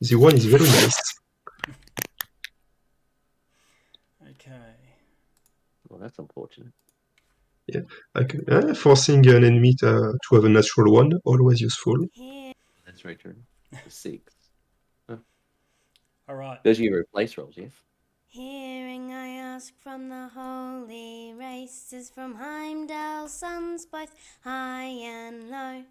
The one is very nice. Okay. Well, that's unfortunate. Like, forcing an enemy to have a natural one, always useful. That's very true. The 6. All right. Those are your replace rolls, yeah? Hearing I ask from the holy races, from Heimdall's sons both high and low.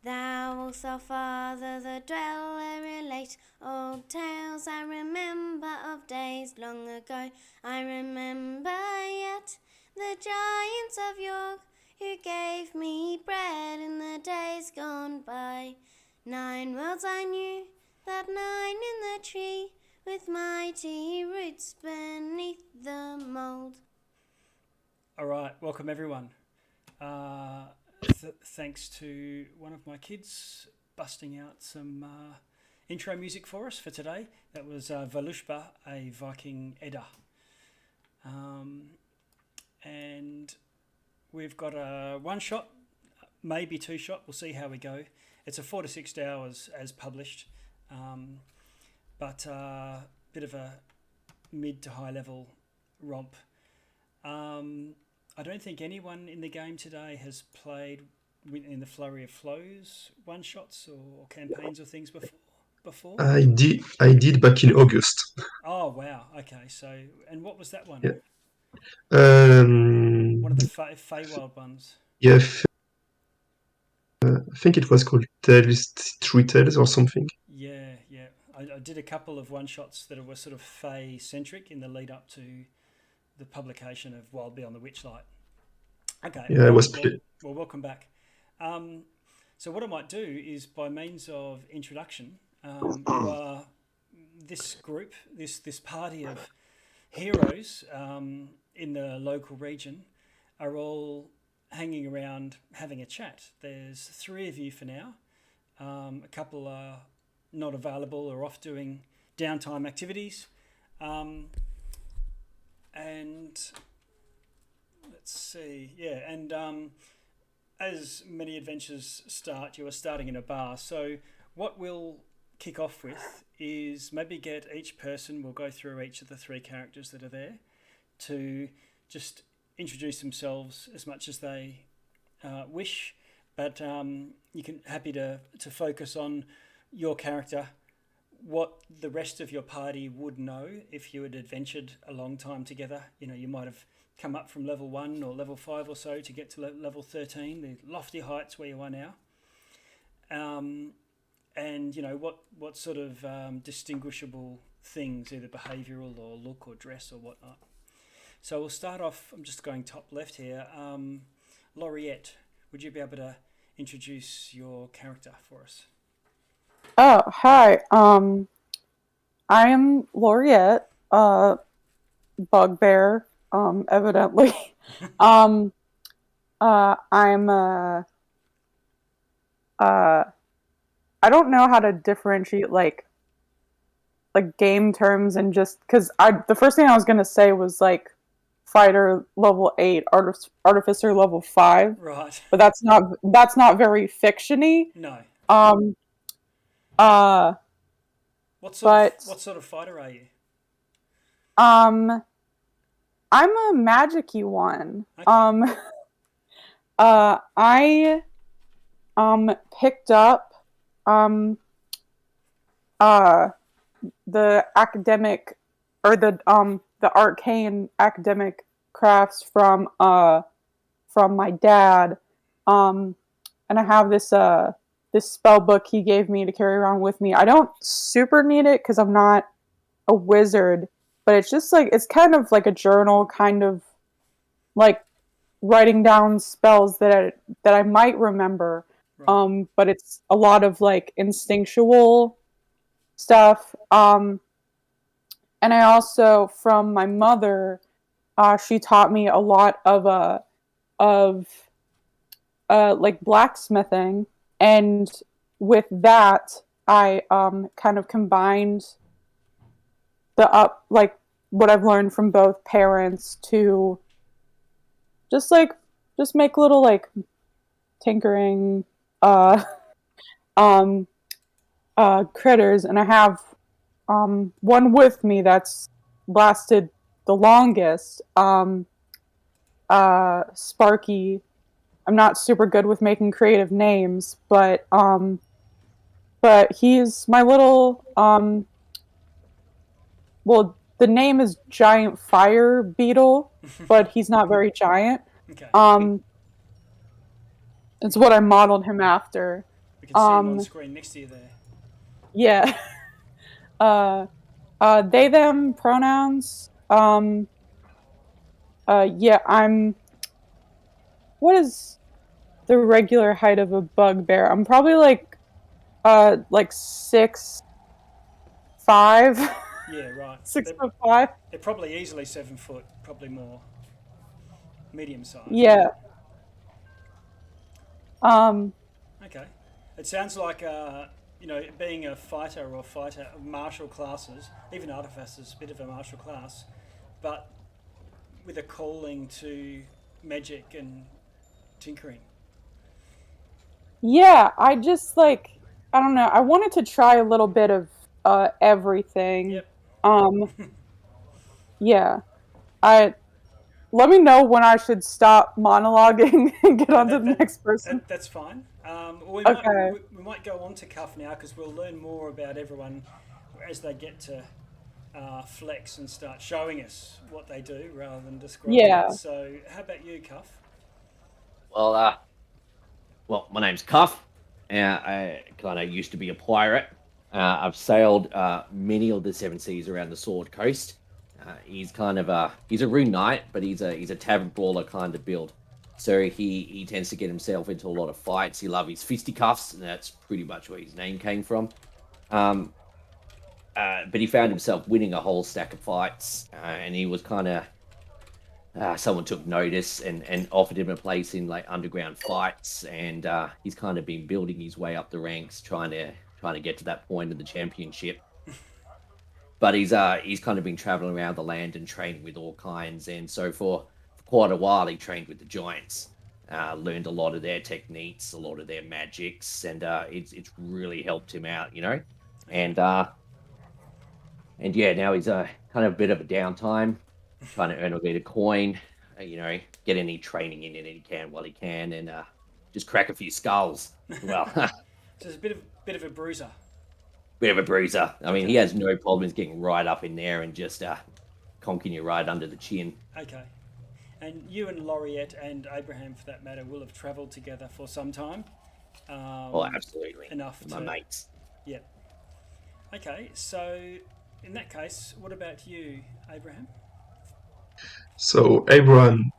Thou wilt our father, the dweller, relate old tales I remember of days long ago. I remember yet the giants of York, who gave me bread in the days gone by. 9 worlds I knew, that 9 in the tree, with mighty roots beneath the mould. All right. Welcome, everyone. Thanks to one of my kids busting out some intro music for us for today. That was Valushba, a Viking Edda. And we've got a 1-shot, maybe 2-shot. We'll see how we go. It's a 4 to 6 hours as published, but bit of a mid to high level romp. I don't think anyone in the game today has played in the Flurry of Flows 1-shots or campaigns or things before. I did back in August. Oh wow! Okay, so and what was that one? Yeah. One of the Feywild ones. Yeah, I think it was called Three Tales or something. Yeah. I did a couple of 1-shots that were sort of Fey centric in the lead up to the publication of Wild Beyond the Witchlight. Okay. Yeah, Well, welcome back. So what I might do is, by means of introduction, you are this group, this party of heroes in the local region are all hanging around having a chat. There's 3 of you for now. A couple are not available or off doing downtime activities. And let's see, and as many adventures start, you are starting in a bar. So what we'll kick off with is maybe get each person, we'll go through each of the 3 characters that are there, to just introduce themselves as much as they wish, but you can happy to focus on your character, what the rest of your party would know if you had adventured a long time together. You might have come up from level 1 or level 5 or so to get to level 13, the lofty heights where you are now. And what sort of distinguishable things, either behavioural or look or dress or whatnot. So we'll start off, I'm just going top left here. Laureate, would you be able to introduce your character for us? Oh, hi. I am Laureate, bugbear, evidently. I'm I don't know how to differentiate like game terms, and just because the first thing I was gonna say was like fighter level 8, artificer level 5, Right. but that's not very fictiony. No. Um, uh, What but sort of fighter are you? I'm a magic-y one. Okay. I picked up uh the academic, or the arcane academic crafts from my dad, and I have this spell book he gave me to carry around with me. I don't super need it because I'm not a wizard, but it's just like, it's kind of like a journal, kind of like writing down spells that I might remember. Right. But it's a lot of like instinctual stuff. And I also, from my mother, she taught me a lot of like blacksmithing, and with that, I kind of combined like what I've learned from both parents to just make little like tinkering, uh, um, critters, and I have one with me that's lasted the longest. Sparky. I'm not super good with making creative names, but he's my little well, the name is Giant Fire Beetle, but he's not very giant. Okay. Um, it's what I modeled him after. We can see him on screen next to you there. Yeah. uh, they them pronouns. Yeah, I'm. What is the regular height of a bugbear? I'm probably like 6'5". Yeah, right. 6'5". They're probably easily 7 foot, probably more. Medium size. Yeah. Um. Okay. It sounds like, being a fighter or fighter of martial classes, even Artificer is a bit of a martial class, but with a calling to magic and tinkering. Yeah, I just I don't know. I wanted to try a little bit of everything. Yep. Um. Yeah. I Let me know when I should stop monologuing and get on to the next person. That's fine. Okay. We might go on to Cuff now because we'll learn more about everyone as they get to flex and start showing us what they do rather than describing Yeah. it. So, how about you, Cuff? Well, my name's Cuff. I kind of used to be a pirate. I've sailed many of the seven seas around the Sword Coast. He's kind of he's a rune knight, but he's a tavern brawler kind of build. So he tends to get himself into a lot of fights. He loves his fisticuffs, and that's pretty much where his name came from. But he found himself winning a whole stack of fights, and he was kind of someone took notice and offered him a place in like underground fights, and he's kind of been building his way up the ranks, trying to get to that point of the championship. But he's kind of been traveling around the land and training with all kinds, and so for quite a while he trained with the giants, learned a lot of their techniques, a lot of their magics, and it's really helped him out, and yeah, now he's kind of a bit of a downtime, trying to earn a bit of coin, get any training in he can while he can, and just crack a few skulls. Well, So it's a bit of a bruiser. bit of a bruiser. I mean, Okay. he has no problems getting right up in there and just conking you right under the chin. Okay. And you and Laureate and Abraham, for that matter, will have travelled together for some time. Oh, absolutely. Enough My to. mates. Yeah. Okay, so in that case, what about you, Abraham? So Abraham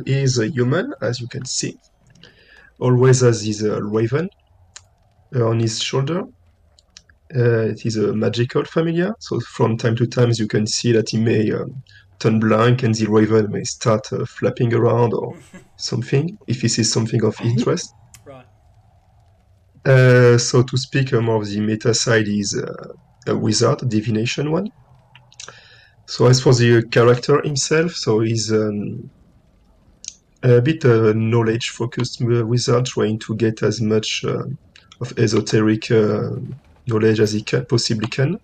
is a human, as you can see. Always has his raven on his shoulder. It is a magical familiar, so from time to time you can see that he may turn blank and the raven may start flapping around or something, if he sees something of interest. Right. So to speak more of the meta side is a wizard, divination one. So as for the character himself, so he's a bit knowledge-focused wizard, trying to get as much of esoteric knowledge as he possibly can.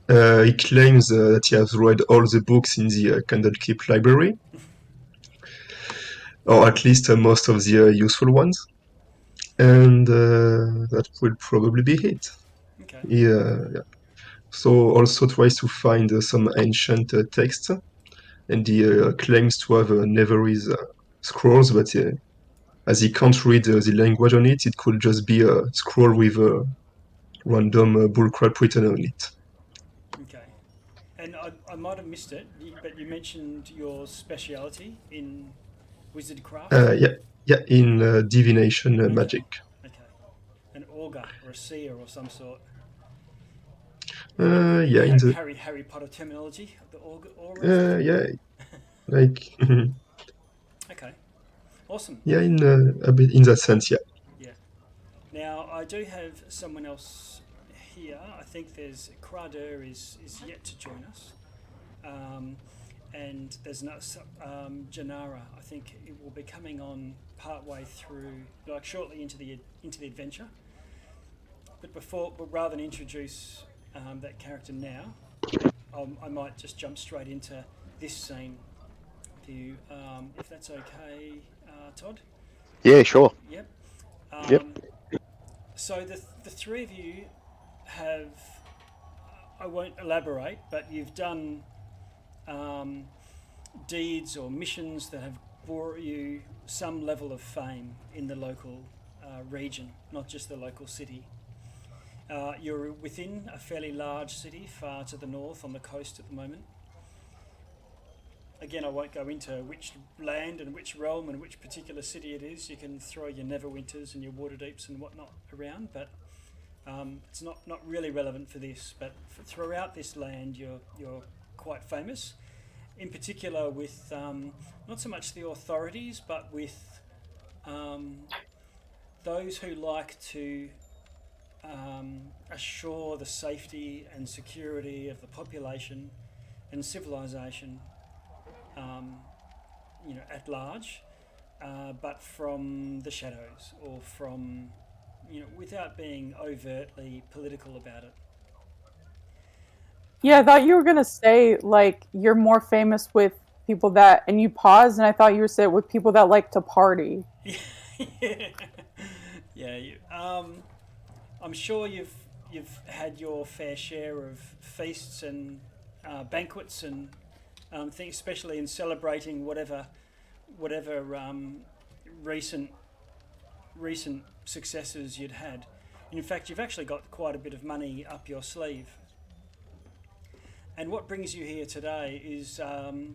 He claims that he has read all the books in the Candlekeep library, or at least most of the useful ones, and that will probably be it. Okay. Yeah. So also tries to find some ancient texts, and he claims to have Nevery's scrolls, but as he can't read the language on it, it could just be a scroll with random bullcrap written on it. Okay. And I might have missed it, but you mentioned your speciality in wizardcraft. Yeah, in divination Okay. magic. Okay. An augur or a seer or some sort. Yeah, in the Harry Potter terminology, the aura. yeah, like Okay. Awesome. yeah, in a bit in that sense, yeah. Yeah. Now I do have someone else here. I think there's Krader is yet to join us, and there's no Janara. I think it will be coming on part way through, like shortly into the adventure. but rather than introduce that character now, I might just jump straight into this scene for you, if that's okay, Todd. Yeah, sure. Yep. Yep. So the three of you have, I won't elaborate, but you've done um, deeds or missions that have brought you some level of fame in the local region, not just the local city. You're within a fairly large city far to the north on the coast at the moment. Again, I won't go into which land and which realm and which particular city it is. You can throw your Neverwinters and your Waterdeeps and whatnot around, but it's not really relevant for this. But throughout this land, you're quite famous. In particular, with not so much the authorities, but with those who like to assure the safety and security of the population and civilization, at large, but from the shadows or from, without being overtly political about it. Yeah, I thought you were gonna say like you're more famous with people that, and you paused, and I thought you were saying with people that like to party. Yeah, yeah. I'm sure you've had your fair share of feasts and banquets and things, especially in celebrating whatever recent recent successes you'd had. And in fact, you've actually got quite a bit of money up your sleeve. And what brings you here today is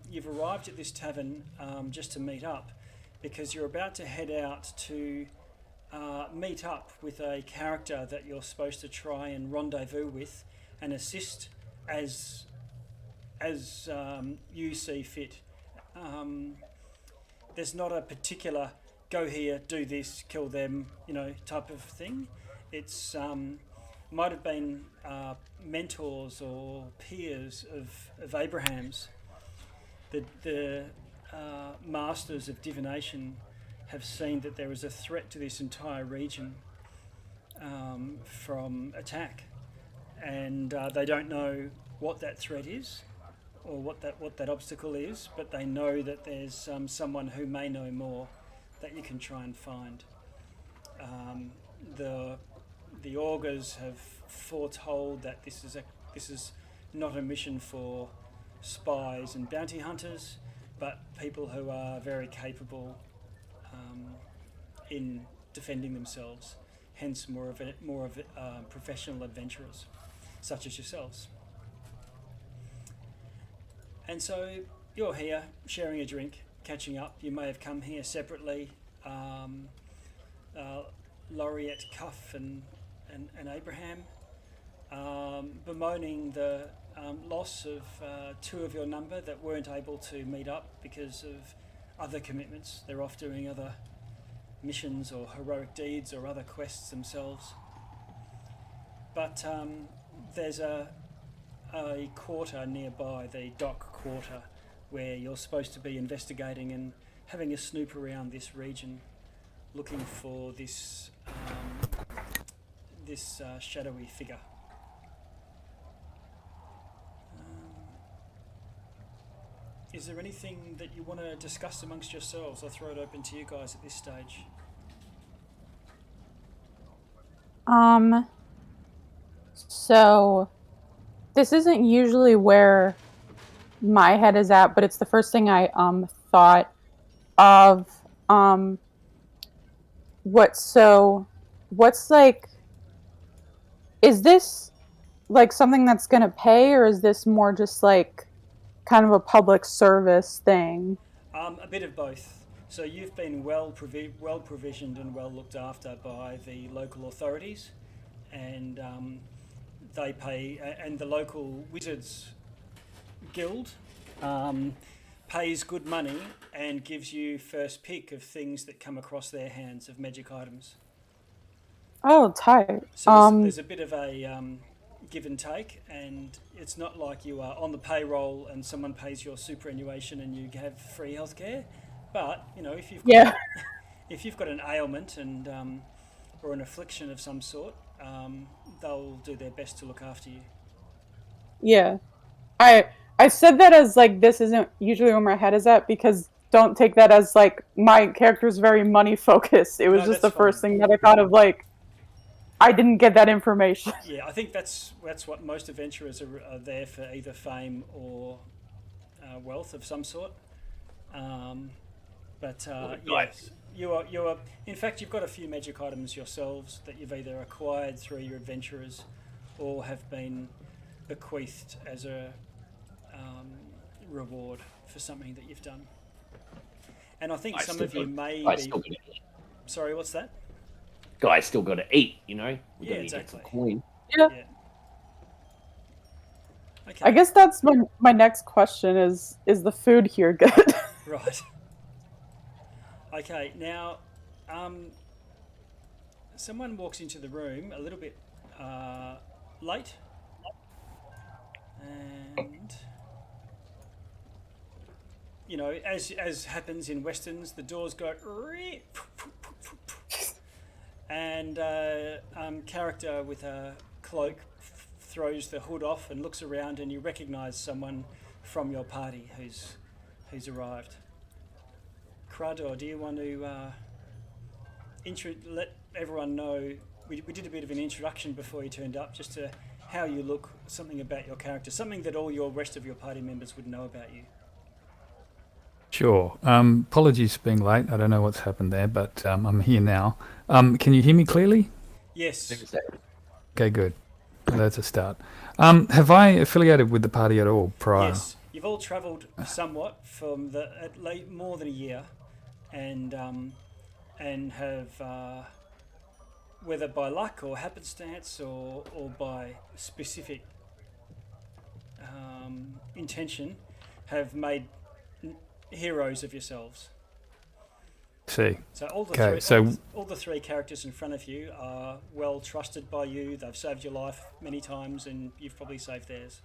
you've arrived at this tavern just to meet up, because you're about to head out to meet up with a character that you're supposed to try and rendezvous with and assist as you see fit. There's not a particular go here, do this, kill them, type of thing. It's might have been mentors or peers of Abraham's. The masters of divination have seen that there is a threat to this entire region from attack, and they don't know what that threat is or what that obstacle is, but they know that there's someone who may know more that you can try and find. The augurs have foretold that this is not a mission for spies and bounty hunters, but people who are very capable in defending themselves. Hence, more of professional adventurers, such as yourselves. And so you're here sharing a drink, catching up. You may have come here separately. Laureate Cuff and Abraham, bemoaning the loss of two of your number that weren't able to meet up because of other commitments. They're off doing other missions or heroic deeds or other quests themselves. But there's a quarter nearby, the dock quarter, where you're supposed to be investigating and having a snoop around this region, looking for this shadowy figure. Is there anything that you want to discuss amongst yourselves? I'll throw it open to you guys at this stage. So this isn't usually where my head is at, but it's the first thing I thought of. What's like, is this like something that's gonna pay, or is this more just like kind of a public service thing? A bit of both. So you've been well provisioned and well looked after by the local authorities, and they pay, and the local Wizards Guild pays good money and gives you first pick of things that come across their hands of magic items. Oh, tight. So there's a bit of a give and take, and it's not like you are on the payroll and someone pays your superannuation and you have free healthcare. But if you've got if you've got an ailment and or an affliction of some sort, they'll do their best to look after you. Yeah. I said that as like this isn't usually where my head is at, because don't take that as like my character's very money focused. It was No, just that's the first fine. thing that I thought of, like I didn't get that information. Yeah, I think that's what most adventurers are there for, either fame or wealth of some sort. But yes, you are. In fact, you've got a few magic items yourselves that you've either acquired through your adventurers, or have been bequeathed as a reward for something that you've done. And I think some of you may be. Sorry, what's that? Guys still got to eat, you know. We Yeah, gotta get exactly. some coin. Yeah. Yeah. Okay. I guess that's my next question is the food here good? Right. Okay, now, someone walks into the room a little bit late, and you know, as happens in westerns, the doors go, and character with a cloak throws the hood off and looks around, and you recognise someone from your party who's arrived. Crador, do you want to let everyone know? We did a bit of an introduction before you turned up, just to how you look, something about your character, something that all your rest of your party members would know about you. Sure. Apologies for being late. I don't know what's happened there, but I'm here now. Can you hear me clearly? Yes. Okay, good. That's a start. Have I affiliated with the party at all prior? Yes. You've all travelled somewhat from at least more than a year, and have whether by luck or happenstance or by specific intention, have made heroes of yourselves. See. So all the Okay, all the three characters in front of you are well trusted by you. They've saved your life many times, and you've probably saved theirs.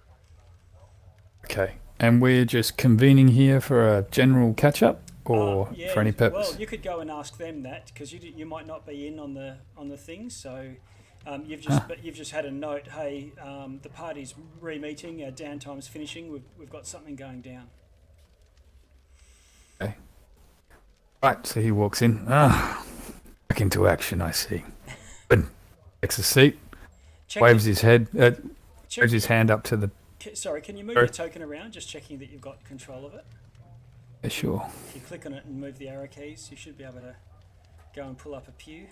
Okay. And we're just convening here for a general catch-up, or for any purpose? Well, you could go and ask them that, because you might not be in on the thing. So you've just had a note. Hey, the party's re-meeting. Our downtime's finishing. We've got something going down. Okay. Right, so he walks in. Back into action, I see. Good. Takes a seat, waves his head, waves his hand up to the... Sorry, can you move your token around? Just checking that you've got control of it. Yeah, sure. If you click on it and move the arrow keys, you should be able to go and pull up a pew.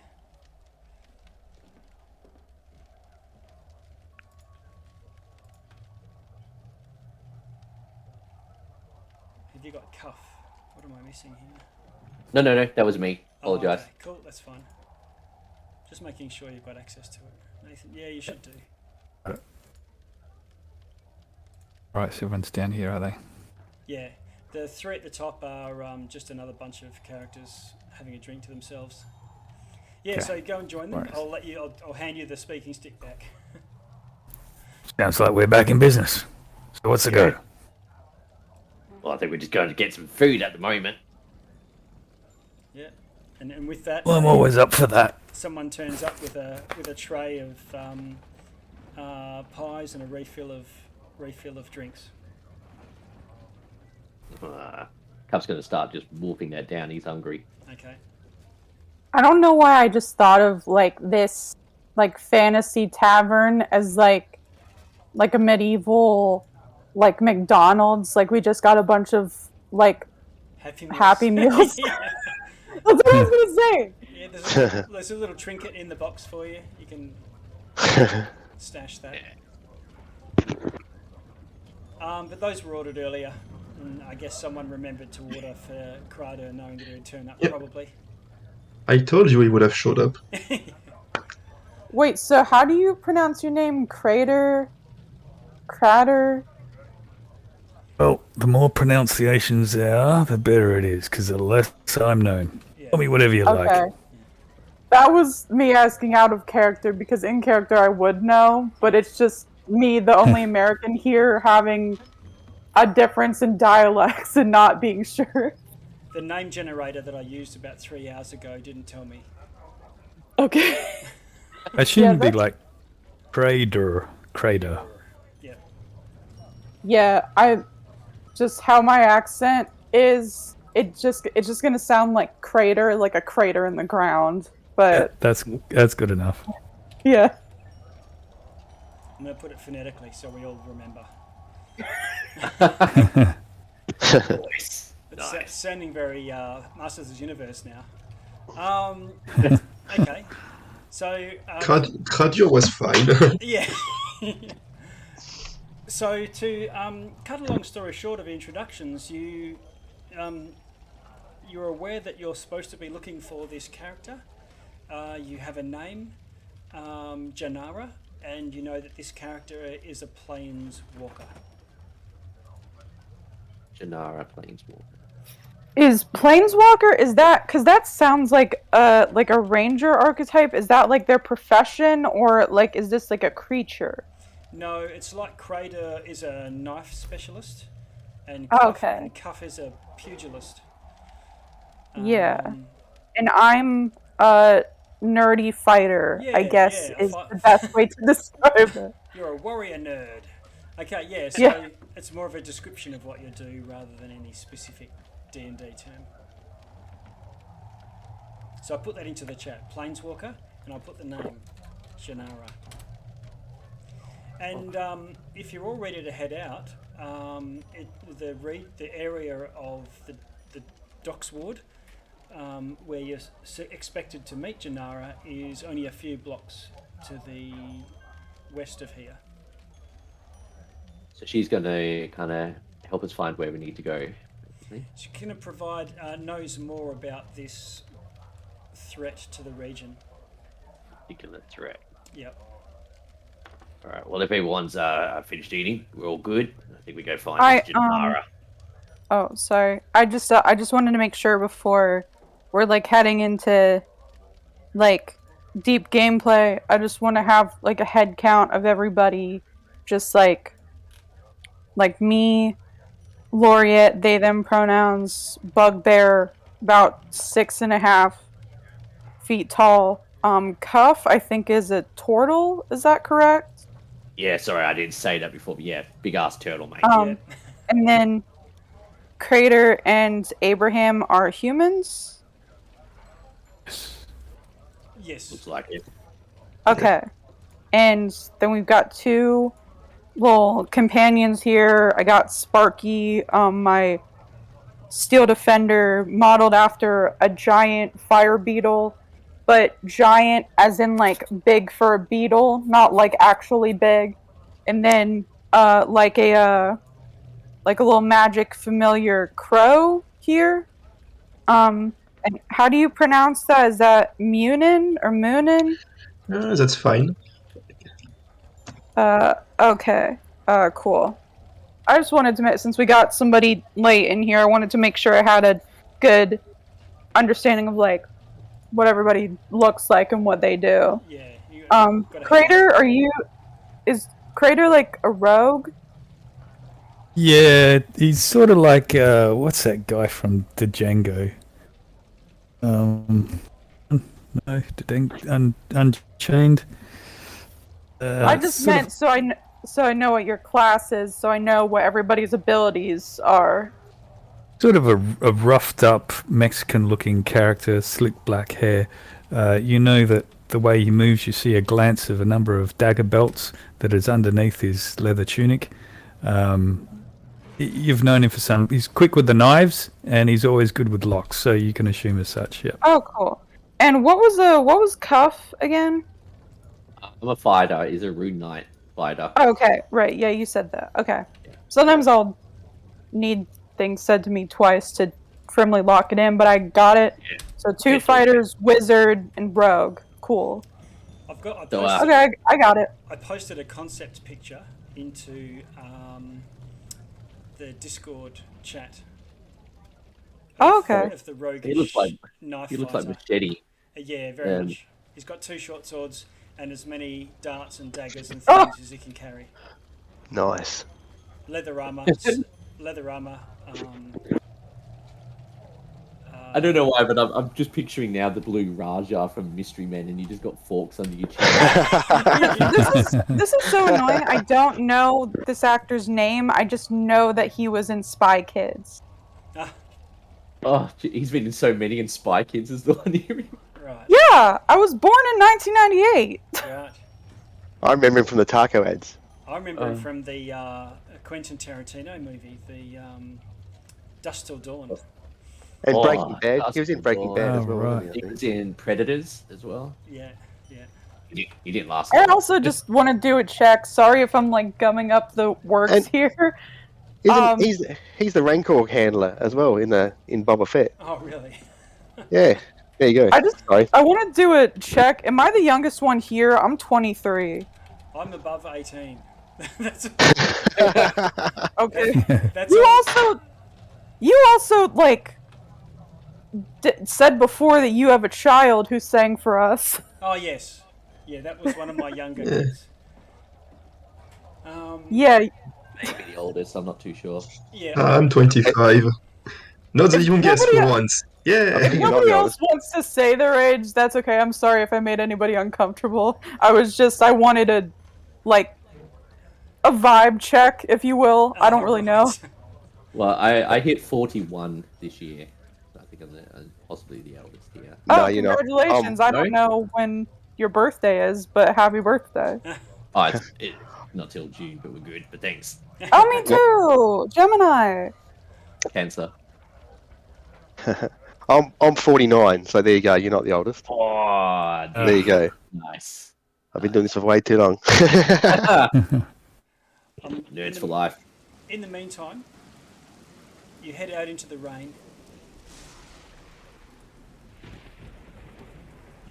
Have you got cuff? What am I missing here? No, that was me. Apologise. Okay, cool, that's fine. Just making sure you've got access to it. Nathan, yeah, you should do. Right, so everyone's down here, are they? Yeah, the three at the top are just another bunch of characters having a drink to themselves. Yeah, Okay. so go and join them. Right. I'll hand you the speaking stick back. Sounds like we're back in business. So what's the go? Well, I think we're just going to get some food at the moment. Yeah, and with that, Well, I'm always up for that. someone turns up with a tray of pies and a refill of drinks. Cup's going to start just wolfing that down. He's hungry. Okay. I don't know why I just thought of like this like fantasy tavern as like a medieval like McDonald's. Like we just got a bunch of like Happy Meals. Yeah. That's what I was gonna say. Yeah, there's a little trinket in the box for you. You can stash that. But those were ordered earlier. And I guess someone remembered to order for Crado, knowing that he would turn up, probably. I told you he would have showed up. Wait, so how do you pronounce your name? Crater? Well, the more pronunciations there are, the better it is, because the less I'm known. Yeah. Tell me whatever you Okay. like. That was me asking out of character, because in character I would know, but it's just me, the only American here, having a difference in dialects and not being sure. The name generator that I used about 3 hours ago didn't tell me. Okay. It shouldn't be that's- like crater. Yeah. Yeah, I just how my accent is. It's just gonna sound like crater, like a crater in the ground. But That's good enough. yeah, I'm going to put it phonetically so we all remember. Nice. It's sounding very Masters of the Universe now. Okay. So, Radio was fine. yeah. So, to cut a long story short of introductions, you're aware that you're supposed to be looking for this character. You have a name, Janara, and you know that this character is a planeswalker. Janara Planeswalker. is Planeswalker, is that because that sounds like a ranger archetype? Is that like their profession, or like is this like a creature? No, it's like Crater is a knife specialist, and Okay. Cuff is a pugilist. Yeah. And I'm a nerdy fighter, I guess is the best way to describe it. You're a warrior nerd. Okay, yeah, so Yeah. it's more of a description of what you do rather than any specific D&D term. So I put that into the chat, Planeswalker, and I put the name, Shannara. And if you're all ready to head out, the area of the Docks Ward, where you're expected to meet Janara, is only a few blocks to the west of here. So she's going to kind of help us find where we need to go. She can provide, knows more about this threat to the region. Particular threat. Yep. All right. Well, if everyone's finished eating, we're all good. I think we go find Janara. Oh, sorry. I just wanted to make sure before we're like heading into like deep gameplay. I just want to have like a head count of everybody, just like me, Laureate, they them pronouns, Bugbear, about 6.5 feet tall. Cuff, I think, is a turtle. Is that correct? Yeah, sorry, I didn't say that before, but yeah, big ass turtle, mate. And then Crater and Abraham are humans? Yes. Looks like it. Okay. And then we've got 2 little companions here. I got Sparky, my steel defender, modeled after a giant fire beetle, but giant as in like big for a beetle, not like actually big. And then like a little magic familiar crow here. And how do you pronounce that? Is that Munin or Moonin? That's fine. Okay. Cool. I just wanted to since we got somebody late in here, I wanted to make sure I had a good understanding of like what everybody looks like and what they do. Yeah. Crater, is Crater like a rogue? Yeah, he's sort of like what's that guy from the Django? No, Unchained. I just meant so I know what your class is, so I know what everybody's abilities are. Sort of a roughed up Mexican-looking character, slick black hair. You know that the way he moves, you see a glance of a number of dagger belts that is underneath his leather tunic. You've known him for some. He's quick with the knives, and he's always good with locks, so you can assume as such. Yeah. Oh, cool. And what was Cuff again? I'm a fighter. He's a rune knight fighter. Oh, okay, right. Yeah, you said that. Okay. Yeah. Sometimes I'll need things said to me twice to firmly lock it in, but I got it. Yeah. So 2 fighters, wizard, and rogue. Cool. Okay, I got it. I posted a concept picture into the Discord chat. Okay. Of the roguish He looks like knife he looks fighter. like Machete. Yeah, very much. He's got 2 short swords and as many darts and daggers and things as he can carry. Nice. Leather armor. I don't know why, but I'm just picturing now the blue Raja from Mystery Men, and you just got forks under your chin. This is so annoying. I don't know this actor's name. I just know that he was in Spy Kids. Ah, Oh, he's been in so many, and Spy Kids is the one here. right. Yeah, I was born in 1998. Right. I remember him from the taco ads. I remember him from the Quentin Tarantino movie, the Dusk Till Dawn. And Oh, Breaking Bad. Dusk He was in Till Breaking Dawn. Bad as Oh, well. right. Wasn't He he, I was think? in Predators as well. Yeah, yeah. He didn't last I long. also just want to do a check. Sorry if I'm like gumming up the works And- here. He's the Rancor handler as well in Boba Fett. Oh, really? Yeah. There you go. Sorry. I want to do a check. Am I the youngest one here? I'm 23. I'm above 18. That's Okay. that's You all. also like said before that you have a child who sang for us. Oh, yes. Yeah, that was one of my younger kids. Yeah, Maybe the oldest. I'm not too sure. Yeah. I'm 25. Not the If youngest nobody- ones. Yeah. You're not nobody the else wants to say their age. That's okay. I'm sorry if I made anybody uncomfortable. I wanted a vibe check, if you will. I don't really know. Right. Well, I hit 41 this year. I think I'm possibly the eldest here. No, Oh, you're not. congratulations. I don't know when your birthday is, but happy birthday. Oh, it's not till June, but we're good. But thanks. Oh, me too. Gemini. Cancer. I'm 49, so there you go. You're not the oldest. Oh, There you go. nice. I've been doing this for way too long. Nerds for life. In the meantime, you head out into the rain.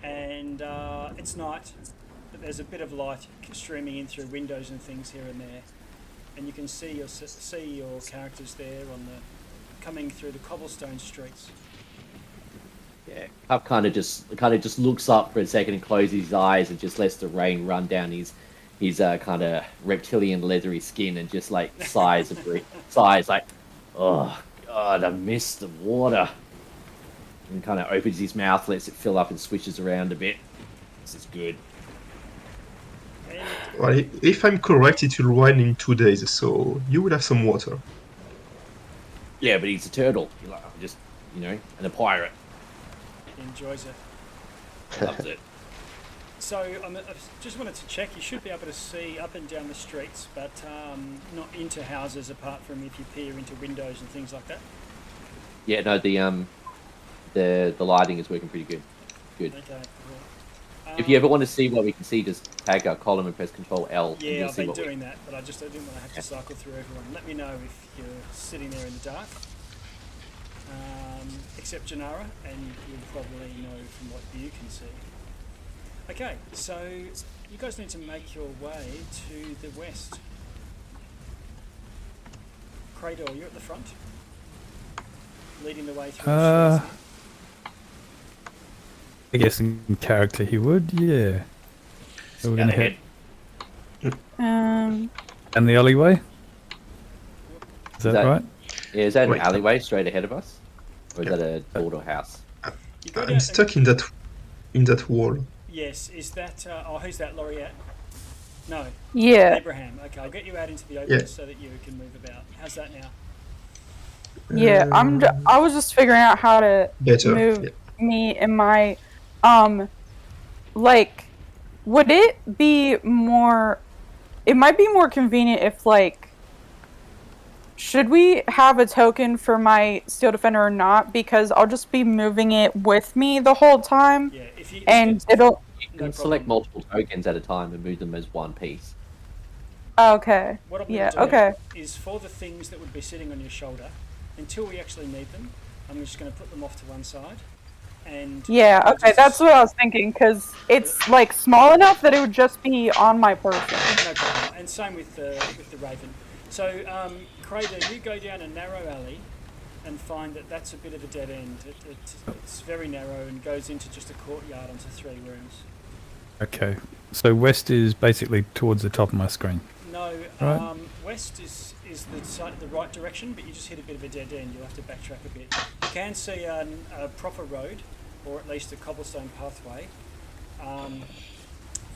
And it's night, but there's a bit of light streaming in through windows and things here and there. And you can see your characters there coming through the cobblestone streets. Yeah, Pup kind of just looks up for a second and closes his eyes and just lets the rain run down his kind of reptilian leathery skin and just like sighs like, oh god, I miss the water. And kind of opens his mouth, lets it fill up and swishes around a bit. This is good. And Well, if I'm correct, it will rain in 2 days, so you will have some water. Yeah, but he's a turtle. He's like, I'm just, and a pirate. he enjoys it. Loves it. So I just wanted to check. You should be able to see up and down the streets, but not into houses apart from if you peer into windows and things like that. Yeah, no, the lighting is working pretty good. Good. Okay. Cool. If you ever want to see what we can see, just tag our column and press Control L. and Yeah, you'll I've see been what we- doing that, but I didn't want to have to cycle through everyone. Let me know if you're sitting there in the dark. Except Janara, and you'll probably know from what you can see. Okay, so you guys need to make your way to the west. Cradle, you're at the front, leading the way through the streets. I guess in character he would, yeah. So we're Down gonna head ahead. down the alleyway. Is that that- right? Yeah, is that Wait. an alleyway straight ahead of us? Or is that a door or house? You go I'm down- stuck in that wall. Yes, is that? Who's that? Laureate? No, Yeah. Abraham. Okay, I'll get you out into the open Yeah. so that you can move about. How's that now? Yeah, I was just figuring out how to Better. move Yeah. me in my would it be more it might be more convenient if should we have a token for my steel defender or not, because I'll just be moving it with me the whole time Yeah, if you and it'll You No can select problem. multiple tokens at a time and move them as one piece. okay. What I'm Yeah, going to do okay. is for the things that would be sitting on your shoulder, until we actually need them, I'm just going to put them off to one side. And Yeah, we'll okay, just- that's what I was thinking, because it's small enough that it would just be on my person. No problem. And same with the Raven. So, Crader, you go down a narrow alley and find that that's a bit of a dead end. It's very narrow and goes into just a courtyard onto 3 rooms. Okay. So west is basically towards the top of my screen. No, Right. west is the right direction, but you just hit a bit of a dead end. You'll have to backtrack a bit. You can see a proper road, or at least a cobblestone pathway,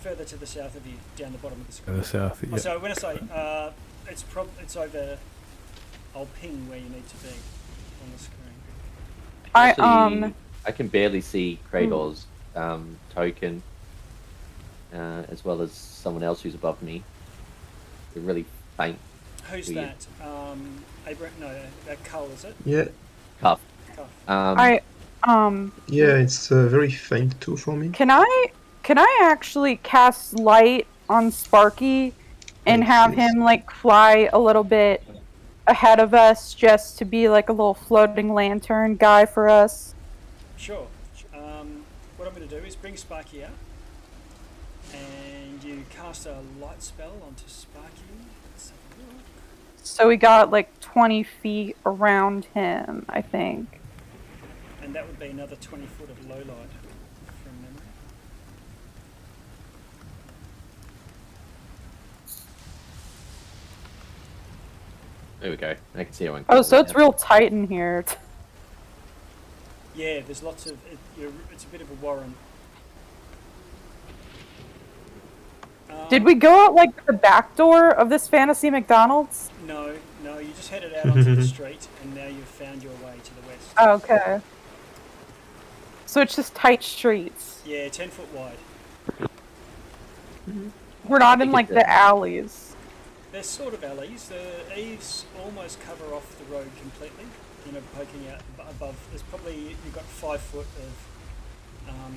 further to the south of you, down the bottom of the screen. To the south, yeah. So when I say it's over, I'll ping where you need to be on the screen. I can barely see Krator's token, as well as someone else who's above me. They're really faint. Who's weird. that? Cull, is it? Yeah, Cuff. Cuff. yeah, it's very faint too for me. Can I actually cast light on Sparky and Yes, have yes. him like fly a little bit ahead of us just to be like a little floating lantern guy for us? Sure. What I'm going to do is bring Sparky out, and you cast a light spell onto Sparky. Let's have a look. So we got like 20 feet around him, I think. And that would be another 20 foot of low light from memory. There we go. I can see everyone. Oh, so it's real tight in here. Yeah, there's lots of... it's a bit of a warren. Did we go out like the back door of this fantasy McDonald's? No, you just headed out onto the street, and now you've found your way to the west. Oh, okay. So it's just tight streets. Yeah, 10 foot wide. We're not in like the alleys. They're sort of alleys. The eaves almost cover off the road completely. Poking out above. There's probably, you've got 5 foot of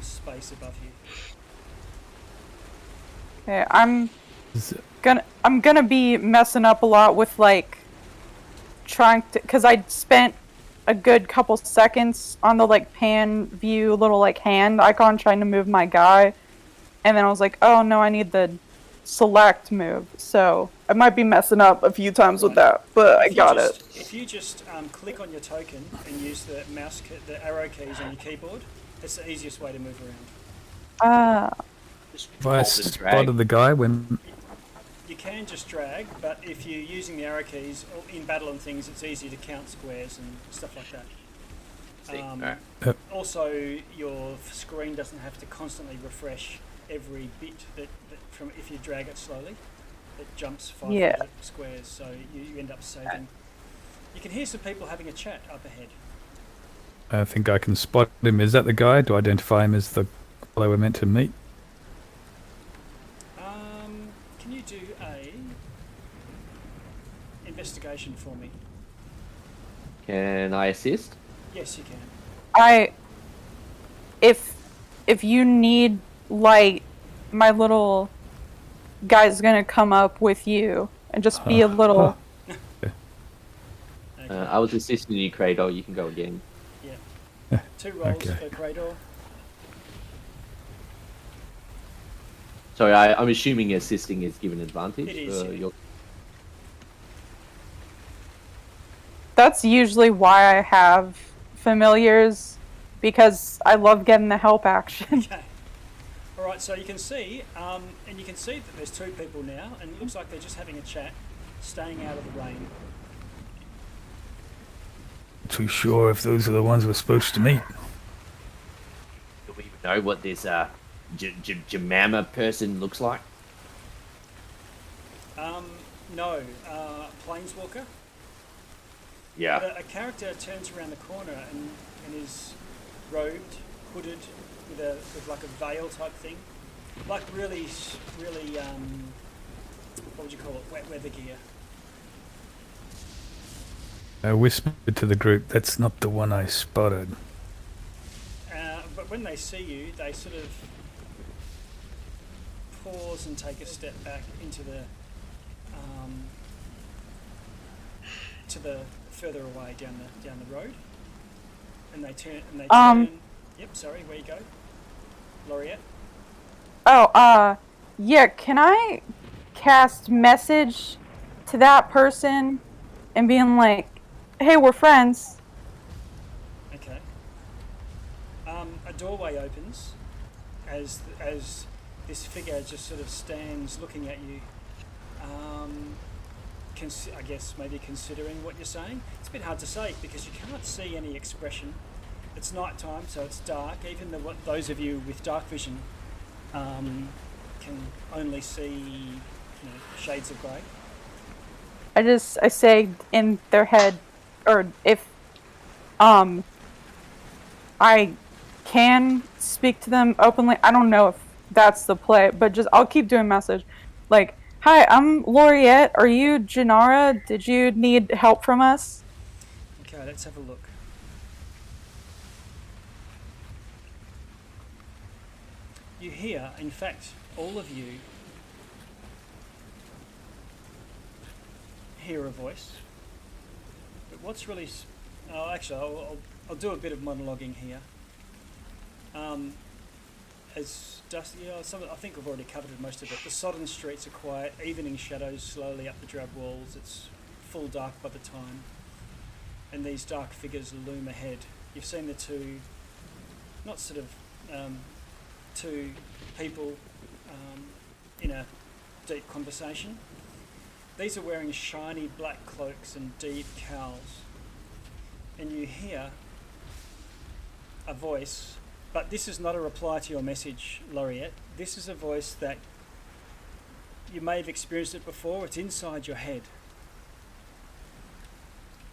space above you. Okay, I'm gonna be messing up a lot with like trying to, because I spent a good couple seconds on the like pan view little like hand icon trying to move my guy, and then I was like, oh no, I need the select move, so I might be messing up a few times with that, but I got it. If you just click on your token and use the the arrow keys on your keyboard, it's the easiest way to move around. If I spotted the guy when... You can just drag, but if you're using the arrow keys in battle and things, it's easy to count squares and stuff like that. Also, your screen doesn't have to constantly refresh every bit that from if you drag it slowly. It jumps 5 squares, so you end up saving. You can hear some people having a chat up ahead. I think I can spot him. Is that the guy? Do I identify him as the fellow we're meant to meet? Can you do a investigation for me? Can I assist? Yes, you can. If you need light, my little guy's gonna come up with you and just be a little. Okay. I was assisting you, Krator. You can go again. Yeah. 2 rolls for Krator. Sorry, I'm assuming assisting is given advantage. It is. Yeah. That's usually why I have familiars, because I love getting the help action. Okay. All right. So you can see, and you can see that there's 2 people now, and it looks like they're just having a chat, staying out of the rain. Too sure if those are the ones we're supposed to meet. Do we even know what this Jemama person looks like? No. Planeswalker. Yeah. A character turns around the corner and is robed, hooded, with like a veil type thing, like really, what would you call it? Wet weather gear. I whispered to the group, that's not the one I spotted. But when they see you, they sort of pause and take a step back into the further away down the road, and they turn. Yep. Sorry. Where you go, Laureate? Yeah. Can I cast message to that person and being like, "Hey, we're friends." Okay. A doorway opens as this figure just sort of stands looking at you. I guess maybe considering what you're saying. It's a bit hard to say because you can't see any expression. It's night time, so it's dark. Even those of you with dark vision can only see shades of grey. I say in their head, or if I can speak to them openly. I don't know if that's the play, but just I'll keep doing message. Like, hi, I'm Laureate. Are you Janara? Did you need help from us? Okay, let's have a look. You hear, in fact, all of you hear a voice. But what's really... Oh, actually, I'll do a bit of monologuing here. As dusty, I think we've already covered most of it. The sodden streets are quiet, evening shadows slowly up the drab walls. It's full dark by the time. And these dark figures loom ahead. You've seen the two, not sort of, two people in a deep conversation. These are wearing shiny black cloaks and deep cowls. And you hear a voice, but this is not a reply to your message, Laureate. This is a voice that you may have experienced it before. It's inside your head.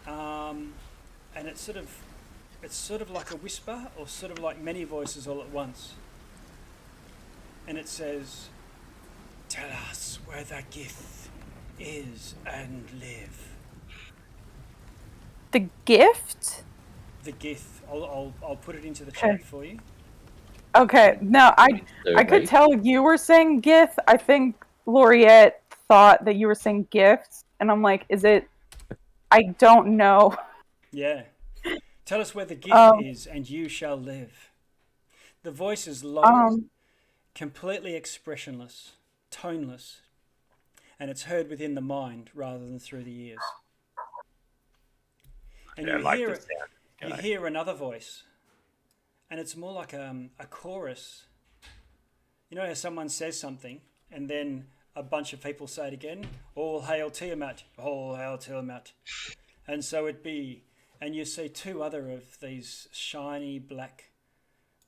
And it's sort of like a whisper, or sort of like many voices all at once. And it says, "Tell us where the gift is and live." The gift? The gift. I'll put it into the chat for you. Okay. No, I could tell you were saying gift. I think Laureate thought that you were saying gifts, and I'm like, is it? I don't know. Yeah. Tell us where the gift is, and you shall live. The voice is low, completely expressionless, toneless, and it's heard within the mind rather than through the ears. And you hear another voice, and it's more like a chorus. You know how someone says something, and then a bunch of people say it again? All hail Tiamat, all hail Tiamat. And so it be, and you see two other of these shiny black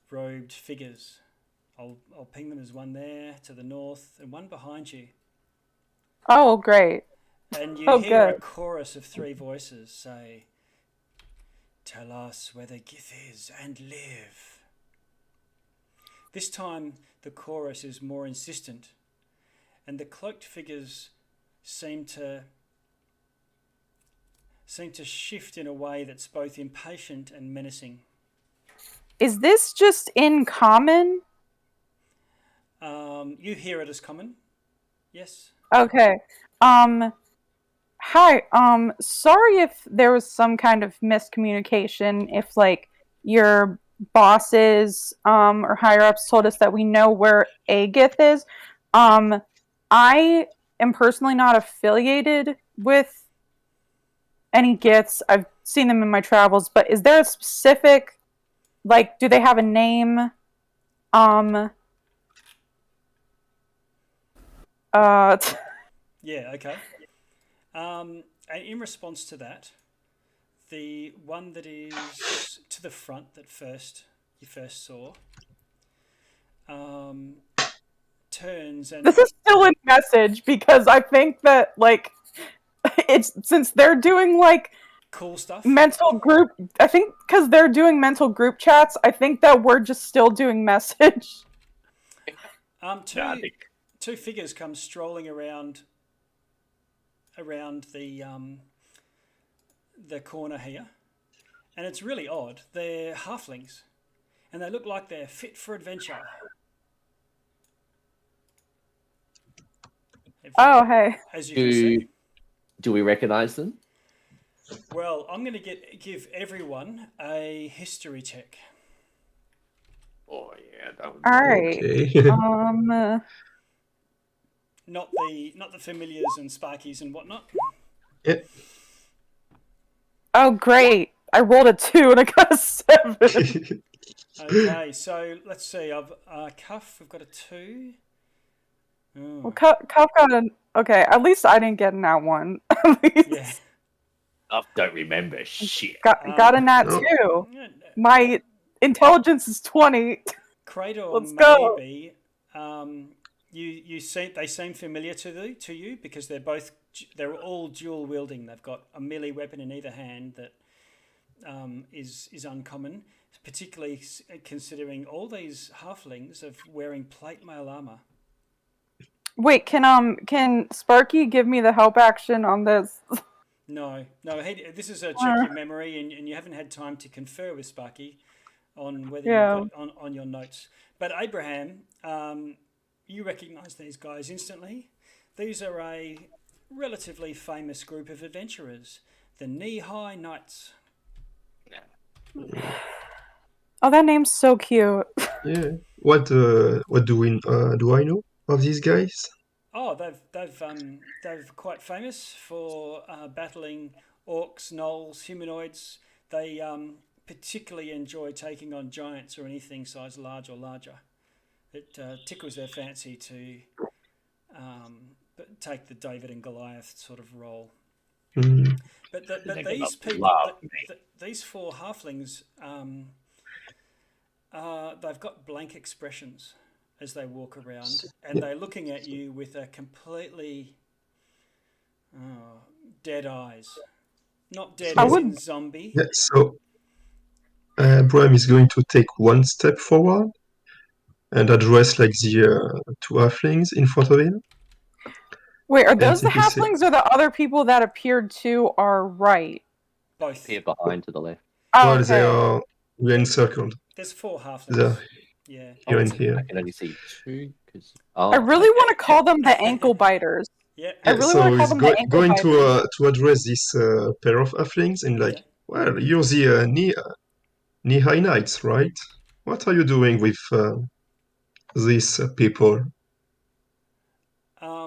robed figures. I'll ping them as one there to the north and one behind you. Oh, great. And you hear a chorus of three voices say, "Tell us where the gift is and live." This time the chorus is more insistent, and the cloaked figures seem to shift in a way that's both impatient and menacing. Is this just in common? You hear it as common. Yes. Okay. Hi. Sorry if there was some kind of miscommunication. If like your bosses or higher ups told us that we know where Agith is. I am personally not affiliated with any Giths. I've seen them in my travels, but is there a specific, like, do they have a name? Yeah, okay. And in response to that, the one that is to the front that you first saw turns and... This is still a message because I think that, like, it's since they're doing, like, cool stuff. Mental group, I think because they're doing mental group chats, I think that we're just still doing message. Two figures come strolling around the corner here, and it's really odd. They're halflings, and they look like they're fit for adventure. Hey. As you can see. Do we recognize them? Well, I'm going to give everyone a history check. Oh yeah, that would be all right. Okay. Not the familiars and sparkies and whatnot. Yep. Oh great! I rolled a 2 and I got a 7. Okay, so let's see. Cuff, we've got a 2. Well, Cuff got an... Okay, at least I didn't get in that one. at least. Yeah. I don't remember shit. Got a nat No. too. My intelligence is 20. Cradle Let's go. maybe. They seem familiar to you because they're all dual wielding. They've got a melee weapon in either hand that is uncommon, particularly considering all these halflings of wearing plate mail armor. Wait, can Sparky give me the help action on this? No. This is a check your memory, and you haven't had time to confer with Sparky on whether you got on your notes. But Abraham, you recognise these guys instantly. These are a relatively famous group of adventurers, the Knee-High Knights. Oh, that name's so cute. Yeah. What do I know of these guys? Oh, they're quite famous for battling orcs, gnolls, humanoids. They particularly enjoy taking on giants or anything size large or larger. It tickles their fancy to take the David and Goliath sort of role. Mm. But these people, these four halflings, they've got blank expressions as they walk around, and they're looking at you with a completely dead eyes. Not dead as in zombie. Yeah, so Bram is going to take one step forward and address like the two halflings in front of him. Wait, are those the he will say- halflings or the other people that appeared to our right? Both. Here behind to the left. Oh, Well, they okay. we're encircled. There's four halflings. They're Yeah. here and here. I can only see two. I really want to call them the ankle biters. Yeah. I really so want to call he's them the ankle going biters. to address this pair of halflings and like, Okay. well, you're the knee-high knights, right? What are you doing with these people?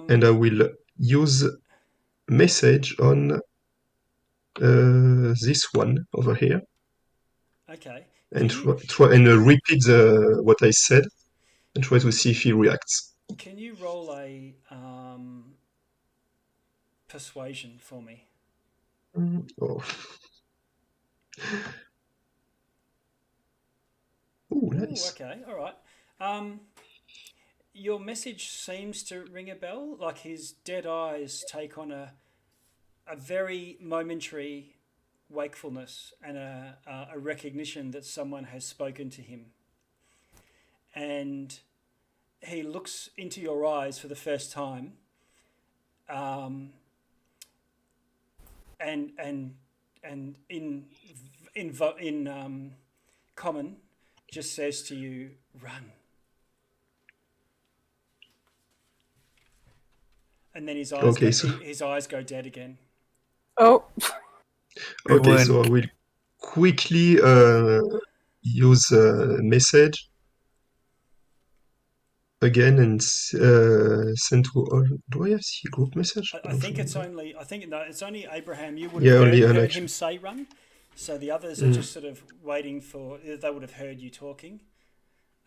And I will use message on this one over here Okay. and try and repeat what I said and try to see if he reacts. Can you roll a persuasion for me? Oh. Ooh, nice. Okay, all right. Your message seems to ring a bell. Like his dead eyes take on a very momentary wakefulness and a recognition that someone has spoken to him. And he looks into your eyes for the first time, and in common, just says to you, "Run." And then his eyes go dead again. Oh. Okay, so I will quickly use message again and send to all. Do I have the group message? I think it's only Abraham. You would Yeah, have only heard Alex. him say run. So the others are just sort of waiting for. They would have heard you talking,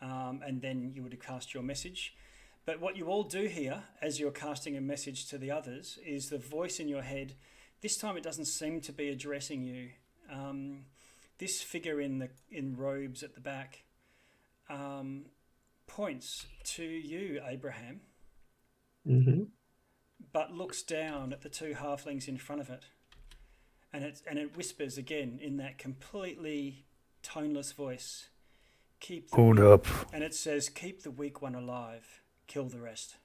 and then you would have cast your message. But what you all do here, as you're casting a message to the others, is the voice in your head. This time, it doesn't seem to be addressing you. This figure in robes at the back points to you, Abraham, but looks down at the two halflings in front of it, and it whispers again in that completely toneless voice. Hold up. And it says, "Keep the weak one alive. Kill the rest."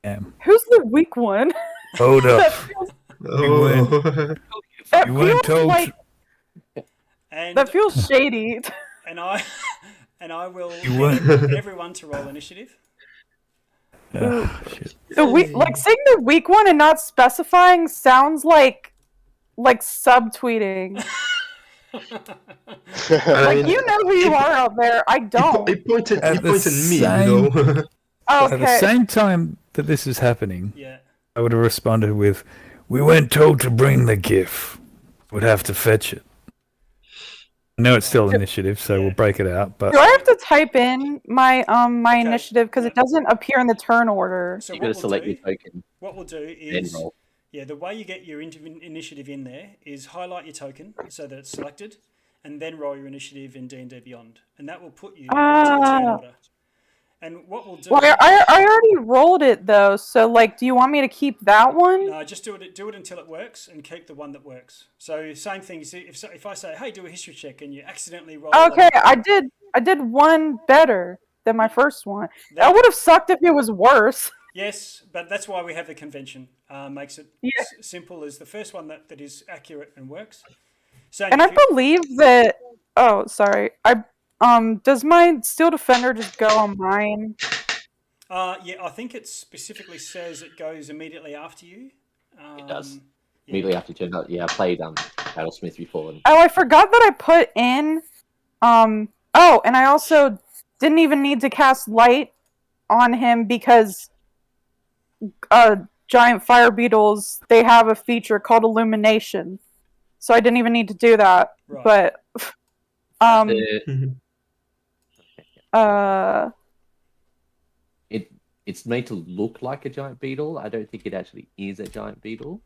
Who's the weak one? Hold up. Oh. That You weren't feels told. like that feels shady. And I will You weren't. get everyone to roll initiative. Shit. The weak, like saying the weak one and not specifying sounds like subtweeting. Like, you know who you are out there. I don't. He pointed At the me, you same- know. At the Okay. same time that this is happening, Yeah. I would have responded with, "We weren't told to bring the gift. Would have to fetch it." I know it's still initiative, so we'll break it out. But Do I have to type in my my Okay. initiative because it doesn't appear in the turn order? So You got to select your token, what we'll do then is roll. Yeah, the way you get your initiative in there is highlight your token so that it's selected, and then roll your initiative in D&D Beyond, and that will put you into the turn order. And what we'll do? Well, I already rolled it though, so like, do you want me to keep that one? No, just do it until it works, and keep the one that works. So same thing. If I say, hey, do a history check, and you accidentally roll. Okay, I did one better than my first one. That would have sucked if it was worse. Yes, but that's why we have the convention. Makes it simple as the first one that is accurate and works. So, and I believe that. Oh, sorry. Does my Steel Defender just go on mine? Yeah, I think it specifically says it goes immediately after you. It does. Immediately after you turn out. Yeah, I played Battlesmith before. Oh, I forgot that I put in. Oh, and I also didn't even need to cast light on him because giant fire beetles, they have a feature called illumination. So I didn't even need to do that. Right. But it's made to look like a giant beetle. I don't think it actually is a giant beetle.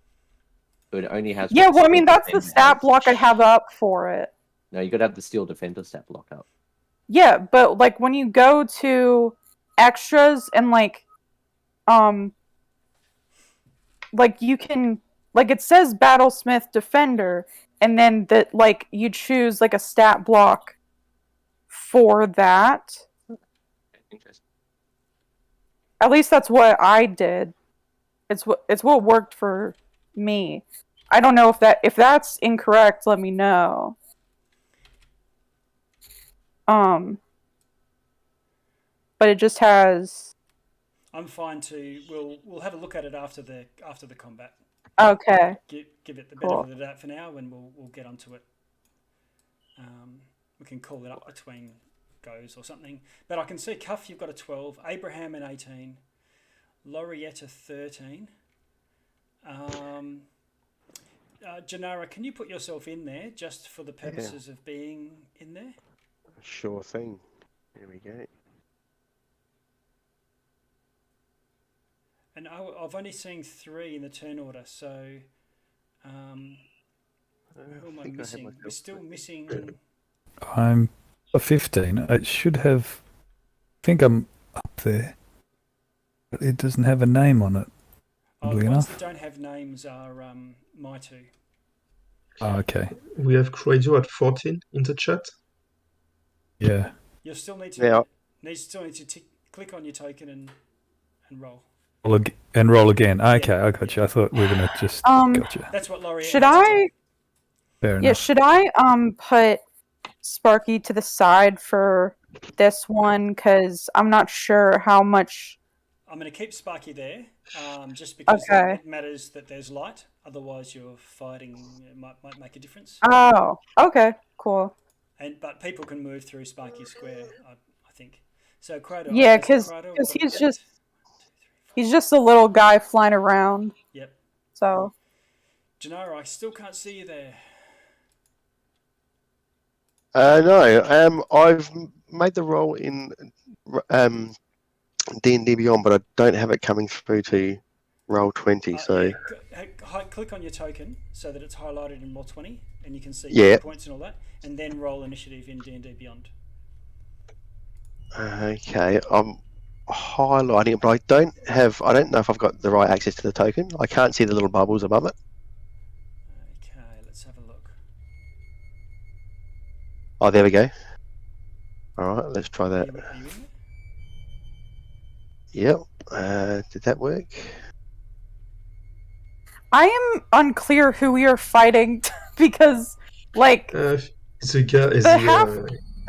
But it only has. Yeah, well, I mean, that's the stat block I have up for it. No, you gotta have the Steel Defender stat block up. Yeah, but like when you go to extras and like you can, like, it says Battlesmith Defender, and then that, like, you choose like a stat block for that. Interesting. At least that's what I did. It's what worked for me. I don't know if that's incorrect. Let me know. But it just has. I'm fine to. We'll have a look at it after the combat. Okay. Give it the benefit of the doubt for now, and we'll get onto it. We can call it up between goes or something. But I can see Cuff, you've got a 12, Abraham an 18, Laurietta 13. Janara, can you put yourself in there just for the purposes of being in there? Sure thing. There we go. And I've only seen 3 in the turn order, so who am I missing? We're still missing. I'm a 15. It should have. I think I'm up there, but it doesn't have a name on it. The ones that don't have names are my 2. Oh, okay. We have Credo at 14 in the chat. Yeah. You'll still need to click on your token and roll. And roll again. Okay, I got you. I thought we were gonna just. Gotcha. That's what Laurie. Should I? Fair enough. Yeah. Should I put Sparky to the side for this one because I'm not sure how much. I'm going to keep Sparky there, just because it matters that there's light. Otherwise, you're fighting. It might make a difference. Oh, okay, cool. But people can move through Sparky Square, I think. So Crowder. Yeah, because he's just a little guy flying around. Yep. So. Janara, I still can't see you there. No. I've made the roll in D&D Beyond, but I don't have it coming through to roll 20. So click on your token so that it's highlighted in roll 20, and you can see points and all that, and then roll initiative in D&D Beyond. Okay, I'm highlighting it, but I don't know if I've got the right access to the token. I can't see the little bubbles above it. Okay, let's have a look. Oh, there we go. All right, let's try that. Are you in it? Yep. Did that work? I am unclear who we are fighting because, like, the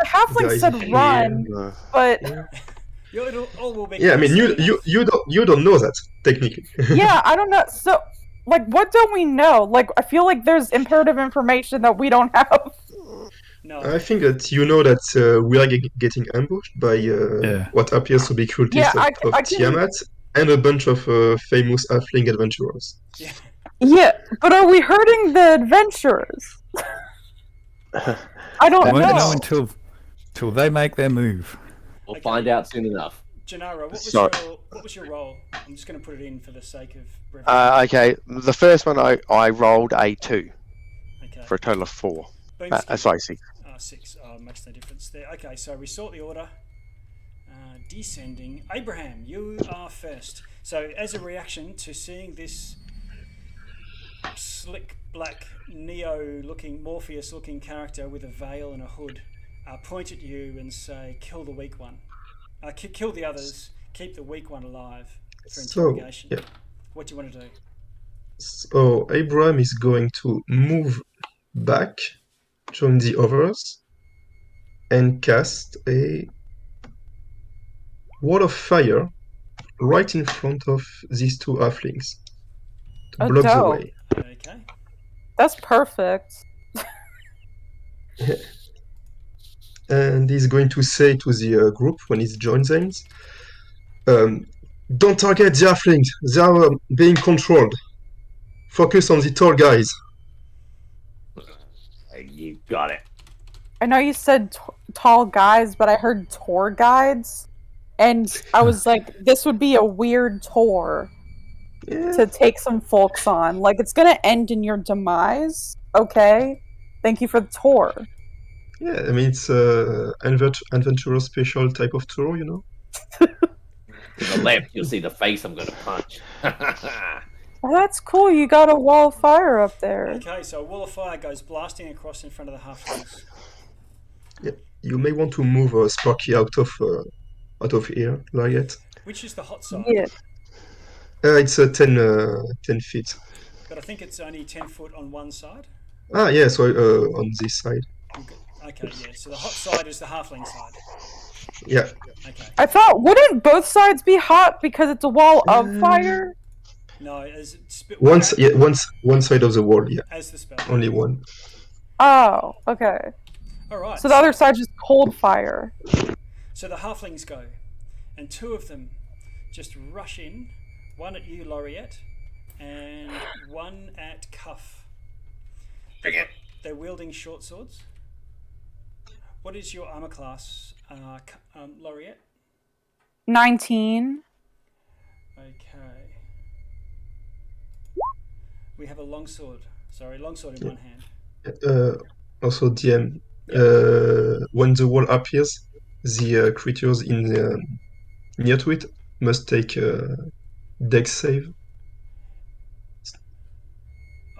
halfling said run, but I mean, you don't know that technically. Yeah, I don't know. So, like, what don't we know? Like, I feel like there's imperative information that we don't have. No. I think that you know that we are getting ambushed by what appears to be cultists of Tiamat and a bunch of famous halfling adventurers. Yeah, but are we hurting the adventurers? I don't know. Until they make their move. We'll find out soon enough. Gennaro, Sorry. what was your role? I'm just going to put it in for the sake of brevity. Okay, the first one I rolled a 2 Okay. for a total of 4. Boomski. Sorry, 6. 6. Oh, makes no difference there. Okay, so we sort the order. Descending. Abraham, you are first. So, as a reaction to seeing this slick black Neo-looking, Morpheus-looking character with a veil and a hood, point at you and say, "Kill the weak one. Kill the others. Keep the weak one alive for interrogation." Yeah. What do you want to do? So Abraham is going to move back, join the others, and cast a wall of fire right in front of these 2 halflings to Oh, block the dope. way. Okay. That's perfect. And he's going to say to the group when he joins them, don't target the halflings, they are being controlled. Focus on the tall guys. You got it. I know you said tall guys, but I heard tour guides. And I was like, this would be a weird tour to take some folks on. Like, it's going to end in your demise. Okay. Thank you for the tour. Yeah, I mean, it's adventurous special type of tour, you know? To the left, you'll see the face I'm going to punch. Oh, that's cool. You got a wall of fire up there. Okay, so a wall of fire goes blasting across in front of the halflings. Yeah, you may want to move Sparky out of here, Lariat. Which is the hot side? Yeah. It's 10 feet. But I think it's only 10 foot on one side. Yeah, so on this side. Okay, yeah. So the hot side is the halfling side. Yeah. Okay. I thought, wouldn't both sides be hot because it's a wall of fire? No, as one side of the wall, yeah. As the spell. Only one. Oh, okay. All right. So the other side's just cold fire. So the halflings go, and 2 of them just rush in. One at you, Laureate, and one at Cuff. They're wielding short swords. What is your armor class, Laureate? 19. Okay. We have a longsword. Sorry, longsword in one hand. Also, DM. When the wall appears, the creatures in near to it must take dex save.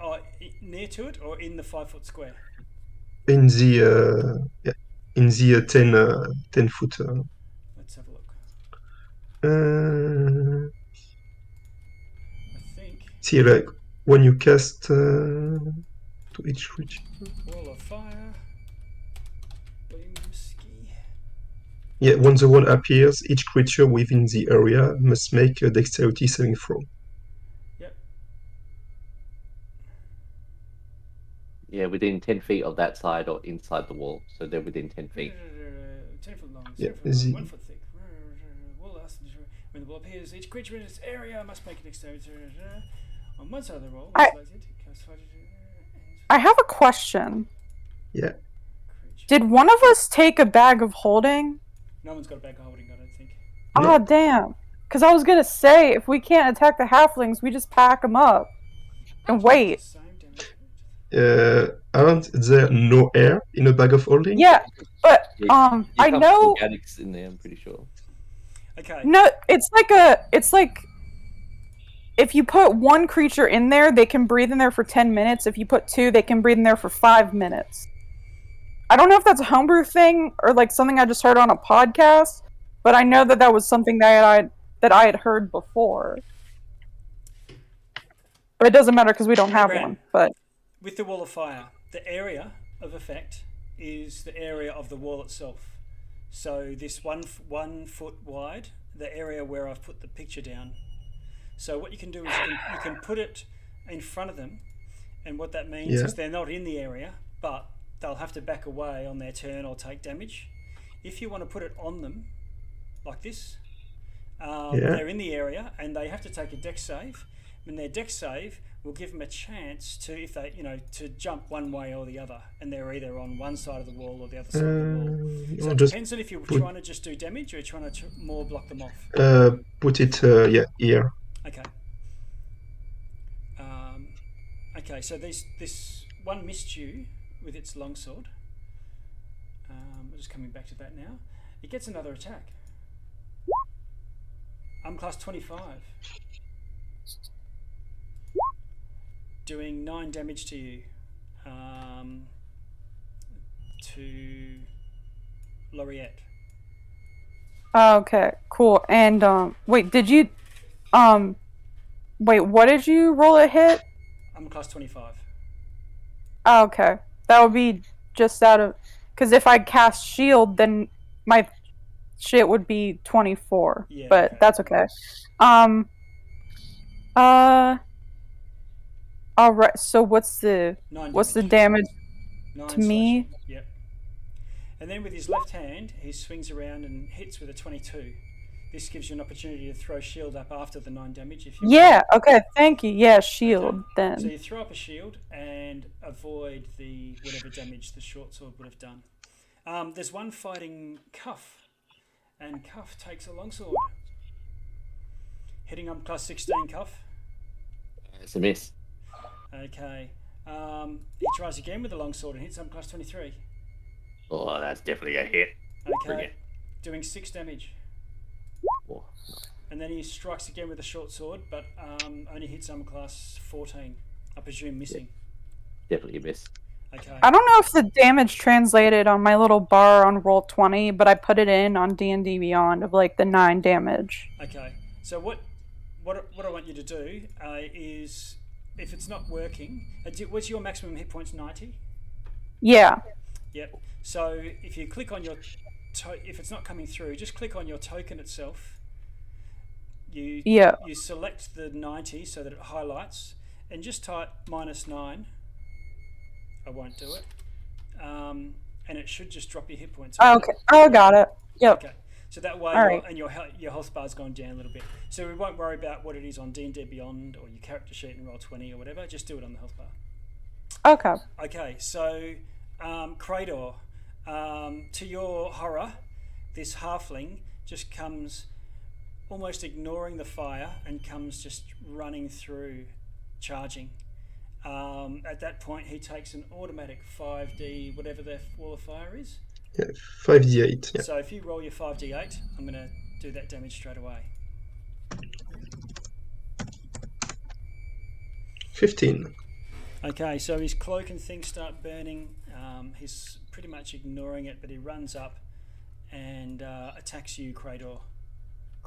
Oh, near to it or in the 5 foot square? In the 10 foot. Let's have a look. I think. See, like when you cast to each creature. Wall of fire. Boomski. Yeah, when the wall appears, each creature within the area must make a dexterity saving throw. Yep. Yeah, within 10 feet of that side or inside the wall. So they're within 10 feet. 10 foot long, 10 Yeah, foot long, the- 1 foot thick. Wall lasts. When the wall appears, each creature in its area must make a dexterity. On one side of the wall, I have a question. Yeah. Did one of us take a bag of holding? No one's got a bag of holding, I don't think. Ah, damn. Because I was going to say, if we can't attack the halflings, we just pack them up and wait. Same damage. Aren't there no air in a bag of holding? Yeah, but You I can't know. put organics in there, I'm pretty sure. Okay. No, it's like if you put one creature in there, they can breathe in there for 10 minutes. If you put 2, they can breathe in there for 5 minutes. I don't know if that's a homebrew thing or like something I just heard on a podcast, but I know that was something that I had heard before. But it doesn't matter because we don't have one. But with the wall of fire, the area of effect is the area of the wall itself. So this 1 foot wide, the area where I've put the picture down. So what you can do is you can put it in front of them, and what that means is they're not in the area, but they'll have to back away on their turn or take damage. If you want to put it on them, like this, they're in the area and they have to take a dex save, when their dex save will give them a chance to, if they, to jump one way or the other, and they're either on one side of the wall or the other side of the wall. So I'll it just depends on if you're put trying to just do damage or you're trying to more block them off. put it here. Okay. Okay, so this one missed you with its longsword. I'm just coming back to that now. It gets another attack. I'm class 25. Doing 9 damage to you. To Laureate. Okay, cool. And wait, what did you roll a hit? I'm class 25. Oh, okay. That would be just out of, because if I cast shield, then my shit would be 24. Yeah, but okay. that's okay. All right. So what's the 9 damage 9 to me? slashing. Yep. And then with his left hand, he swings around and hits with a 22. This gives you an opportunity to throw shield up after the 9 damage if you Yeah. Okay. Thank you. Yeah. Shield. Okay. Then. So you throw up a shield and avoid the whatever damage the short sword would have done. There's one fighting Cuff, and Cuff takes a longsword. Hitting up class 16, Cuff. It's a miss. Okay. He tries again with the longsword and hits up class 23. Oh, that's definitely a hit. Okay. Brilliant. Doing 6 damage. Oh, And then he strikes again with a short sword, but only hits class 14. I presume missing. definitely a miss. Okay. I don't know if the damage translated on my little bar on Roll20, but I put it in on D&D Beyond of like the 9 damage. Okay. So what I want you to do is, if it's not working, what's your maximum hit points? 90. Yeah. Yep. So if you click on your, if it's not coming through, just click on your token itself. You select the 90 so that it highlights, and just type -9. I won't do it. And it should just drop your hit points. Okay. Oh, got it. Yep. Okay. So that way, your health bar's gone down a little bit. So we won't worry about what it is on D&D Beyond or your character sheet in Roll20 or whatever. Just do it on the health bar. Okay. Okay. So, Crador, to your horror, this halfling just comes almost ignoring the fire and comes just running through, charging. At that point, he takes an automatic 5d, whatever the wall of fire is. Yeah, 5d8. Yeah. So if you roll your 5d8, I'm going to do that damage straight away. 15. Okay, so his cloak and things start burning. He's pretty much ignoring it, but he runs up and attacks you, Crador.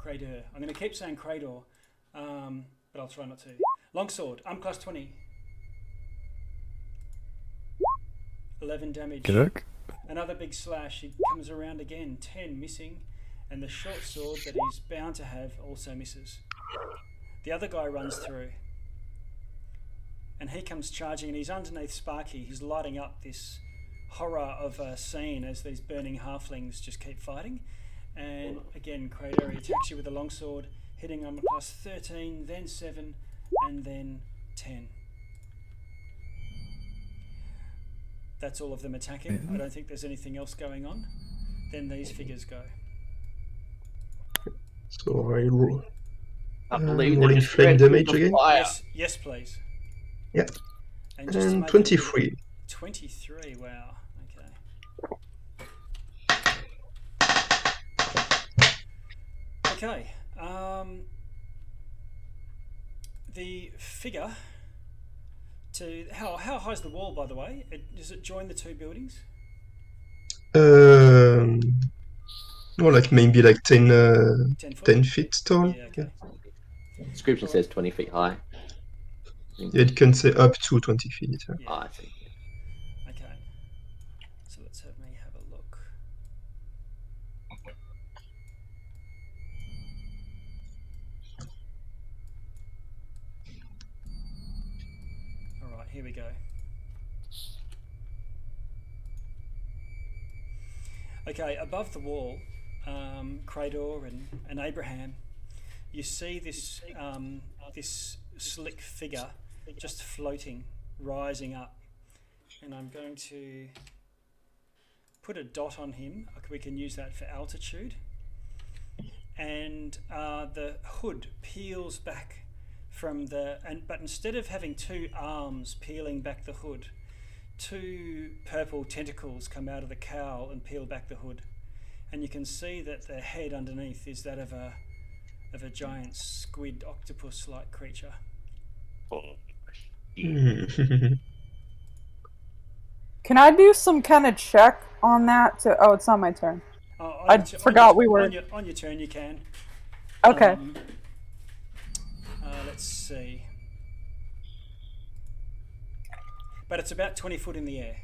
I'm going to keep saying Crador, but I'll try not to. Longsword, I'm class 20. 11 damage. Good. Another big slash. He comes around again. 10 missing, and the short sword that he's bound to have also misses. The other guy runs through, and he comes charging, and he's underneath Sparky. He's lighting up this horror of a scene as these burning halflings just keep fighting. And again, Crater, he attacks you with a longsword, hitting on plus 13, then 7, and then 10. That's all of them attacking. I don't think there's anything else going on. Then these figures go. So I roll. I believe rolling flame damage again. Yes, please. Yeah. And just to And make 23. 23, wow. Okay. The figure how high is the wall, by the way? Does it join the two buildings? More like maybe like 10 feet tall. Yeah, okay. Description says 20 feet high. Yeah, it can say up to 20 feet. Yeah. Oh, I see. Okay. So let's have me have a look. All right, here we go. Okay, above the wall, Crador and Abraham, you see this this slick figure just floating, rising up. And I'm going to put a dot on him. We can use that for altitude. And the hood peels back from but instead of having two arms peeling back the hood, two purple tentacles come out of the cowl and peel back the hood. And you can see that the head underneath is that of a giant squid octopus-like creature. Can I do some kind of check on that? Oh, it's not my turn. I forgot we were on your turn. You can. Okay. Let's see. But it's about 20 foot in the air,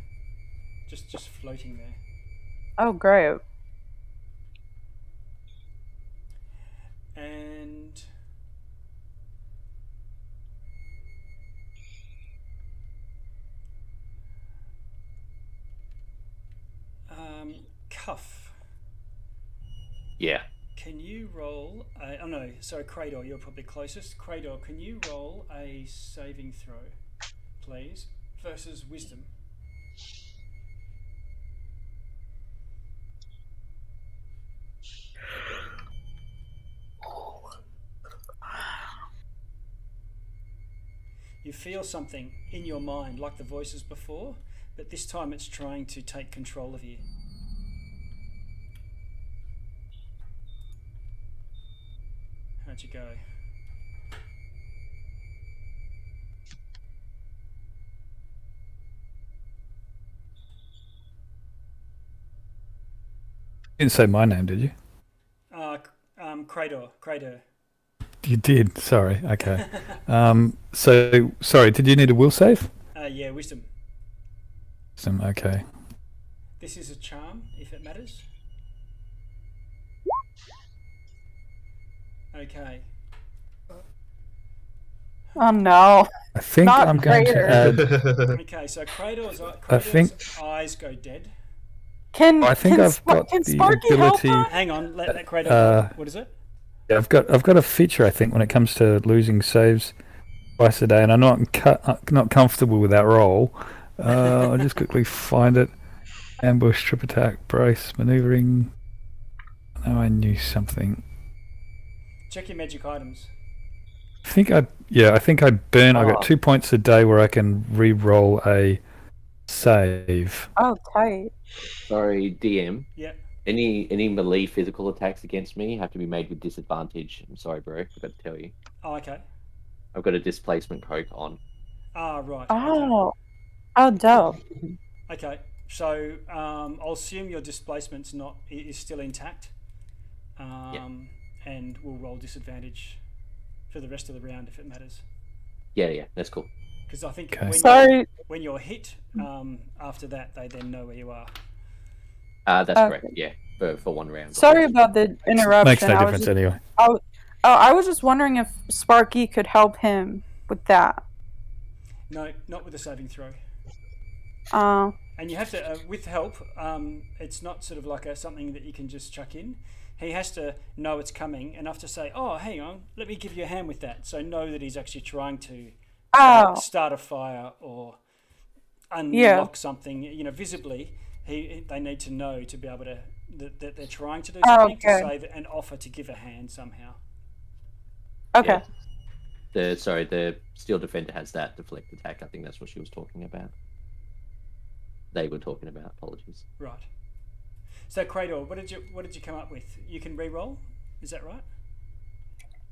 just floating there. Oh, great. And Cuff. Yeah. Can you roll oh no, sorry, Crador, you're probably closest. Crador, can you roll a saving throw, please, versus wisdom? You feel something in your mind like the voices before, but this time it's trying to take control of you. How'd you go? You didn't say my name, did you? Crador. You did. Sorry. Okay. So sorry. Did you need a will save? Yeah, wisdom. Wisdom. Okay. This is a charm, if it matters. Okay. Oh no. I think Not I'm going to Crater. add. Okay, so Crador's eyes go dead. I think I've got can the Sparky help ability. her? Hang on, let Crador. What is it? Yeah, I've got a feature. I think when it comes to losing saves twice a day, and I'm not comfortable with that roll. I'll just quickly find it. Ambush, trip attack, brace, maneuvering. Oh, I knew something. Check your magic items. I think I burn. I got 2 points a day where I can re-roll a save. Oh, tight. Sorry, DM. Yeah. Any melee physical attacks against me have to be made with disadvantage. I'm sorry, bro. I forgot to tell you. Oh, okay. I've got a displacement cloak on. Ah, right. Oh. Oh, dope. Okay. So I'll assume your displacement's is still intact. And we'll roll disadvantage for the rest of the round if it matters. Yeah, that's cool. Because I think when you're hit, after that they then know where you are. That's correct. Yeah, for one round. Sorry about the interruption. Makes no difference anyway. I was just wondering if Sparky could help him with that. No, not with a saving throw. Oh. And you have to, with help, it's not sort of like something that you can just chuck in. He has to know it's coming enough to say, oh, hang on, let me give you a hand with that. So know that he's actually trying to start a fire or unlock something. Visibly, they need to know to be able to, that they're trying to do something, to say that, and offer to give a hand somehow. Okay. Yeah. The Steel Defender has that deflect attack. I think that's what she was talking about. They were talking about. Apologies. Right. So Crador, what did you come up with? You can re-roll, is that right?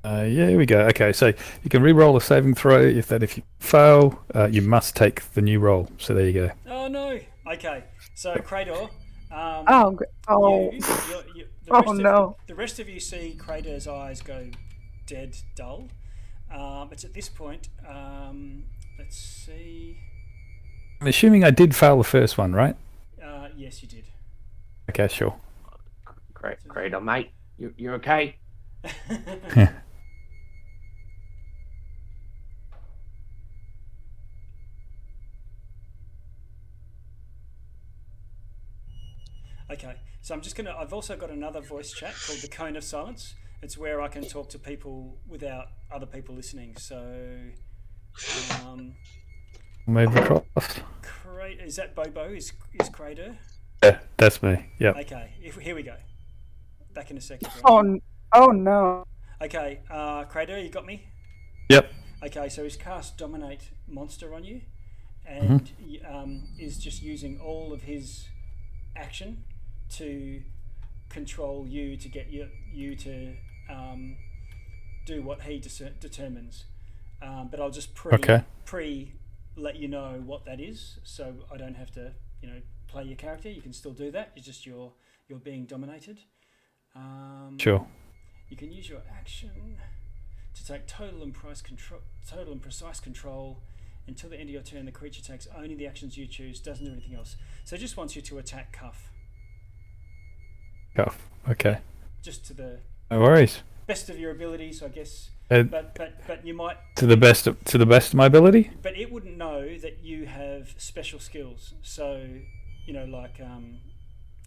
Yeah, here we go. Okay, so you can re-roll a saving throw. If you fail, you must take the new roll. So there you go. Oh no. Okay. So Crador. The rest of you see Crador's eyes go dead dull. It's at this point. Let's see. I'm assuming I did fail the first one, right? Yes, you did. Okay, sure. Great, mate. You're okay. Okay, so I've also got another voice chat called the Cone of Silence. It's where I can talk to people without other people listening. So, Move across. Is that Bobo? Is Crater? Yeah, that's me. Yep. Okay, here we go. Back in a second. Oh no. Okay, Crater, you got me? Yep. Okay, so he's cast Dominate Monster on you, and is just using all of his action to control you to get you to do what he determines. But I'll just pre let you know what that is, so I don't have to play your character. You can still do that. It's just you're being dominated. Sure. You can use your action to take total and precise control. Until the end of your turn, the creature takes only the actions you choose, doesn't do anything else. So it just wants you to attack Cuff. Cuff. Okay. Just to the No worries. best of your abilities, I guess. But you might to the best of my ability. But it wouldn't know that you have special skills. So, like I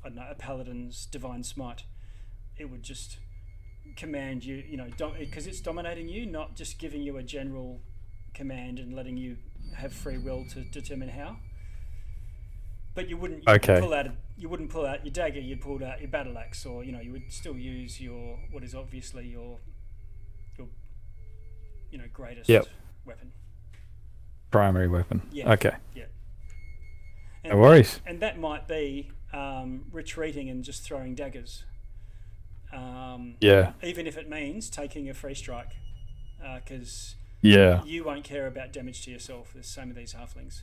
don't know, a paladin's divine smite. It would just command you, because it's dominating you, not just giving you a general command and letting you have free will to determine how. But you wouldn't pull out your dagger. You'd pull out your battle axe, or you would still use what is obviously your greatest weapon. Primary weapon. Yeah. Okay. Yeah. No worries. And that might be retreating and just throwing daggers. Even if it means taking a free strike, because you won't care about damage to yourself. There's some of these halflings.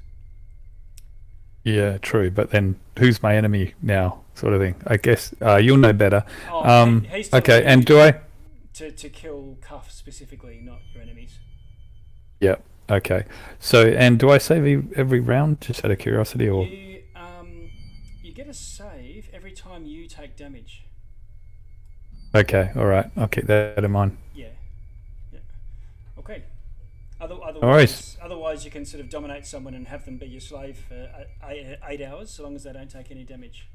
Yeah, true. But then, who's my enemy now? Sort of thing. I guess you'll know better. He's okay. And do I to kill Cuff specifically, not your enemies? Yeah. Okay. So, and do I save every round, just out of curiosity, or you get a save every time you take damage. Okay, all right. I'll keep that in mind. Yeah. Okay. Otherwise, you can sort of dominate someone and have them be your slave for 8 hours, so long as they don't take any damage.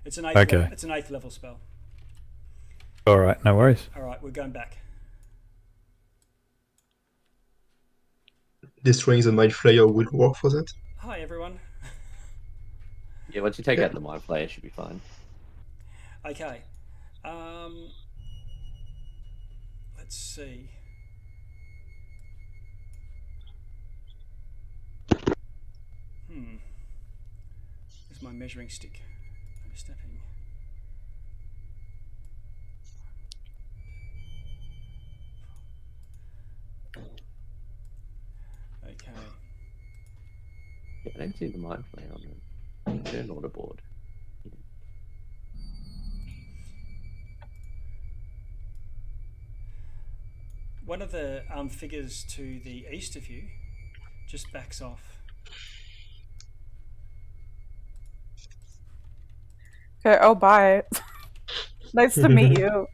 It's an 8th level spell. All right, no worries. All right, we're going back. Destroying the Mind Flayer will work for that? Hi, everyone. Yeah, once you take out the Mind Flayer, it should be fine. Okay. Let's see. Here's my measuring stick. I'm stepping. Okay. Yeah, I don't see the Mind Flayer on the turn order board. One of the figures to the east of you just backs off. Okay, oh, bye. Nice to meet you.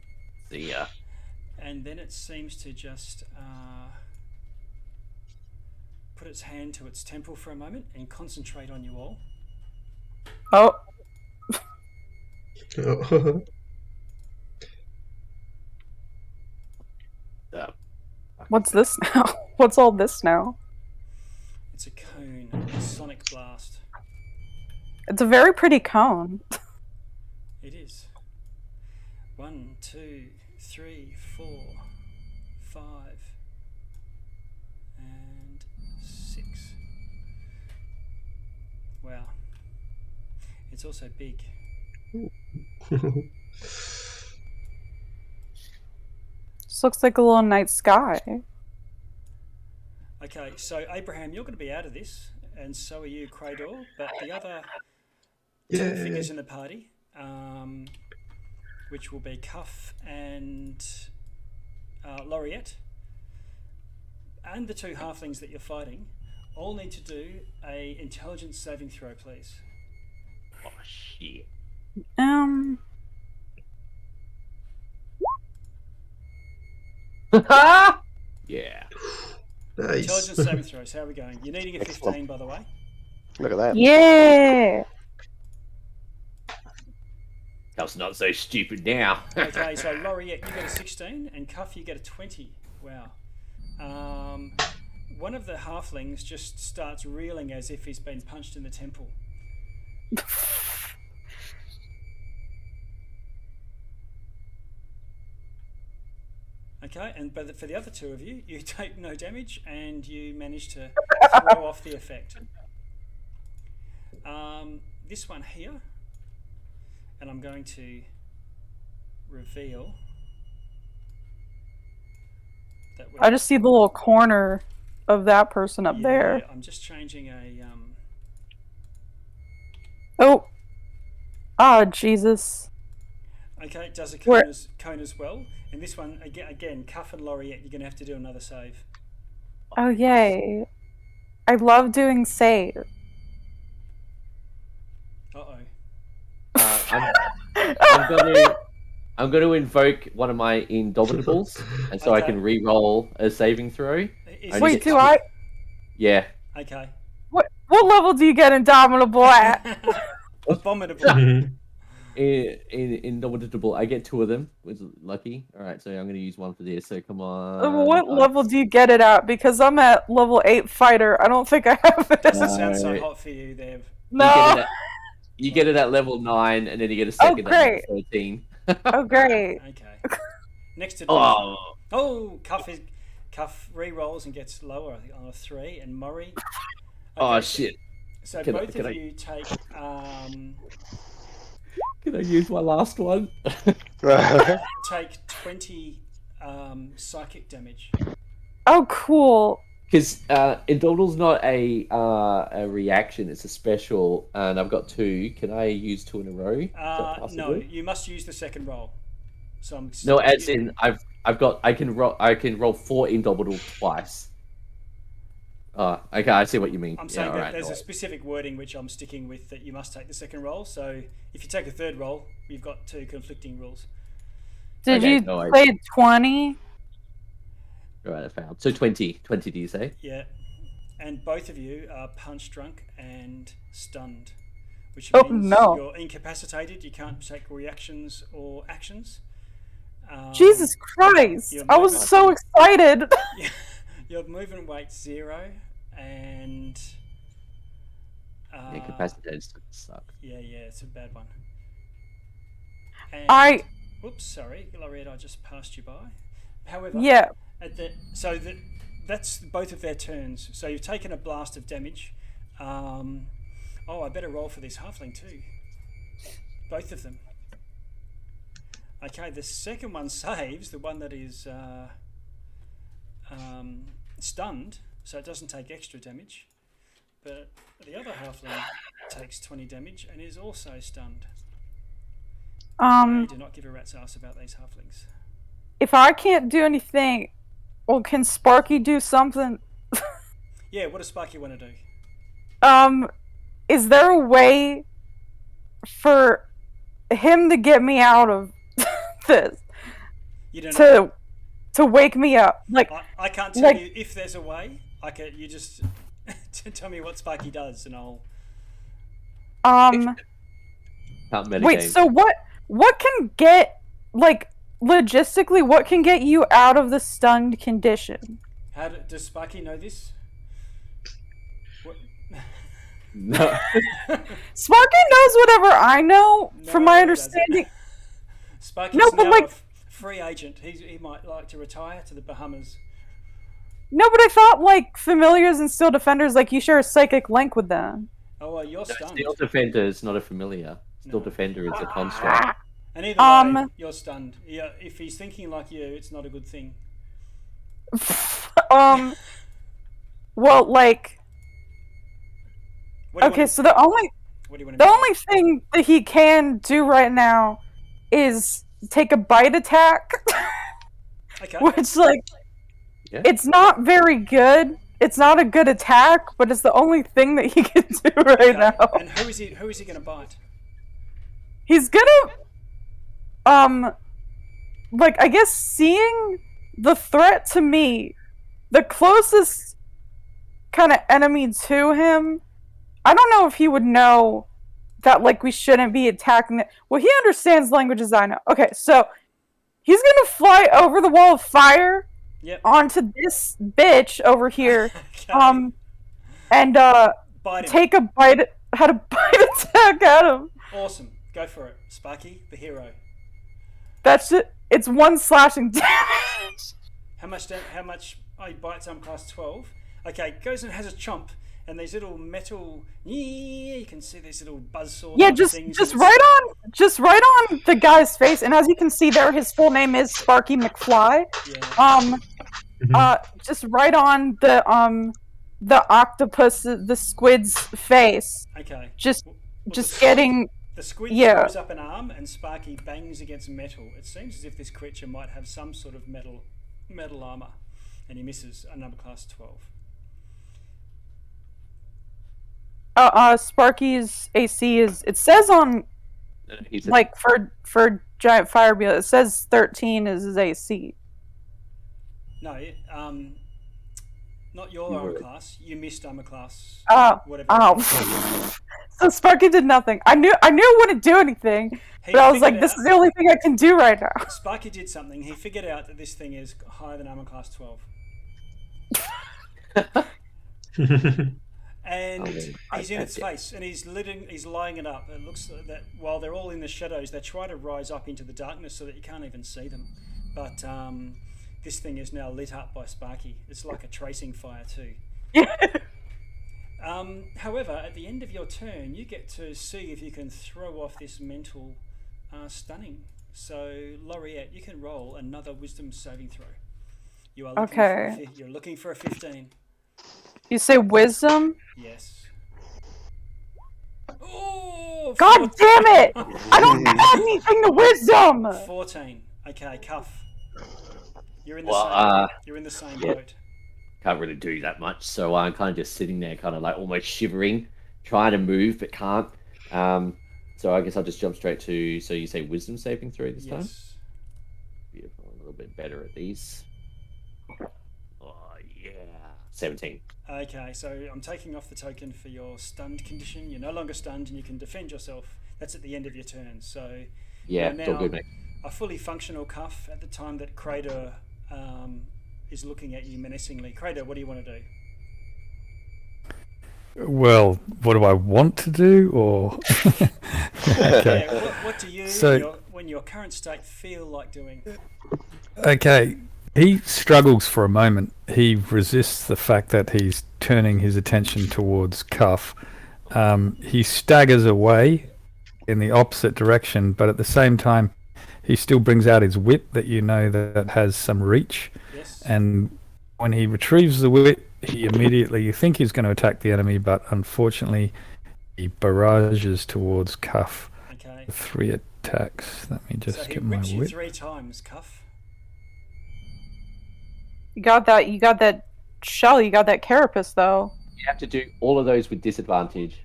See ya. And then it seems to just put its hand to its temple for a moment and concentrate on you all. Oh. What's this now? What's all this now? It's a cone, a sonic blast. It's a very pretty cone. It is. 1, 2, 3, 4, 5, and 6. Wow. It's also big. This looks like a little night sky. Okay, so Abraham, you're going to be out of this, and so are you, Crador. But the other two figures in the party, which will be Cuff and Laureate, and the 2 halflings that you're fighting, all need to do a intelligence saving throw, please. Oh shit. Yeah. Nice. Intelligence saving throws. How are we going? You're needing a 15, by the way. Look at that. Yeah. That's not so stupid now. Okay, so Laureate, you get a 16, and Cuff, you get a 20. Wow. One of the halflings just starts reeling as if he's been punched in the temple. Okay, but for the other two of you, you take no damage and you manage to throw off the effect. This one here, and I'm going to reveal that I just see the little corner of that person up there. I'm just changing a Oh. Oh, Jesus. Okay, it does a cone as well. And this one, again, Cuff and Laureate, you're going to have to do another save. Oh, yay. I love doing save. Uh-oh. I'm going to invoke one of my Indomitables, and so I can re-roll a saving throw. Wait, do I? Yeah. Okay. What level do you get Indomitable at? Abominable. Indomitable. I get 2 of them, which is lucky. All right, so I'm going to use one for this. So come on. What level do you get it at? Because I'm at level 8 fighter. I don't think I have it. Doesn't sound so hot for you there. No. You get it at level 9, and then you get a second at level 13. Oh, great. Okay. Next to Cuff re-rolls and gets lower on a 3, and Murray. Okay, oh shit! So both of you take. Can I use my last one? Take 20 psychic damage. Oh, cool. Because Indomitable's not a reaction; it's a special, and I've got 2. Can I use 2 in a row? No, you must use the second roll. So I can roll 4 Indomitable twice. Oh, okay, I see what you mean. I'm saying that there's a specific wording which I'm sticking with, that you must take the second roll. So if you take a third roll, you've got 2 conflicting rules. Did you say 20? Right, I found. So 20. 20, do you say? Yeah. And both of you are punch drunk and stunned, which means you're incapacitated. You can't take reactions or actions. Jesus Christ! I was so excited. Your movement weight's 0, and incapacitated sucks. Yeah, it's a bad one. And, whoops, sorry, Laureate, I just passed you by. However, that's both of their turns. So you've taken a blast of damage. I better roll for this halfling too. Both of them. Okay, the second one saves, the one that is stunned, so it doesn't take extra damage. But the other halfling takes 20 damage and is also stunned. I do not give a rat's ass about these halflings. If I can't do anything, well, can Sparky do something? Yeah, what does Sparky want to do? Is there a way for him to get me out of this? You don't know. To wake me up, like I can't tell you if there's a way. You just tell me what Sparky does, and I'll. Wait. So what can get logistically? What can get you out of the stunned condition? Does Sparky know this? What? No. Sparky knows whatever I know, from my understanding. Sparky's now a free agent. He might like to retire to the Bahamas. No, but I thought familiars and steel defenders, you share a psychic link with them. Oh, well, you're stunned. Steel defender is not a familiar. Steel defender is a construct. And either way, you're stunned. Yeah, if he's thinking like you, it's not a good thing. Well, okay, so the only thing that he can do right now is take a bite attack. Okay. Which, it's not very good. It's not a good attack, but it's the only thing that he can do right now. And who is he going to bite? He's gonna, I guess seeing the threat to me, the closest kind of enemy to him, I don't know if he would know that like we shouldn't be attacking it. Well, he understands languages I know. Okay, so he's gonna fly over the wall of fire Yep. onto this bitch over here, Okay. and Bite him. take a bite. Had a bite attack at him. Awesome. Go for it, Sparky, the hero. That's it. It's 1 slashing damage. How much? Oh, he bites armor class 12. Okay, goes and has a chomp, and these little metal. You can see these little buzzsaw. Yeah, just things right on the guy's face, and as you can see there, his full name is Sparky McFly. Yeah. Just right on the octopus, the squid's face. Okay. Just Well, getting. The squid Yeah. throws up an arm, and Sparky bangs against metal. It seems as if this creature might have some sort of metal armor, and he misses a number class 12. Sparky's AC is. It says on He's like for giant fire beetle, it says 13 is his AC. No, not your armor class. You missed armor class. Whatever. Oh. So Sparky did nothing. I knew it wouldn't do anything, He but I was like, figured this out- is the only thing I can do right now. Sparky did something. He figured out that this thing is higher than armor class 12. And he's in its face, and he's lighting it up. It looks that while they're all in the shadows, they try to rise up into the darkness so that you can't even see them. But this thing is now lit up by Sparky. It's like a tracing fire too. However, at the end of your turn, you get to see if you can throw off this mental stunning. So, Laureate, you can roll another wisdom saving throw. You are looking you're looking for a 15. You say wisdom? Yes. Oh, God damn it! I don't add anything to wisdom. 14. Okay, Cuff. You're in the same yeah. boat. Can't really do that much, so I'm kind of just sitting there, kind of like almost shivering, trying to move but can't. So I guess I'll just jump straight to. So you say wisdom saving throw this time? Yes. Beautiful. A little bit better at these. Oh yeah, 17. Okay, so I'm taking off the token for your stunned condition. You're no longer stunned, and you can defend yourself. That's at the end of your turn. So Yeah, you're it's all now good, mate. a fully functional Cuff at the time that Crater is looking at you menacingly. Crater, what do you want to do? Well, what do I want to do, or okay? Yeah, what do you, So- when your current state, feel like doing? Okay, he struggles for a moment. He resists the fact that he's turning his attention towards Cuff. He staggers away in the opposite direction, but at the same time, he still brings out his whip that you know that has some reach. Yes. And when he retrieves the whip, he immediately, you think he's going to attack the enemy, but unfortunately, he barrages towards Cuff. Okay. 3 attacks. Let me just So he get my whips you whip. 3 times, Cuff. You got that shell. You got that carapace though. You have to do all of those with disadvantage.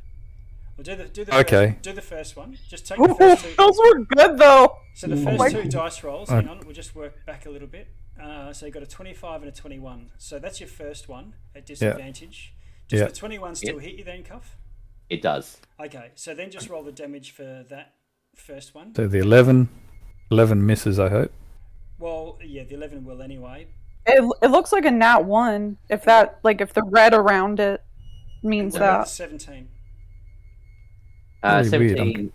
Well, do the Okay. do the first one. Just take Ooh, the first 2. those were good though. So the Oh first my 2 dice rolls, hang on, we'll just work back a little bit. So you got a 25 and a 21. So that's your first one at disadvantage. Does Yeah. the 21 still hit you then, Cuff? It does. Okay, so then just roll the damage for that first one. So the 11 misses, I hope. Well, yeah, the 11 will anyway. It looks like a nat 1. If that if the red around it means What about that. the 17? Really weird, 17,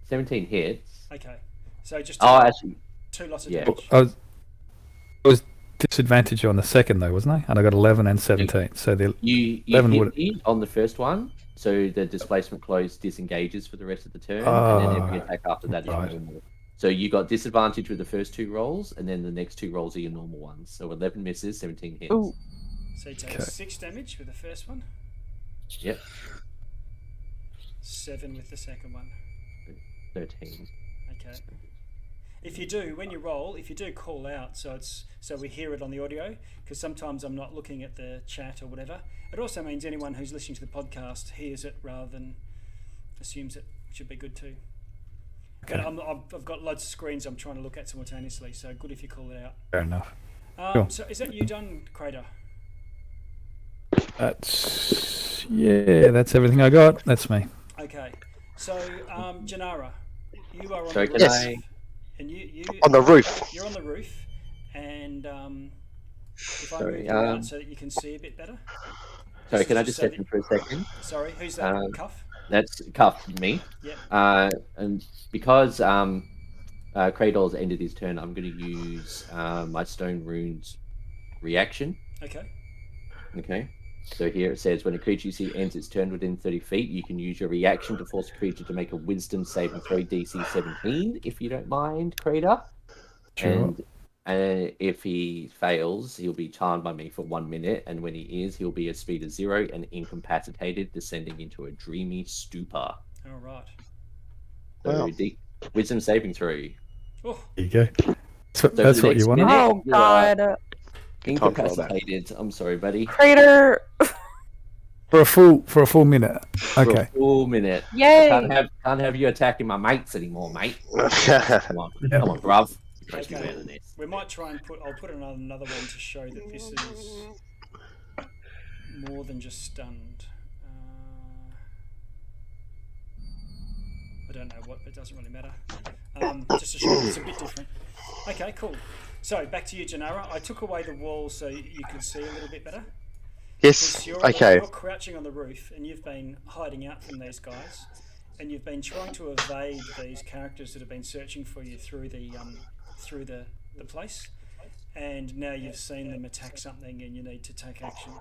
17 hits. Okay, so just Oh, actually, 2 lots of yeah. damage. I was disadvantage on the second though, wasn't I? And I got 11 and 17. So the you 11 hit would- me on the first one, so the displacement close disengages for the rest of the turn, and then every attack after that is right. normal. So you got disadvantage with the first 2 rolls, and then the next 2 rolls are your normal ones. So 11 misses, 17 hits. Ooh. So you take Okay. 6 damage with the first one, Yep, 7 with the second one. 13. Okay. If you do, when you roll, if you do call out, so we hear it on the audio, because sometimes I'm not looking at the chat or whatever. It also means anyone who's listening to the podcast hears it rather than assumes it, which would be good too. Okay. But I've got loads of screens I'm trying to look at simultaneously, so good if you call it out. fair enough. Cool. So is that you done, Crater? That's everything I got. That's me. Okay. So, Janara, you are on So the can roof, Yes. and you On the roof. you're on the roof, and if I move Sorry. you out so that you can see a bit better. Sorry, This is can I just just so step that. in for a second? Sorry, who's that? Um, Cuff. that's Cuff, me. Yep. And because Kraydol's ended his turn, I'm going to use my Stone Runes reaction. Okay. Okay. So here it says, when a creature you see ends its turn within 30 feet, you can use your reaction to force a creature to make a Wisdom saving throw DC 17, if you don't mind, Krader. Sure. And if he fails, he'll be charmed by me for 1 minute, and when he is, he'll be at speed of 0 and incapacitated, descending into a dreamy stupor. All right. So Wow. Wisdom saving throw. Oh, There you go. So That's for the what you next wanted. minute, Oh you are God, Good time to roll that. incapacitated. I'm sorry, buddy. Crater! For a full minute. For Okay. a full minute. Yay! Can't have you attacking my mates anymore, mate. Come on, bruv. Makes me Okay. better than this. we might try and I'll put another one to show that this is more than just stunned. I don't know what, but it doesn't really matter. Just to show that it's a bit different. Okay, cool. So back to you, Janara. I took away the wall so you could see a little bit better. Yes. You're Okay. you're crouching on the roof, and you've been hiding out from these guys, and you've been trying to evade these characters that have been searching for you through the place. And now you've seen them attack something, and you need to take action.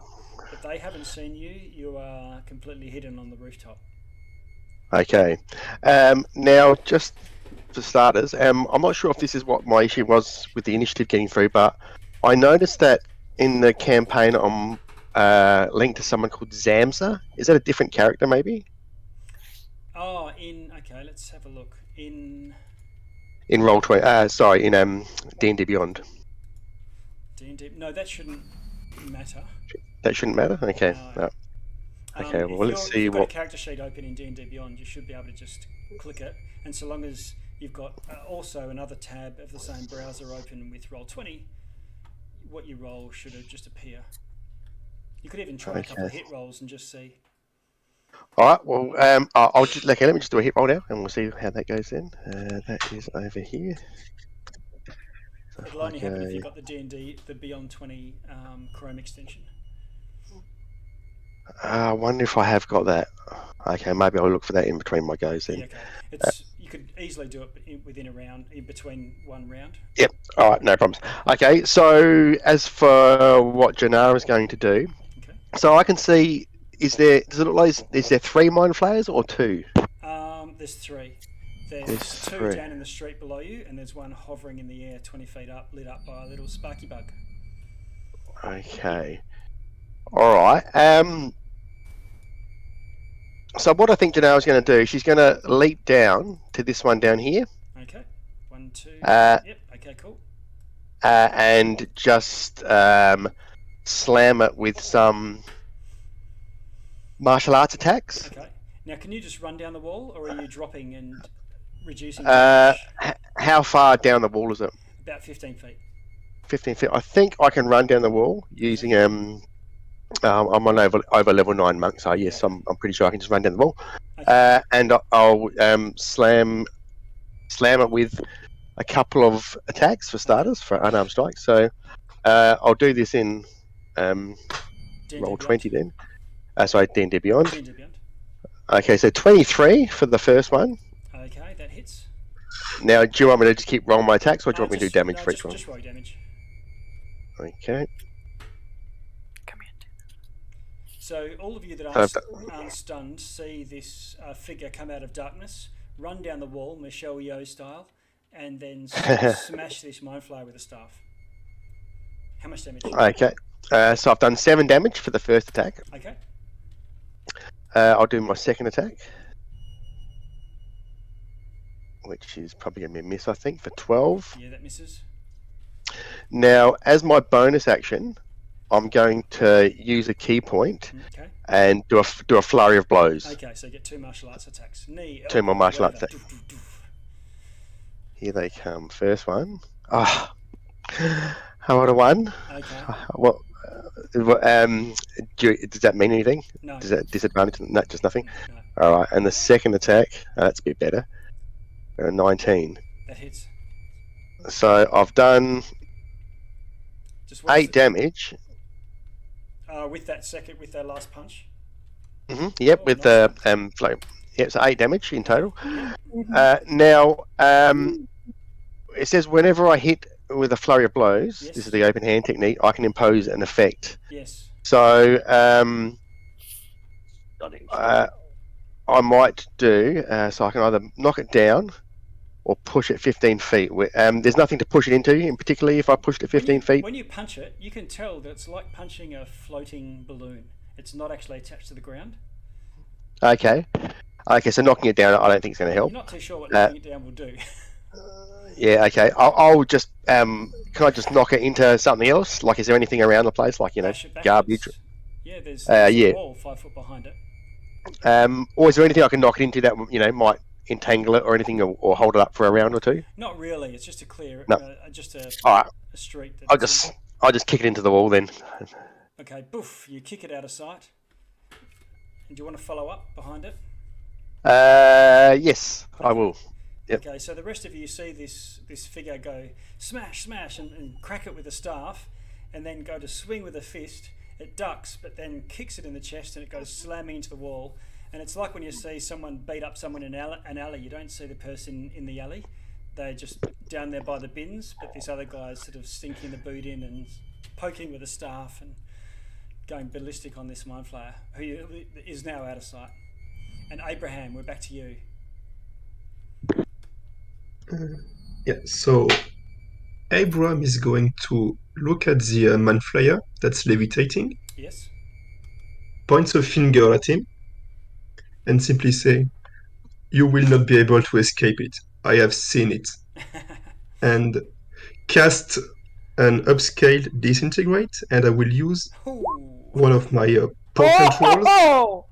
But they haven't seen you. You are completely hidden on the rooftop. Okay. Now, just for starters, I'm not sure if this is what my issue was with the initiative getting through, but I noticed that in the campaign I'm linked to someone called Zamza. Is that a different character, maybe? Oh, okay, let's have a look. In In Roll20, in D&D Beyond. D&D, no, that shouldn't matter. That shouldn't matter. Okay. No. No. Okay. Well, let's If see you've got what. a character sheet open in D&D Beyond, you should be able to just click it, and so long as you've got also another tab of the same browser open with Roll20, what you roll should just appear. You could even try a couple of hit rolls and just see. All right. Well, I'll just let me just do a hit roll now, and we'll see how that goes then. That is over here. So It'll only happen if you've got the D&D, the Beyond 20 Chrome extension. I wonder if I have got that. Okay, maybe I'll look for that in between my goes then. Yeah, okay. You could easily do it within a round, in between one round. Yep. All right, no problems. Okay, so as for what Janara is going to do, Okay. so I can see, does it look like, is there 3 mind flayers or 2? There's 3. There's There's 2 3. down in the street below you, and there's one hovering in the air 20 feet up, lit up by a little sparky bug. Okay. All right. So what I think Janara's going to do, she's going to leap down to this one down here. Okay. 1, 2. Uh, Yep. Okay. Cool. and just slam it with some martial arts attacks. Okay. Now, can you just run down the wall, or are you dropping and reducing? How far down the wall is it? About 15 feet. 15 feet. I think I can run down the wall using I'm on over level 9 monk, so yes, I'm pretty sure I can just run down the wall. Okay. And I'll slam it with a couple of attacks for starters, for unarmed strikes. So I'll do this in roll 20 then. Sorry, D&D Beyond. D&D Beyond. Okay, so 23 for the first one. Okay, that hits. Now, do you want me to just keep rolling my attacks, or do you want me to do damage for each one? Just roll damage. Okay. So all of you that aren't stunned see this figure come out of darkness, run down the wall, Michelle Yeoh style, and then smash this mind flayer with a staff. How much damage? Okay. So I've done 7 damage for the first attack. Okay. I'll do my second attack, which is probably going to be a miss, I think, for 12. Yeah, that misses. Now, as my bonus action, I'm going to use a key point and do a flurry of blows. Okay, so you get 2 martial arts attacks. Knee, 2 more martial arts whatever. attacks. Here they come. First one. Ah, how about a 1? Okay. What? Does that mean anything? No. Does that disadvantage? No, just nothing. No. All right, and the second attack, that's a bit better. 19. That hits. So I've done Just 8 damage. With that last punch. Yep, Oh, with nice the flame. Yep, so 8 damage in total. Yep. Now, it says whenever I hit with a flurry of blows, Yes. this is the open hand technique, I can impose an effect. Yes. So Stunning. I might do, so I can either knock it down or push it 15 feet. There's nothing to push it into, in particularly if I pushed it 15 feet. When you punch it, you can tell that it's like punching a floating balloon. It's not actually attached to the ground. Okay, so knocking it down I don't think is going to help. You're not too sure what knocking it down will do. Yeah, okay. I'll just, can I just knock it into something else? Like, is there anything around the place? Like, garbage? Yeah, there's yeah. a wall 5 foot behind it. Or is there anything I can knock it into that, might entangle it or anything, or hold it up for a round or two? Not really. It's just a clear, No. just a street. I'll just kick it into the wall then. Okay, boof! You kick it out of sight. And do you want to follow up behind it? Yes, I will. Yep. Okay, so the rest of you see this figure go smash, smash, and crack it with a staff, and then go to swing with a fist. It ducks, but then kicks it in the chest, and it goes slamming into the wall. And it's like when you see someone beat up someone in an alley. You don't see the person in the alley. They're just down there by the bins, but this other guy's sort of stinking the boot in and poking with a staff and going ballistic on this mind flayer, who is now out of sight. And Abraham, we're back to you. Yeah, so Abraham is going to look at the man flyer that's levitating, Yes. points a finger at him, and simply say, "You will not be able to escape it. I have seen it." And cast an upscale disintegrate, and I will use one of my portent rolls Oh!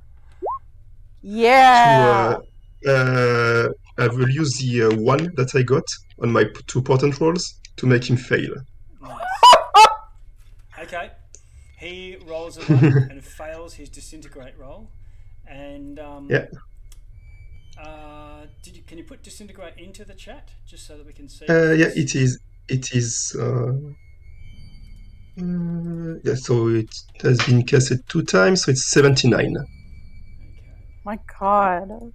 Yeah. I will use the one that I got on my 2 portent rolls to make him fail. Nice. Okay. He rolls a 1 and fails his disintegrate roll. And Yeah. Can you put disintegrate into the chat just so that we can see? Yeah, it is. Yeah, so it has been casted 2 times, so it's 79. Okay. My God.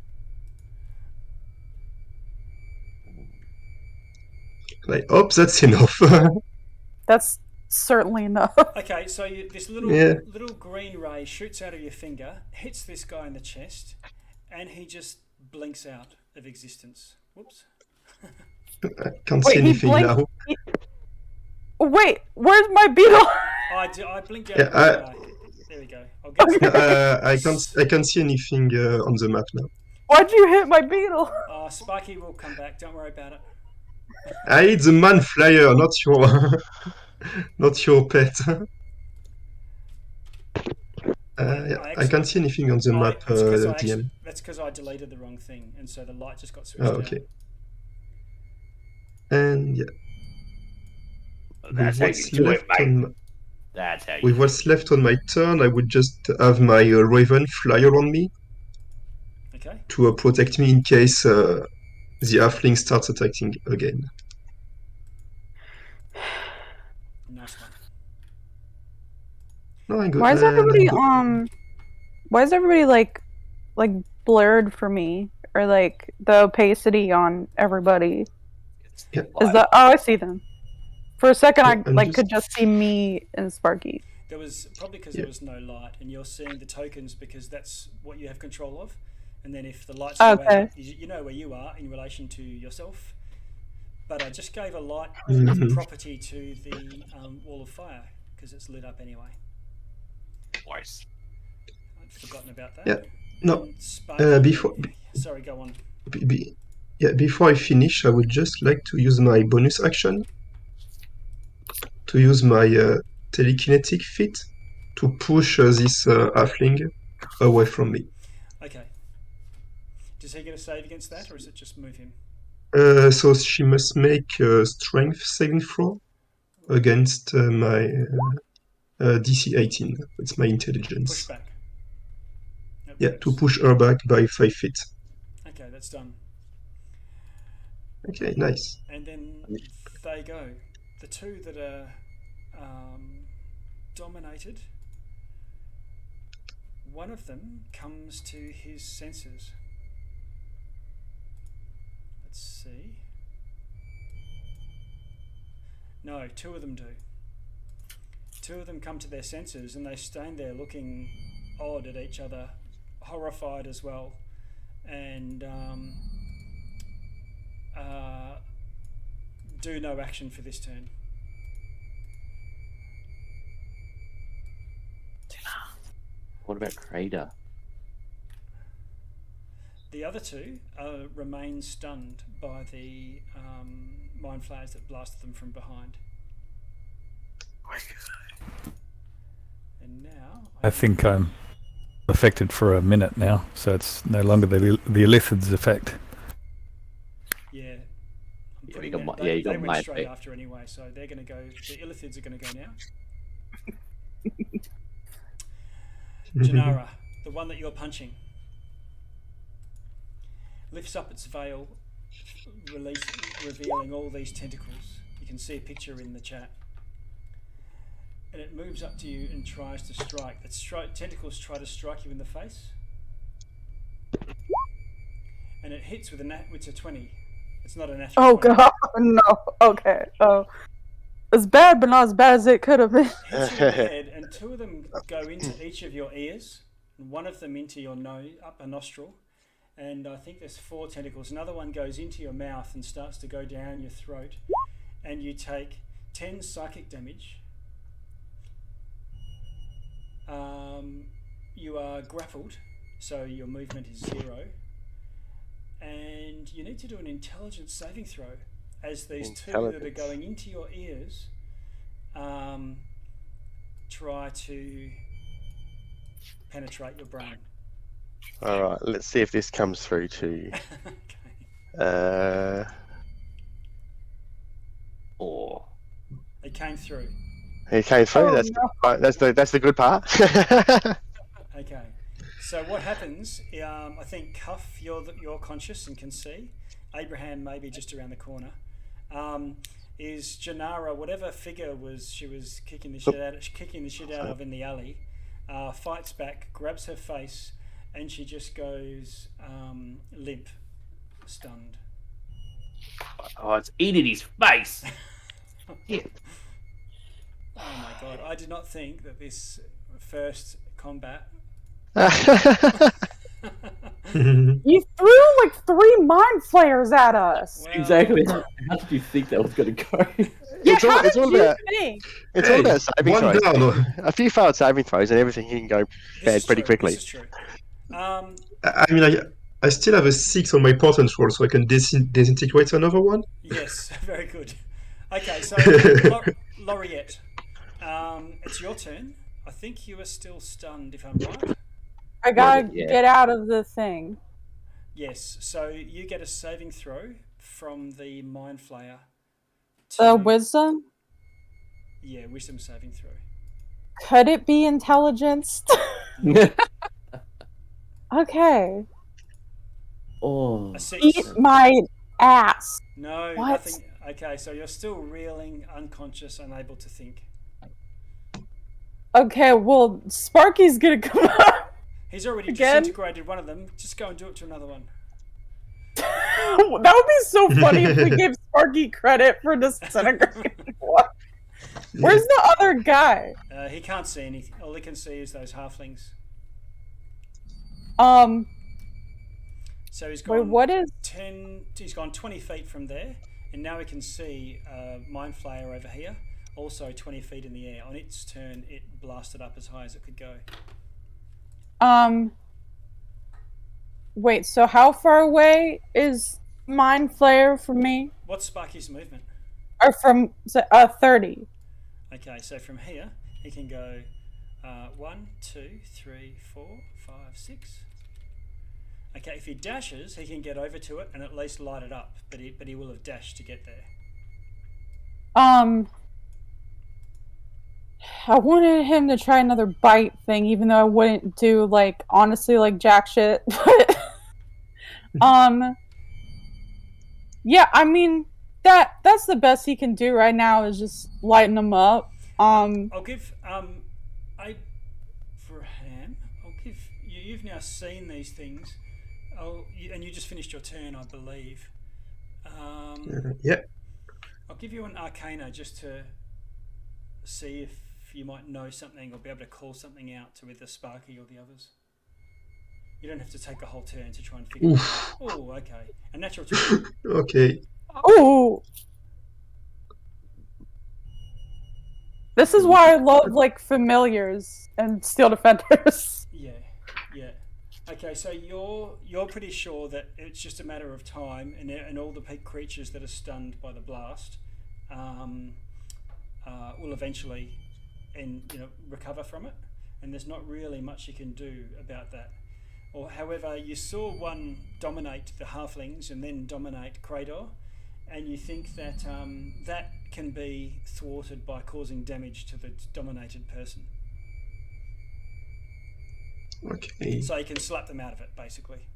I hope that's enough. That's certainly enough. Okay, so this little Yeah. little green ray shoots out of your finger, hits this guy in the chest, and he just blinks out of existence. Whoops. I can't see anything now. Wait, where's my beetle? I blinked out. Yeah, there we go. I'll get I can't see anything on the map now. Why'd you hit my beetle? Spiky will come back. Don't worry about it. I hit the man flyer, not your pet. I can't see anything on the map, DM. That's because I deleted the wrong thing, and so the light just got switched okay. And yeah. That's how you do it, mate. That's how you with what's left on my turn, I would just have my Raven fly around me. Okay. To protect me in case the halfling starts attacking again. Nice one. No, I'm good. Why is everybody like blurred for me, or like the opacity on everybody? Yeah. Is that? Oh, I see them. For a second, I could just see me and Sparky. There was probably because there was no light, and you're seeing the tokens because that's what you have control of. And then if the lights go out, you know where you are in relation to yourself. But I just gave a light property to the wall of fire because it's lit up anyway. Nice. I'd forgotten about that. Yeah. No. Sorry, go on. Before I finish, I would just like to use my bonus action to use my telekinetic feat to push this halfling away from me. Okay. Does he get a save against that, or is it just move him? So she must make a strength saving throw against my DC 18. It's my intelligence. Pushback. it Yeah, to works. push her back by 5 feet. Okay, that's done. Okay, nice. And then they go. The two that are dominated, one of them comes to his senses. Let's see. No, two of them do. Two of them come to their senses and they stand there looking odd at each other, horrified as well, and do no action for this turn. What about Crater? The other two remain stunned by the mind flayers that blasted them from behind. And now I think I'm affected for a minute now, so it's no longer the Illithid's effect. Yeah. Yeah, you got they my went straight effect. after anyway, so they're going to go. The Illithids are going to go now. Janara, the one that you're punching, lifts up its veil, revealing all these tentacles. You can see a picture in the chat. And it moves up to you and tries to strike. Its tentacles try to strike you in the face. And it hits with a 20. It's not a natural. Oh 20. god, no. Okay. Oh, it's bad, but not as bad as it could have been. Hits you in the head, and two of them go into each of your ears, and one of them into your nose, upper nostril, and I think there's 4 tentacles. Another one goes into your mouth and starts to go down your throat, and you take 10 psychic damage. You are grappled, so your movement is 0, and you need to do an intelligence saving throw as these two that are going into your ears try to penetrate your brain. All right, let's see if this comes through to. Okay. 4. It came through. It came through. Oh, That's the good part. Okay. So what happens? I think Cuff, you're conscious and can see. Abraham maybe just around the corner. Is Janara, whatever figure she was kicking the shit out of in the alley, fights back, grabs her face, and she just goes limp, stunned. Oh, it's eating his face. Yeah. Oh my god! I did not think that this first combat. You threw like 3 mind flayers at us. Well, Exactly. How did you think that was going to go? Yeah, It's all- how it's did all you about- think? It's all about saving one throws. down. A few failed saving throws and everything can go bad pretty quickly. This is true. I mean, I still have a 6 on my portent roll, so I can disintegrate another one. Yes, very good. Okay, so Laureate, it's your turn. I think you are still stunned, if I'm right. I gotta Yeah. get out of the thing. Yes, so you get a saving throw from the Mind Flayer. Wisdom? Yeah, wisdom saving throw. Could it be intelligence? Okay. Oh. A 6. Eat my ass. No, What? nothing. Okay, so you're still reeling, unconscious, unable to think. Okay, well, Sparky's gonna come up. He's already Again? disintegrated one of them. Just go and do it to another one. That would be so funny if we gave Sparky credit for disintegrating one. Where's the other guy? He can't see anything. All he can see is those halflings. So he's gone. Wait, what is? 10. He's gone 20 feet from there, and now we can see Mind Flayer over here, also 20 feet in the air. On its turn, it blasted up as high as it could go. Wait, so how far away is Mind Flayer from me? What's Sparky's movement? Or from 30? Okay, so from here, he can go 1, 2, 3, 4, 5, 6. Okay, if he dashes, he can get over to it and at least light it up, but he will have dashed to get there. I wanted him to try another bite thing, even though I wouldn't do like honestly like jack shit. But yeah, I mean that's the best he can do right now is just lighten him up. I'll give Abraham. I'll give you. You've now seen these things. And you just finished your turn, I believe. Yeah. I'll give you an Arcana just to see if you might know something or be able to call something out to either Sparky or the others. You don't have to take a whole turn to try and figure it out. Oh, okay. A natural 20. Okay. Ooh. This is why I love like familiars and steel defenders. Yeah. Okay, so you're pretty sure that it's just a matter of time, and all the creatures that are stunned by the blast will eventually recover from it, and there's not really much you can do about that. Or however, you saw one dominate the halflings and then dominate Crador, and you think that that can be thwarted by causing damage to the dominated person. Okay. So you can slap them out of it, basically.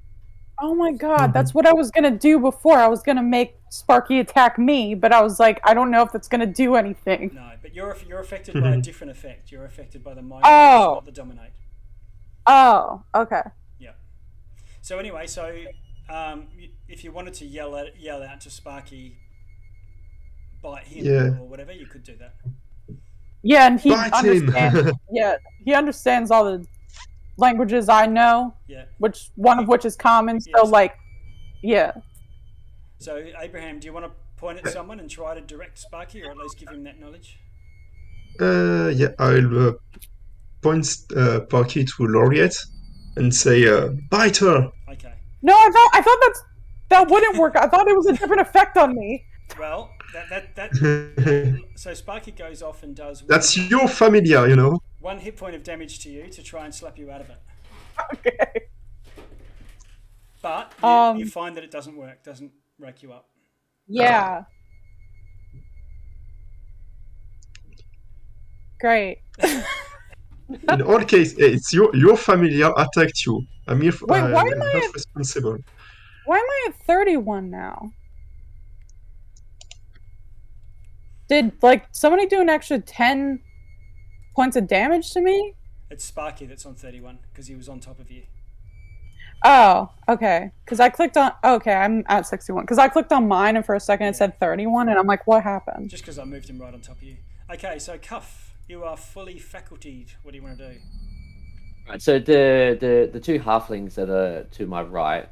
Oh my god, that's what I was gonna do before. I was gonna make Sparky attack me, but I was like, I don't know if that's gonna do anything. No, but you're affected by a different effect. You're affected by the mind, not the dominate. Oh, okay. Yeah. So anyway, if you wanted to yell out to Sparky, bite him or whatever, you could do that. Yeah, and he Bite understands. him. Yeah, he understands all the languages I know. Yeah. One of which is common. So yeah. So Abraham, do you want to point at someone and try to direct Sparky, or at least give him that knowledge? Yeah, I'll point Sparky to Laureate and say, bite her. Okay. No, I thought that wouldn't work. I thought it was a different effect on me. Well, so Sparky goes off and does. That's your familiar, you know. 1 hit point of damage to you to try and slap you out of it. Okay. But you find that it doesn't work, doesn't rake you up. Yeah. Great. In all cases, it's your familiar attacked you. I'm here. Wait, why am I'm not responsible. Why am I at 31 now? Did somebody do an extra 10 points of damage to me? It's Sparky that's on 31 because he was on top of you. Oh, okay. Because I clicked on. Okay, I'm at 61. Because I clicked on mine and for a second it said 31, and I'm like, what happened? Just because I moved him right on top of you. Okay, so Cuff, you are fully facultied. What do you want to do? Right. So the two halflings that are to my right,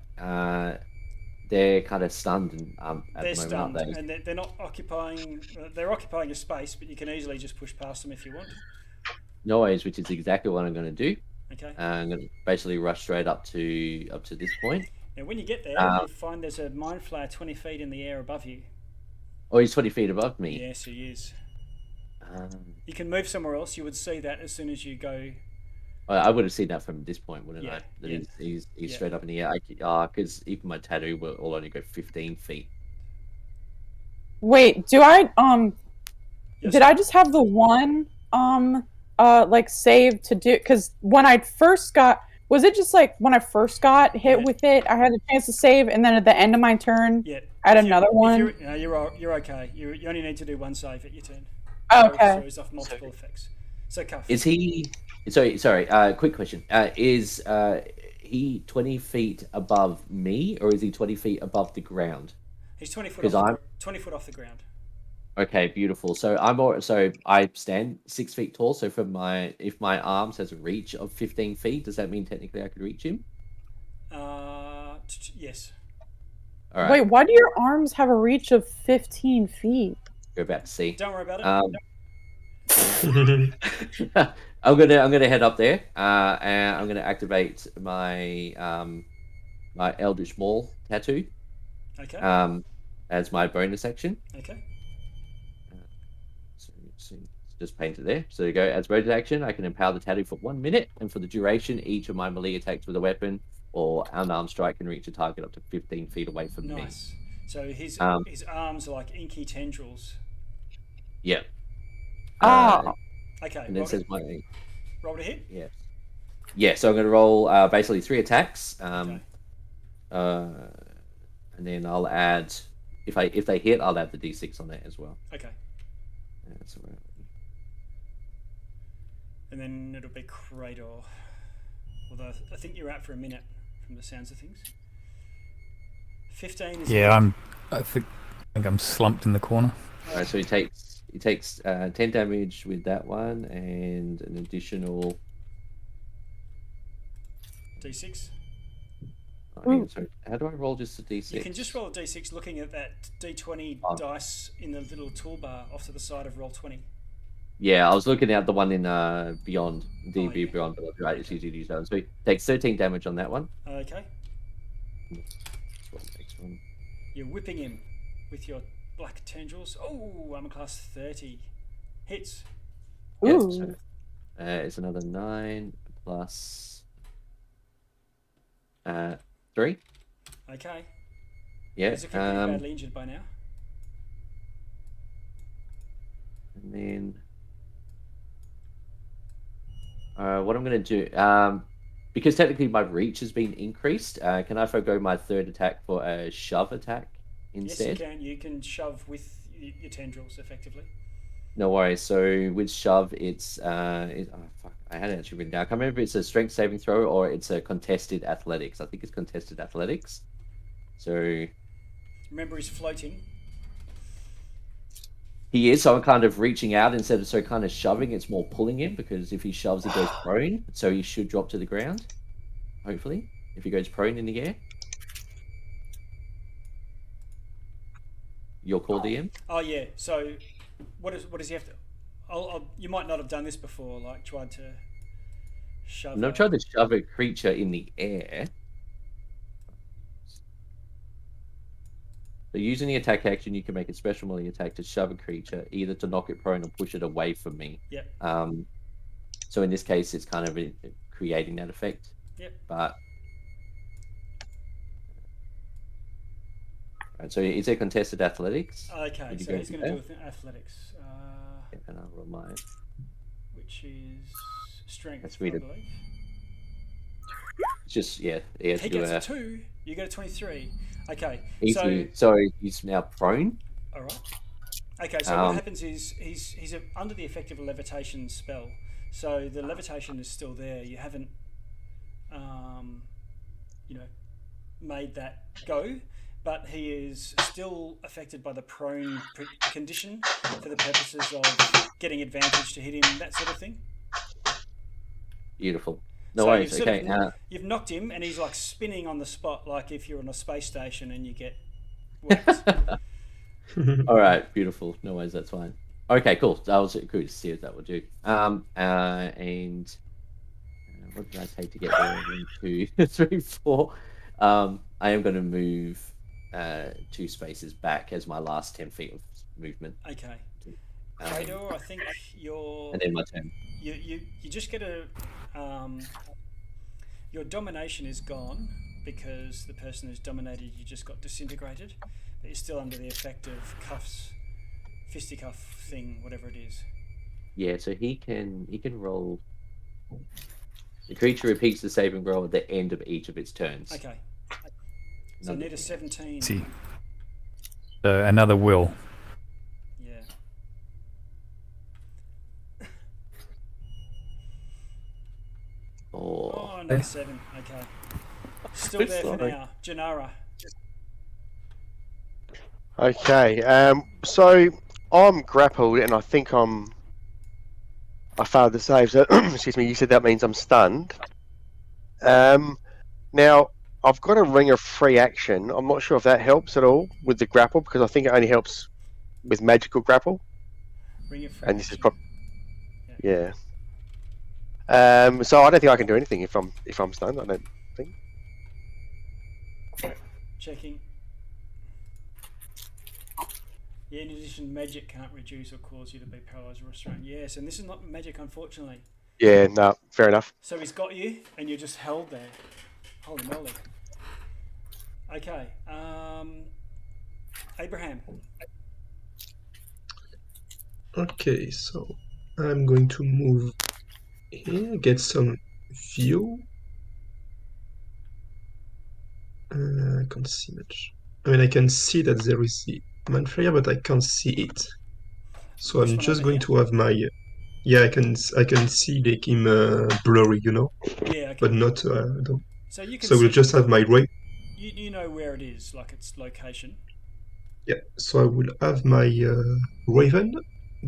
they're kind of stunned at they're the moment, stunned, aren't they? and they're not occupying. They're occupying a space, but you can easily just push past them if you want. No worries, which is exactly what I'm going to do. Okay. I'm going to basically rush straight up to this point. Now, when you get there, you find there's a mind flayer 20 feet in the air above you. Oh, he's 20 feet above me. Yes, he is. You can move somewhere else. You would see that as soon as you go. I would have seen that from this point, wouldn't I? That yeah. He's straight up in the air. Because even my tattoo will only go 15 feet. Wait, do I Yes. Did I just have the one save to do? Because when I first got, was it just like when I first got hit with it, I had a chance to save, and then at the end of my turn, I had another one. You're okay. You only need to do one save at your turn. Okay. So he's off multiple effects. So Cuff. Is he? Sorry. Quick question. Is he 20 feet above me, or is he 20 feet above the ground? He's 20 foot off 20 foot off the ground. Okay, beautiful. So I stand 6 feet tall. So if my arms has a reach of 15 feet, does that mean technically I could reach him? Yes. All right. Wait, why do your arms have a reach of 15 feet? You're about to see. Don't worry about it. I'm gonna head up there, and I'm gonna activate my my Eldritch Maul tattoo. Okay. As my bonus action. Okay. So just paint it there. So you go as bonus action. I can empower the tattoo for 1 minute, and for the duration, each of my melee attacks with a weapon or unarmed strike can reach a target up to 15 feet away from me. Nice. So his arms are like inky tendrils. Yeah. Okay. And then it says my roll to hit. yeah. Yeah, so I'm going to roll basically 3 attacks. Okay. And then I'll add if they hit, I'll add the d6 on that as well. Okay. That's right. And then it'll be Crador. Although I think you're out for a minute from the sounds of things. 15 is Yeah, I think I'm slumped in the corner. Alright, so he takes 10 damage with that one and an additional D6. sorry, how do I roll just a d6? You can just roll a D6 looking at that D20 dice in the little toolbar off to the side of Roll20. Yeah, I was looking at the one in Beyond, D&B yeah. Beyond, but I'll try to use that one. So he takes 13 damage on that one. Okay. Let's roll the next one. You're whipping him with your black tendrils. Oh, armor class 30. Hits. Yes, Ooh. so, it's another 9 plus 3. Okay. Yeah. He's looking pretty badly injured by now. And then what I'm going to do, because technically my reach has been increased, can I forgo my third attack for a shove attack instead? Yes, you can. You can shove with your tendrils effectively. No worries. So with shove, it's oh fuck, I had it actually written down. I can't remember if it's a strength saving throw or it's a contested athletics. I think it's contested athletics. So Remember, he's floating. he is, so I'm kind of reaching out instead of kind of shoving, it's more pulling him, because if he shoves, he goes prone, so he should drop to the ground, hopefully, if he goes prone in the air. Your call, DM? Oh yeah. So, what does he have to? You might not have done this before, like tried to shove. I've tried to shove a creature in the air. So using the attack action, you can make a special melee attack to shove a creature, either to knock it prone or push it away from me. Yep. So in this case, it's kind of creating that effect. Yep. But right, so is it contested athletics? Okay, so he's going to do with athletics. And I'll roll mine. Which is strength, That's I weird. believe. It's just he has He to do gets a 2. You get a 23. Okay, so he's now prone. All right. Okay, so what happens is he's under the effect of a levitation spell. So the levitation is still there. You haven't, made that go, but he is still affected by the prone condition for the purposes of getting advantage to hit him, that sort of thing. Beautiful. No worries. Okay. You've knocked him, and he's like spinning on the spot, like if you're on a space station and you get whacked. All right. Beautiful. No worries. That's fine. Okay. Cool. That was cool to see what that would do. And what did I take to get there? 1, 2, 3, 4. I am going to move 2 spaces back as my last 10 feet of movement. Okay. Crador, I think you're. And then my turn. You just get a. Your domination is gone because the person who's dominated you just got disintegrated, but you're still under the effect of cuffs, fisticuff thing, whatever it is. Yeah, so he can roll. The creature repeats the saving roll at the end of each of its turns. Okay. So need a 17. See. So another will. Yeah. Oh, another 7. Okay. Still there for now. Janara. Okay, so I'm grappled and I think I failed the save, so excuse me, you said that means I'm stunned. Now, I've got a ring of free action. I'm not sure if that helps at all with the grapple, because I think it only helps with magical grapple. Ring of free And this is action. probably... Yeah. So I don't think I can do anything if I'm stunned, I don't think. Checking. Yeah, in addition, magic can't reduce or cause you to be paralysed or restrained. Yes, and this is not magic, unfortunately. Yeah, no, fair enough. So he's got you, and you're just held there. Holy moly. Okay. Abraham. Okay, so I'm going to move here, get some view. I can't see much. I mean, I can see that there is the man flyer, but I can't see it. So This I'm one just over going here? to have my. Yeah, I can see like him blurry, Yeah, but okay. not. Don't. So you can So we'll see, just have my right. you know where it is, like its location. Yeah. So I will have my raven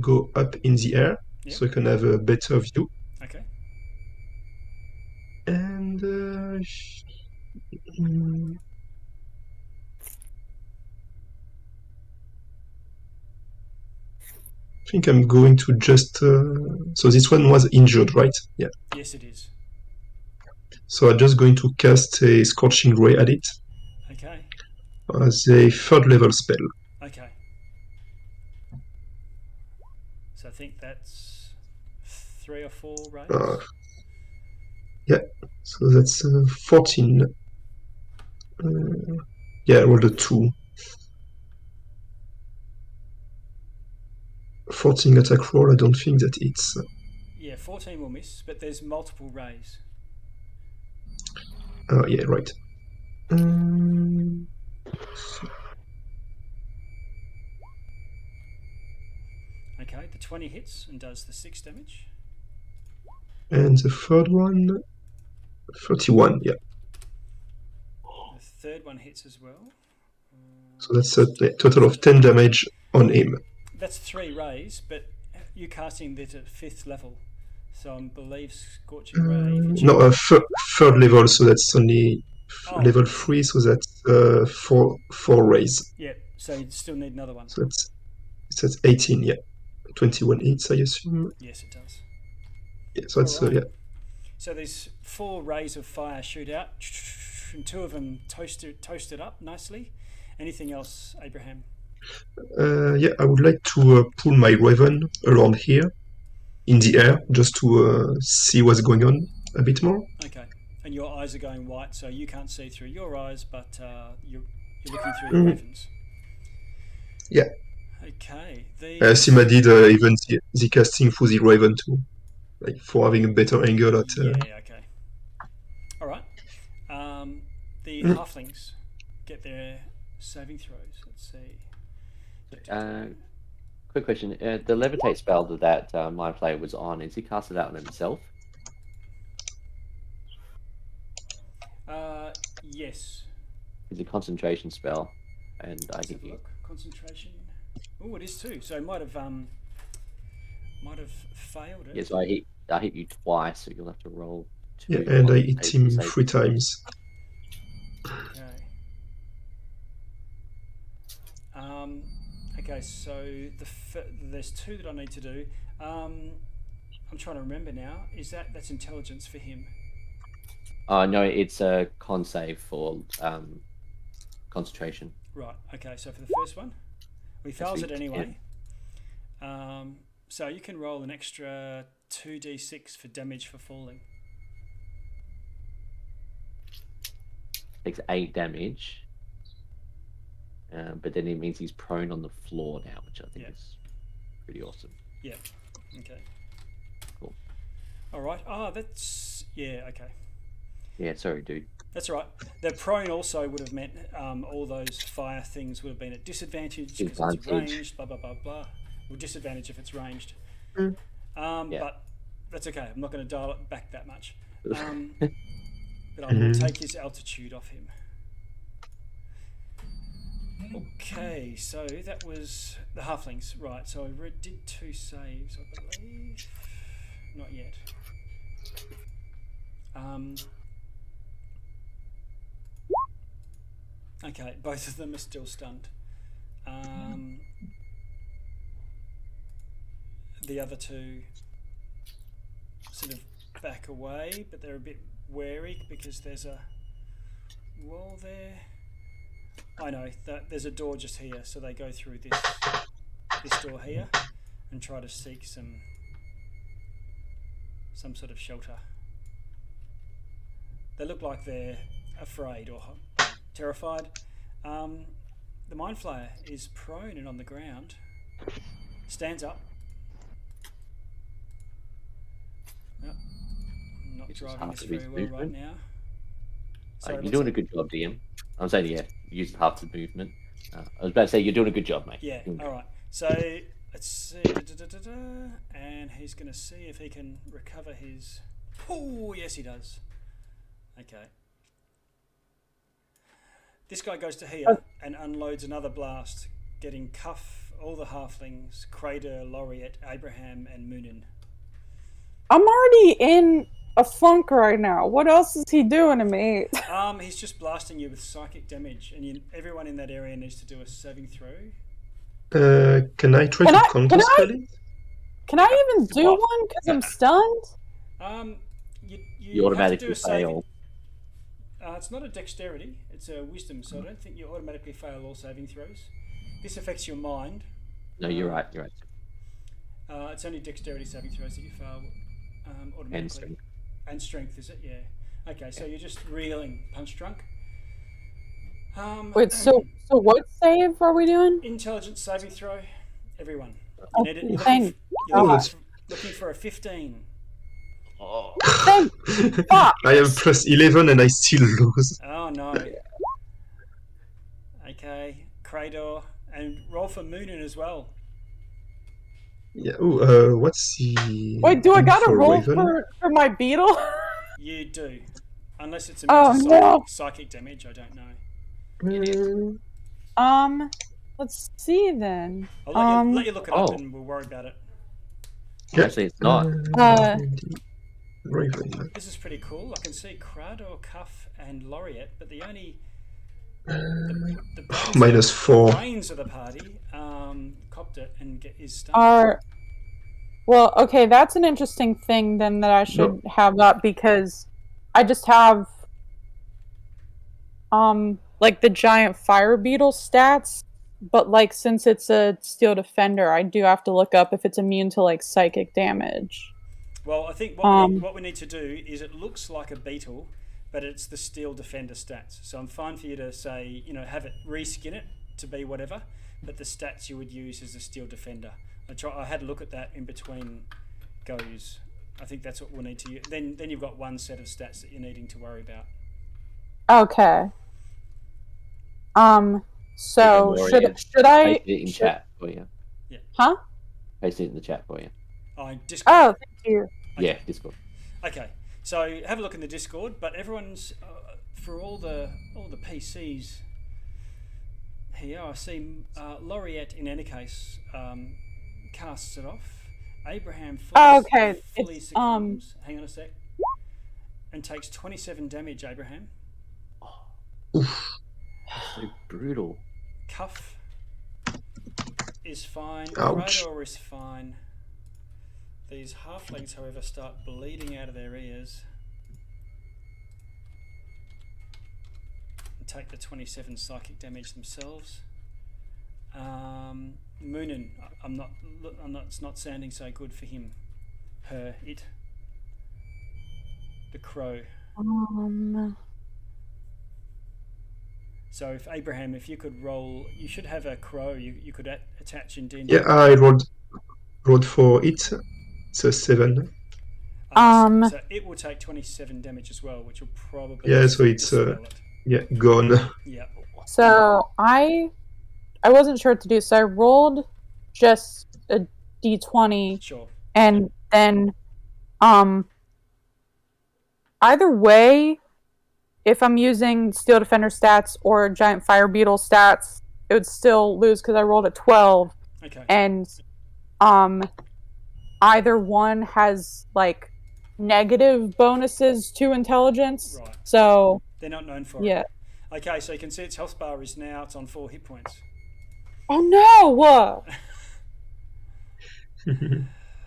go up in the air, Yep. so I can have a better view. Okay. And mm, I think I'm going to just. So this one was injured, right? Yeah. Yes, it is. So I'm just going to cast a Scorching Ray at it Okay. as a third level spell. Okay. So I think that's 3 or 4 rays. Yeah, so that's 14. Yeah, I rolled a 2. 14 attack roll, I don't think that it's. Yeah, 14 will miss, but there's multiple rays. Yeah, right. Okay, the 20 hits and does the 6 damage. And the third one, 31, yeah. The third one hits as well. So that's a total of 10 damage on him. That's 3 rays, but you're casting it at 5th level. So I believe Scorching Ray. No, third level, so that's only level 3, so that's 4 rays. Yeah, so you still need another one. So that's 18, yeah. 21 hits, I assume. Yes, it does. Yeah, so that's, Alright. yeah. So these 4 rays of fire shoot out, and 2 of them toasted up nicely. Anything else, Abraham? Yeah, I would like to pull my raven around here in the air just to see what's going on a bit more. Okay. And your eyes are going white, so you can't see through your eyes, but you're looking through the ravens. Yeah. Okay. Sima did even the casting for the raven too, like for having a better angle at. Yeah. Okay. All right. The halflings get their saving throws. Let's see. Quick question: the levitate spell that my player was on, is he cast it out on himself? Yes. It's a concentration spell, and I Let's hit have a you. look. Concentration. Oh, it is too. So it might have failed it. Yes, I hit you twice, so you'll have to roll 2. Yeah, and I hit him 3 times. Okay. Okay, so there's 2 that I need to do. I'm trying to remember now. That's intelligence for him? No, it's a con save for concentration. Right. Okay. So for the first one, he fails it anyway. So you can roll an extra 2d6 for damage for falling. Takes 8 damage. But then it means he's prone on the floor now, which I think is pretty awesome. Yeah. Okay. Cool. All right. That's... Yeah, okay. Yeah, sorry, dude. That's all right. The prone also would have meant all those fire things would have been at disadvantage because it's ranged, blah, blah, blah, blah. Or disadvantage if it's ranged. But that's okay. I'm not going to dial it back that much. But I will take his altitude off him. Okay, so that was the halflings, right? So I did 2 saves, I believe. Not yet. Okay, both of them are still stunned. The other 2 sort of back away, but they're a bit wary because there's a wall there. I know that there's a door just here, so they go through this door here and try to seek some sort of shelter. They look like they're afraid or terrified. The Mind Flayer is prone and on the ground. Stands up. You're It's just driving half this of his very well right movement. now. Sorry, You're what's doing a that? good job, DM. I'm saying, yeah, use half the movement. I was about to say, you're doing a good job, mate. Yeah, Doing good. all right. So let's see. And he's going to see if he can recover his. Oh, yes, he does. Okay. This guy goes to here and unloads another blast, getting Cuff, all the halflings, Crater, Laureate, Abraham, and Moonin. I'm already in a funk right now. What else is he doing to me? He's just blasting you with psychic damage, and everyone in that area needs to do a saving throw. Can I try to counter spell it? Can I even do What? one because I'm stunned? You You have to do automatically a saving. fail. It's not a dexterity; it's a wisdom. So I don't think you automatically fail all saving throws. This affects your mind. No, you're right. You're right. It's only dexterity saving throws that you fail automatically. And strength. And strength, is it? Yeah. Okay, so you're just reeling, punch drunk. Wait, so what save are we doing? Intelligence saving throw, everyone. Oh, You need it. thank You're God. looking for a 15. Oh, Thank fuck. I am plus 11 and I still lose. Oh no. Okay, Crador, and roll for Moonin as well. Yeah. Oh, what's the? Wait, do I gotta for roll Raven? for my beetle? You do, unless it's Oh, immune to no. psychic damage. I don't know. Let's see then. I'll let you look it up, Oh. and we'll worry about it. Yeah. actually, it's not. Raven. This is pretty cool. I can see Crador, Cuff, and Laureate, but the only the brains Minus 4. The brains of the party copped it and is stunned. Well, okay, that's an interesting thing then that I should have up because I just have like the giant fire beetle stats, but like since it's a steel defender, I do have to look up if it's immune to like psychic damage. Well, I think what we need to do is it looks like a beetle, but it's the steel defender stats. So I'm fine for you to say, have it reskin it to be whatever, but the stats you would use is the steel defender. I had a look at that in between goes. I think that's what we'll need to use. Then you've got one set of stats that you're needing to worry about. Okay. So should I paste it in chat for you? Yeah. Huh? Paste it in the chat for you. Discord. Oh, thank you. Okay. Yeah, Discord. Okay, so have a look in the Discord. But everyone's for all the PCs here. I see Laureate in any case casts it off. Abraham fully succumbs. Hang on a sec. And takes 27 damage. Abraham. So brutal. Cuff is fine. Ouch. Crador is fine. These halflings, however, start bleeding out of their ears and take the 27 psychic damage themselves. Moonin, it's not sounding so good for him. It. The crow. So if you could roll, you should have a crow you could attach in D&D. Yeah, I rolled for it. It's a 7. So it will take 27 damage as well, which will probably so it's dispel it. Gone. Yeah. So I wasn't sure what to do, so I rolled just a d20. Sure. And then either way, if I'm using Steel Defender stats or Giant Fire Beetle stats, it would still lose because I rolled a 12. Okay. And either one has like negative bonuses to intelligence. Right. So they're not known for it. Okay, so you can see its health bar is on 4 hit points. Oh no!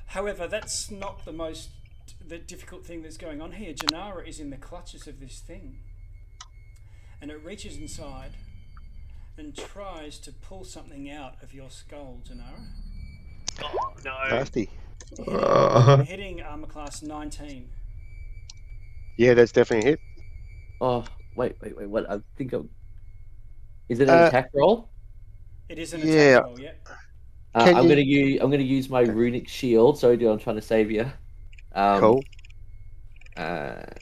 However, that's not the difficult thing that's going on here. Janara is in the clutches of this thing. And it reaches inside and tries to pull something out of your skull, Janara. Oh no! Nasty. Hitting armor class 19. Yeah, that's definitely a hit. Oh, wait. What? I think is it an attack roll? It is an attack roll, yeah. I'm gonna use my runic shield. Sorry, dude, I'm trying to save you. Cool. Where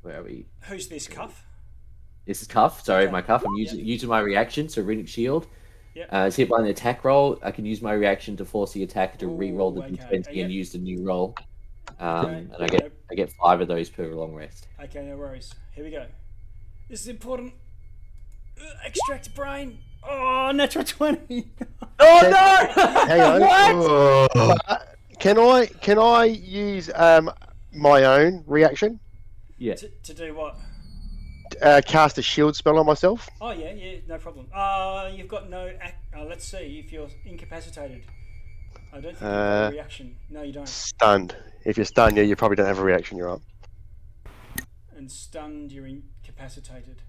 are we? Who's this, Cuff? This is Cuff. Sorry, Okay. my Cuff. I'm using my reaction, so Runic Shield. Yep. It's hit by an attack roll. I can use my reaction to force the attacker to re-roll the Ooh, okay. d20 Yep. and use the new roll. Okay. And I get 5 of those per long rest. Okay, no worries. Here we go. This is important. Extract brain. Oh, natural 20. Oh no! Hang on. Oh, Can I use my own reaction? Yeah. To do what? Cast a shield spell on myself. Oh yeah, no problem. You've got no. Let's see if you're incapacitated. I don't think you've got a reaction. No, you don't. Stunned. If you're stunned, yeah, you probably don't have a reaction. You're right. And stunned, you're incapacitated.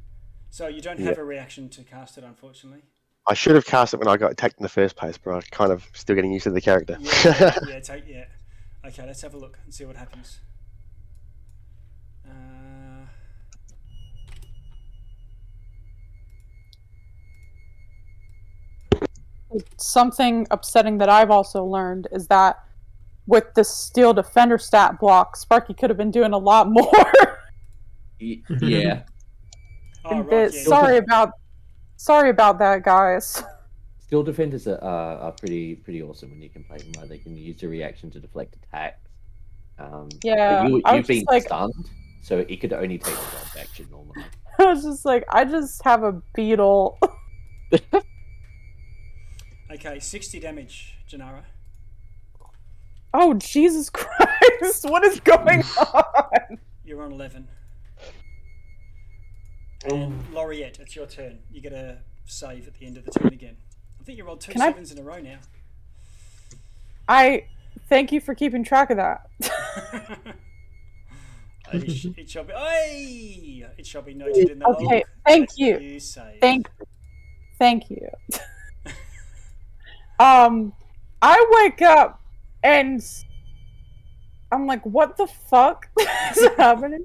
So you don't have a reaction to cast it, unfortunately. I should have cast it when I got attacked in the first place, but I'm kind of still getting used to the character. Yeah. Okay, let's have a look and see what happens. Something upsetting that I've also learned is that with the steel defender stat block, Sparky could have been doing a lot more. Yeah. Oh, right, yeah. Sorry about that, guys. Steel defenders are pretty awesome when you can play them. Right? They can use a reaction to deflect attacks. Yeah, you've been stunned, so it could only take the dodge action normally. I was just like, I just have a beetle. Okay, 60 damage, Janara. Oh, Jesus Christ! What is going on? You're on 11. And Laureate, it's your turn. You get a save at the end of the turn again. I think you rolled 2 sevens in a row now. I thank you for keeping track of that. It shall be. It shall be noted in the log. Okay, thank you. You save. Thank you. I wake up and I'm like, what the fuck is happening?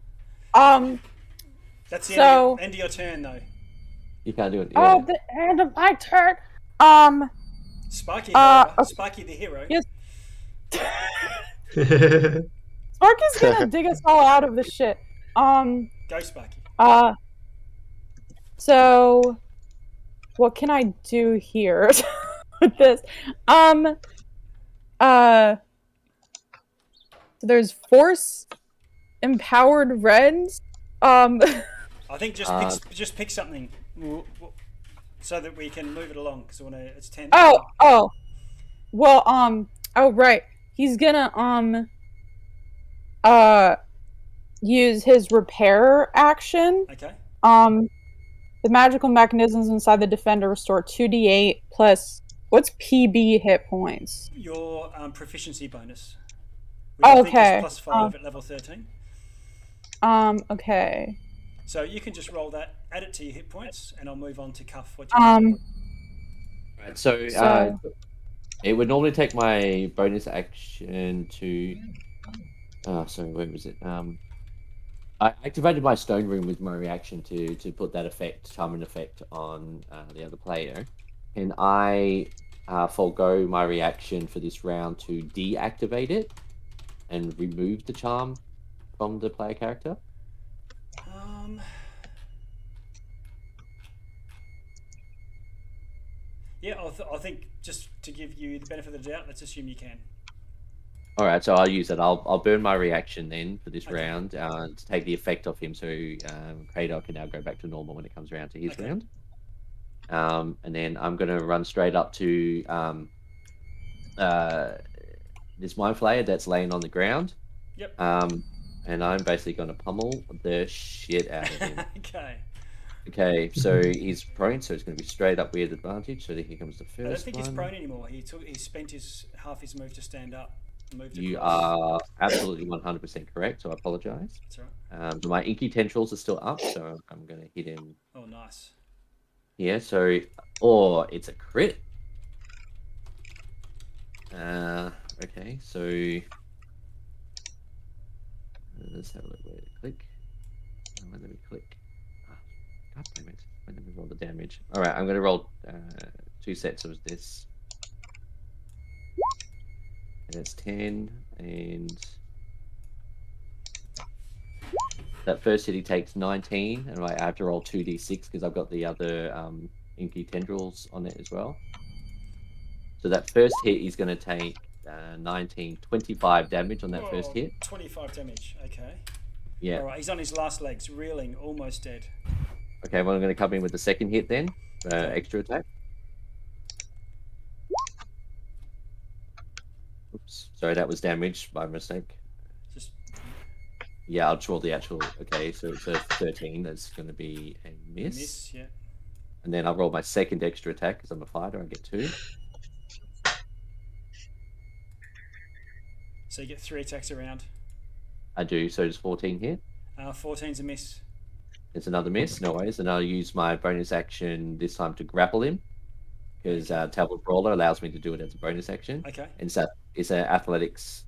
That's the end of your turn, though. You can't do it. Oh, Yeah. the end of my turn. Sparky, Sparky the hero. Yes. Sparky's gonna dig us all out of this shit. Go, Sparky. So what can I do here with this? So there's force empowered reds. I think just pick something so that we can move it along because it's 10. Oh. Well, oh right. He's gonna use his repair action. Okay. The magical mechanisms inside the defender restore 2d8 plus what's PB hit points? Your proficiency bonus. Okay. Plus 5 at level 13. Okay. So you can just roll that, add it to your hit points, and I'll move on to Cuff. What Right, so it would normally take my bonus action to. Sorry, where was it? I activated my stone room with my reaction to put that timing effect on the other player, and I forego my reaction for this round to deactivate it and remove the charm from the player character. Yeah, I think just to give you the benefit of the doubt, let's assume you can. All right, so I'll use that. I'll burn my reaction then for this round to take the effect off him, so Kratos can now go back to normal when it comes around to his round. And then I'm going to run straight up to this Mind Flayer that's laying on the ground. Yep. And I'm basically going to pummel the shit out of him. Okay, so he's prone, so it's going to be straight up with advantage. So here comes the first one. I don't think he's prone anymore. He spent half his move to stand up. You are absolutely 100% correct, so I apologise. That's right. My Inky Tendrils are still up, so I'm going to hit him. Oh, nice. Yeah, so... it's a crit. Okay, so... Let's have a look. Where click. Let me click. God damn it. Let me roll the damage. Alright, I'm going to roll 2 sets of this. And that's 10 and That first hit he takes 19, and I have to roll 2d6 because I've got the other inky tendrils on it as well. So that first hit he's going to take 19, 25 damage on that first hit. 25 damage, okay. Yeah. Alright, he's on his last legs, reeling, almost dead. Okay, well, I'm going to come in with the second hit then, extra attack. Oops, sorry, that was damage by mistake. Just Yeah, I'll roll the actual. Okay, so it's a 13. That's going to be a miss. miss, yeah. And then I'll roll my second extra attack because I'm a fighter. I get 2. So you get 3 attacks around. I do. So does 14 hit? 14's a miss. It's another miss. No worries. And I'll use my bonus action this time to grapple him because Tablet Brawler allows me to do it as a bonus action. Okay. And it's an athletics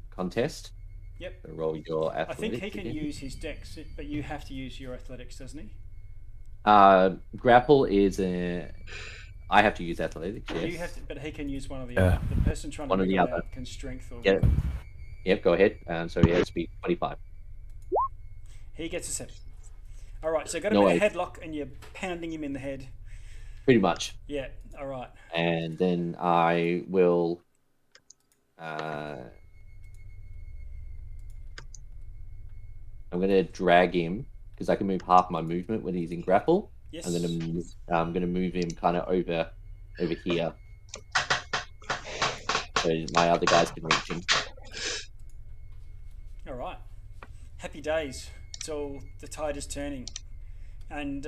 contest. Yep. So roll your athletics. I think he can again. use his dex, but you have to use your athletics, doesn't he? Grapple is a. I have to use athletics. Yes. You have to, but he can use one of the Yeah. other. The person trying One to or the wiggle other. out can strength or. Yeah. Yep. Go ahead. So he has to be 25. He gets a 7. All right, so got him No in a worries. headlock, and you're pounding him in the head. Pretty much. Yeah. All right. And then I will. I'm going to drag him because I can move half my movement when he's in grapple. Yes. I'm going to move him kind of over here, so my other guys can reach him. All right. Happy days. It's all the tide is turning, and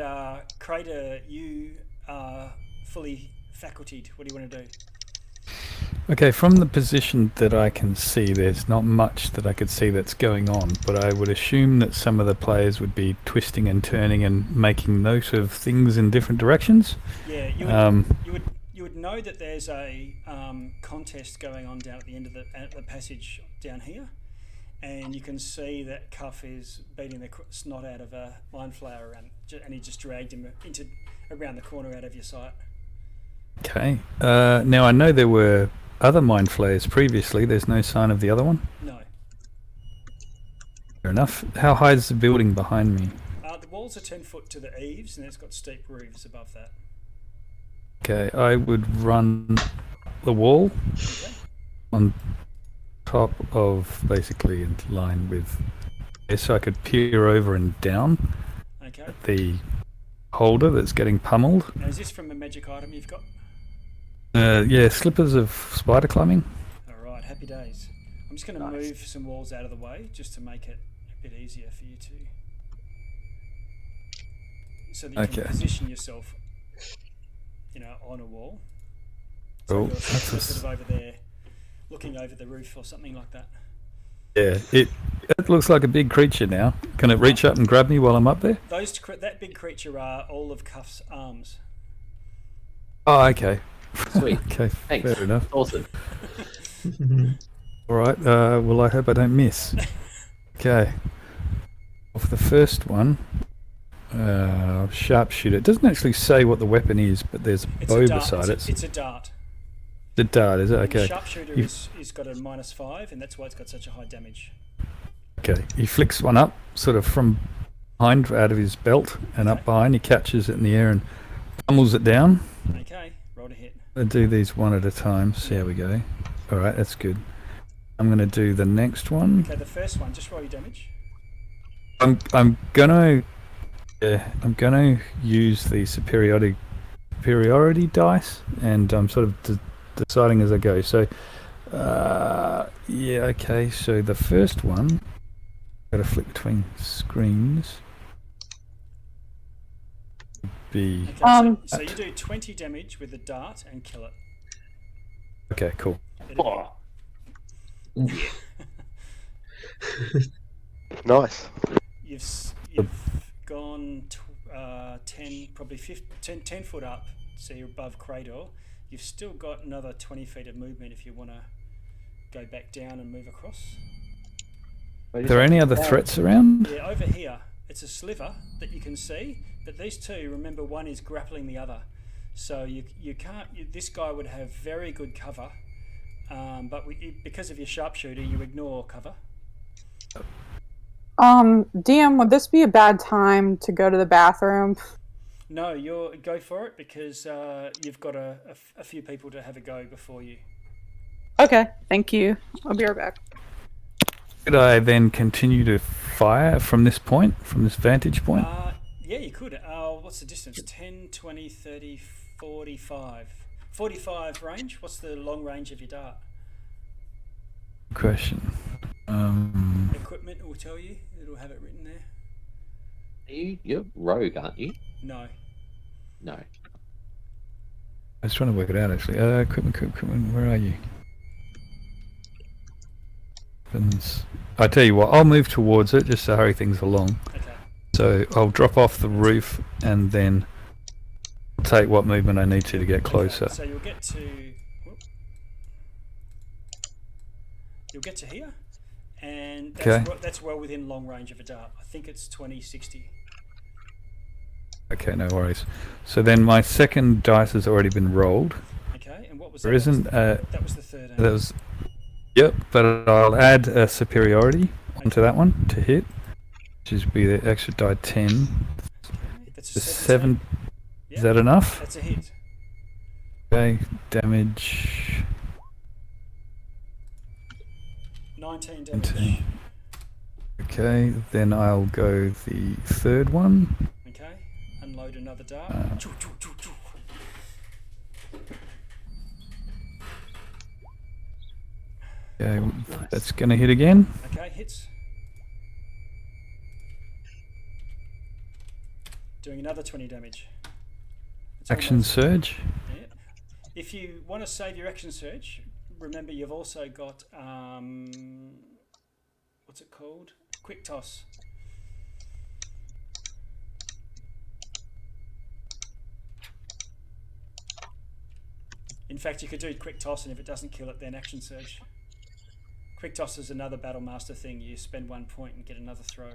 Crater, you are fully facultied. What do you want to do? Okay, from the position that I can see, there's not much that I could see that's going on, but I would assume that some of the players would be twisting and turning and making note of things in different directions. Yeah, you would know that there's a contest going on down at the end of the passage down here, and you can see that Cuff is beating the snot out of a mind flayer, and he just dragged him around the corner out of your sight. Okay. Now I know there were other mind flayers previously. There's no sign of the other one. No. Fair enough. How high is the building behind me? The walls are 10 foot to the eaves, and it's got steep roofs above that. Okay, I would run the wall Okay. on top of, basically in line with, so I could peer over and down Okay. at the holder that's getting pummeled. Now, is this from a magic item you've got? Yeah, slippers of spider climbing. All right, happy days. I'm just going to Nice. move some walls out of the way just to make it a bit easier for you to, so that you Okay. can position yourself, on a wall. So Cool. you're That's sort of over there, looking over the roof or something like that. Yeah, it looks like a big creature now. Can it reach up and grab me while I'm up there? That big creature are all of Cuff's arms. Oh, okay. Sweet. Okay, Thanks. fair enough. Awesome. All right. Well, I hope I don't miss. Okay. Of the first one, sharpshooter. It doesn't actually say what the weapon is, but there's a It's bow a dart. beside it. It's a dart. The dart, is it? Okay. Sharpshooter is got a -5, and that's why it's got such a high damage. Okay. He flicks one up, sort of from behind, out of his belt, and up behind. He catches it in the air and pummels it down. Okay, roll to hit. I do these one at a time. See how we go. All right, that's good. I'm going to do the next one. Okay, the first one, just roll your damage. I'm gonna use the superiority dice, and I'm sort of deciding as I go. So, yeah, okay. So the first one, got to flick between screens. Be Okay, so you do 20 damage with the dart and kill it. okay. Cool. Oh. Nice. You've gone 10, probably 10 foot up, so you're above Cradle. You've still got another 20 feet of movement if you want to go back down and move across. Are there any other threats around? Yeah, over here, it's a sliver that you can see, but these two, remember, one is grappling the other. So you can't, this guy would have very good cover, but because of your sharpshooter, you ignore cover. DM, would this be a bad time to go to the bathroom? No, go for it because you've got a few people to have a go before you. Okay, thank you. I'll be right back. Could I then continue to fire from this point, from this vantage point? Yeah, you could. What's the distance? 10, 20, 30, 45. 45 range? What's the long range of your dart? Question. Equipment will tell you. It'll have it written there. You're rogue, aren't you? No. No. I was trying to work it out actually. Equipment, where are you? I tell you what, I'll move towards it just to hurry things along. Okay. So I'll drop off the roof and then take what movement I need to get closer. Okay, so you'll get to here, and that's well within long range of a dart. I think it's 20-60. Okay, no worries. So then my second dice has already been rolled. Okay, and what was There that? isn't. That was the 13. That was. Yep, but I'll add a superiority onto that one to hit, which is be the extra die 10. That's The a 7. Yep. Is that enough? That's a hit. Okay, damage. 19 damage. 19. Okay, then I'll go the third one. Okay, unload another dart. Choo, choo, choo, choo. Okay, that's gonna hit again. Okay, hits. Doing another 20 damage. It's Action almost- surge. Yeah. If you want to save your action surge, remember you've also got what's it called? Quick toss. In fact, you could do quick toss, and if it doesn't kill it, then action surge. Quick toss is another battle master thing. You spend 1 point and get another throw.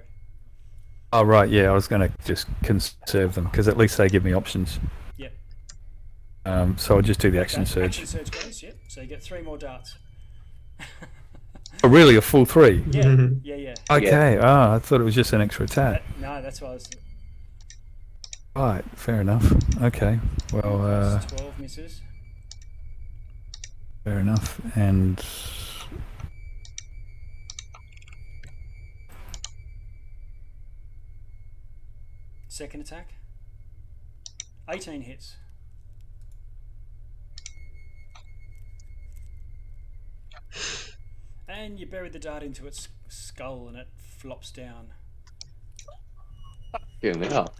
Oh right, yeah, I was gonna just conserve them because at least they give me options. Yep. So I'll just do the action surge. Action surge goes. Yep. So you get 3 more darts. Oh really, a full 3? Yeah. Yeah. Okay. Ah, I thought it was just an extra attack. No, that's why I was. Right, fair enough. Okay, well, 12 misses. fair enough. And Second attack. 18 hits. And you bury the dart into its skull and it flops down. Hell.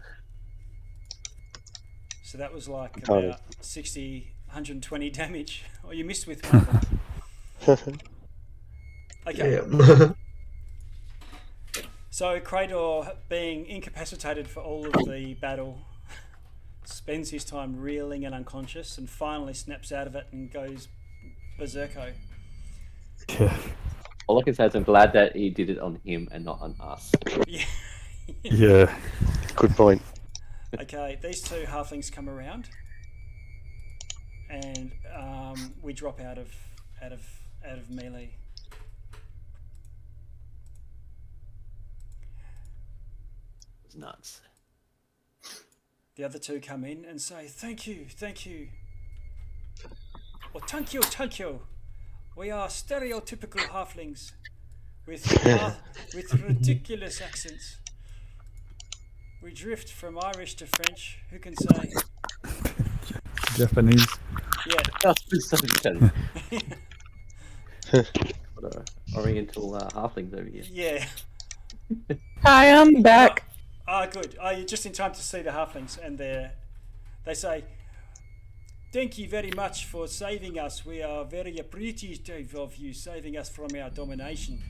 So that was like Got it. about 60, 120 damage. Oh, you missed with one of them. Okay. Yeah. So Krator, being incapacitated for all of the battle, spends his time reeling and unconscious and finally snaps out of it and goes berserko. yeah, All I can say is I'm glad that he did it on him and not on us. Yeah. yeah. Good point. Okay, these two halflings come around, and we drop out of melee. It's nuts. The other two come in and say, "Thank you, thank you." Or thank you. We are stereotypical halflings with ridiculous accents. We drift from Irish to French. Who can say? Japanese. Yeah. That's so good. What a oriental halflings over here. Yeah. Hi, I'm back. Good. You're just in time to see the halflings, and they say, "Thank you very much for saving us. We are very appreciative of you saving us from our domination."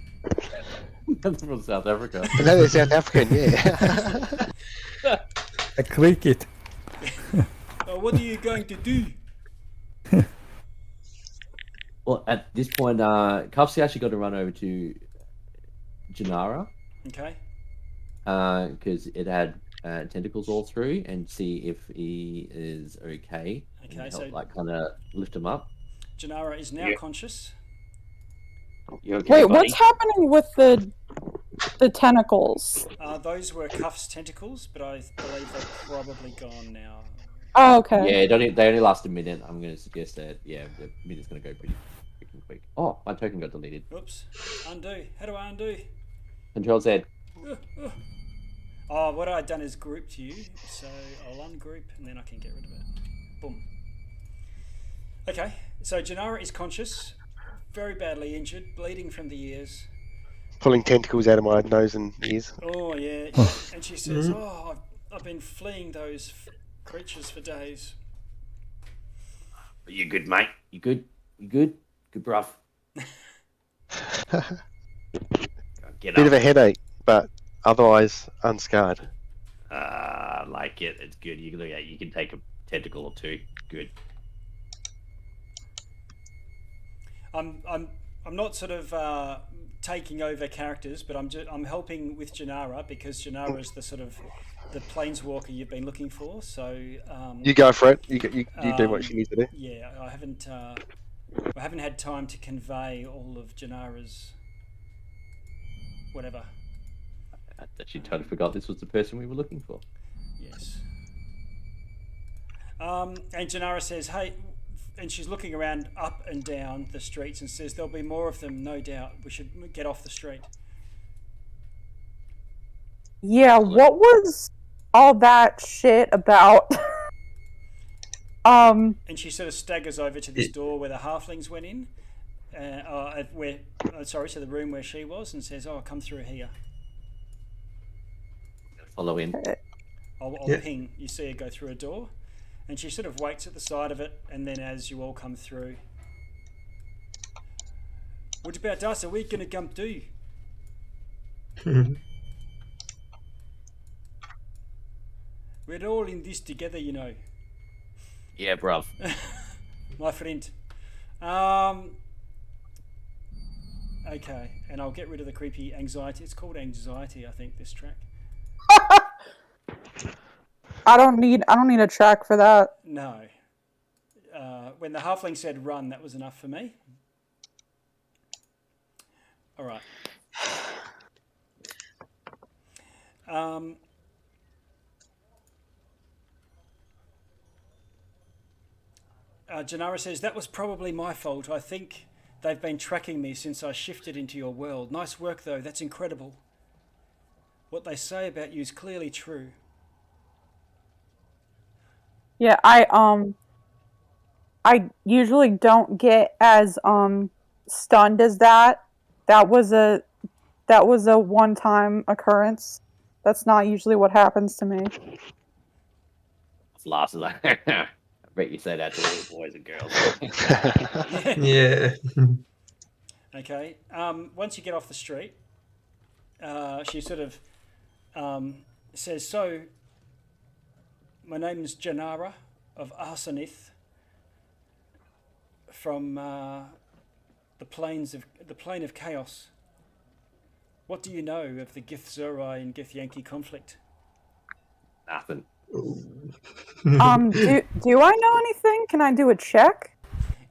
That's from South Africa. No, they're South African, yeah. A cricket. What are you going to do? Well, at this point, Cuffsy actually got to run over to Janara Okay. because it had tentacles all through and see if he is okay. Okay, And so- help, like kind of lift him up. Janara is now conscious. You okay, Wait, buddy? what's happening with the The tentacles. Those were Cuff's tentacles, but I believe they're probably gone now. Oh, okay. Yeah, they only last a minute. I'm going to suggest that, yeah, the minute's going to go pretty freaking quick. Oh, my token got deleted. Oops. Undo. How do I undo? Control Z. Oh, what I've done is grouped you, so I'll ungroup and then I can get rid of it. Boom. Okay, so Janara is conscious, very badly injured, bleeding from the ears. Pulling tentacles out of my nose and ears. Oh, yeah. And she says, oh, I've been fleeing those creatures for days. Are you good, mate? You good? You good? Good, bruv. Get Bit up. of a headache, but otherwise unscarred. I like it. It's good. You can take a tentacle or two. Good. I'm not sort of taking over characters, but I'm helping with Janara because Janara is the sort of the planeswalker you've been looking for. So You go for it. You do what you need to do. Yeah, I haven't had time to convey all of Janara's whatever. I actually totally forgot this was the person we were looking for. Yes. And Janara says, hey, and she's looking around up and down the streets and says, there'll be more of them, no doubt. We should get off the street. Yeah, what was all that shit about? And she sort of staggers over to this door where the halflings went in, to the room where she was, and says, oh, come through here. Follow in. I'll ping. You see her go through a door, and she sort of waits at the side of it, and then as you all come through, what about us? Are we going to come do? We're all in this together, you know. Yeah, bruv. My friend. Okay, and I'll get rid of the creepy anxiety. It's called anxiety, I think, this track. I don't need a track for that. No. When the halfling said run, that was enough for me. All right. Janara says, that was probably my fault. I think they've been tracking me since I shifted into your world. Nice work, though. That's incredible. What they say about you is clearly true. Yeah, I usually don't get as stunned as that. That was a one-time occurrence. That's not usually what happens to me. Laughs like, I bet you say that to all the boys and girls. Yeah. Okay. Once you get off the street, she sort of says, so, my name's Janara of Arsenith from the plane of chaos. What do you know of the Gith-Zerai and Gith-Yankee conflict? Nothing. Do I know anything? Can I do a check?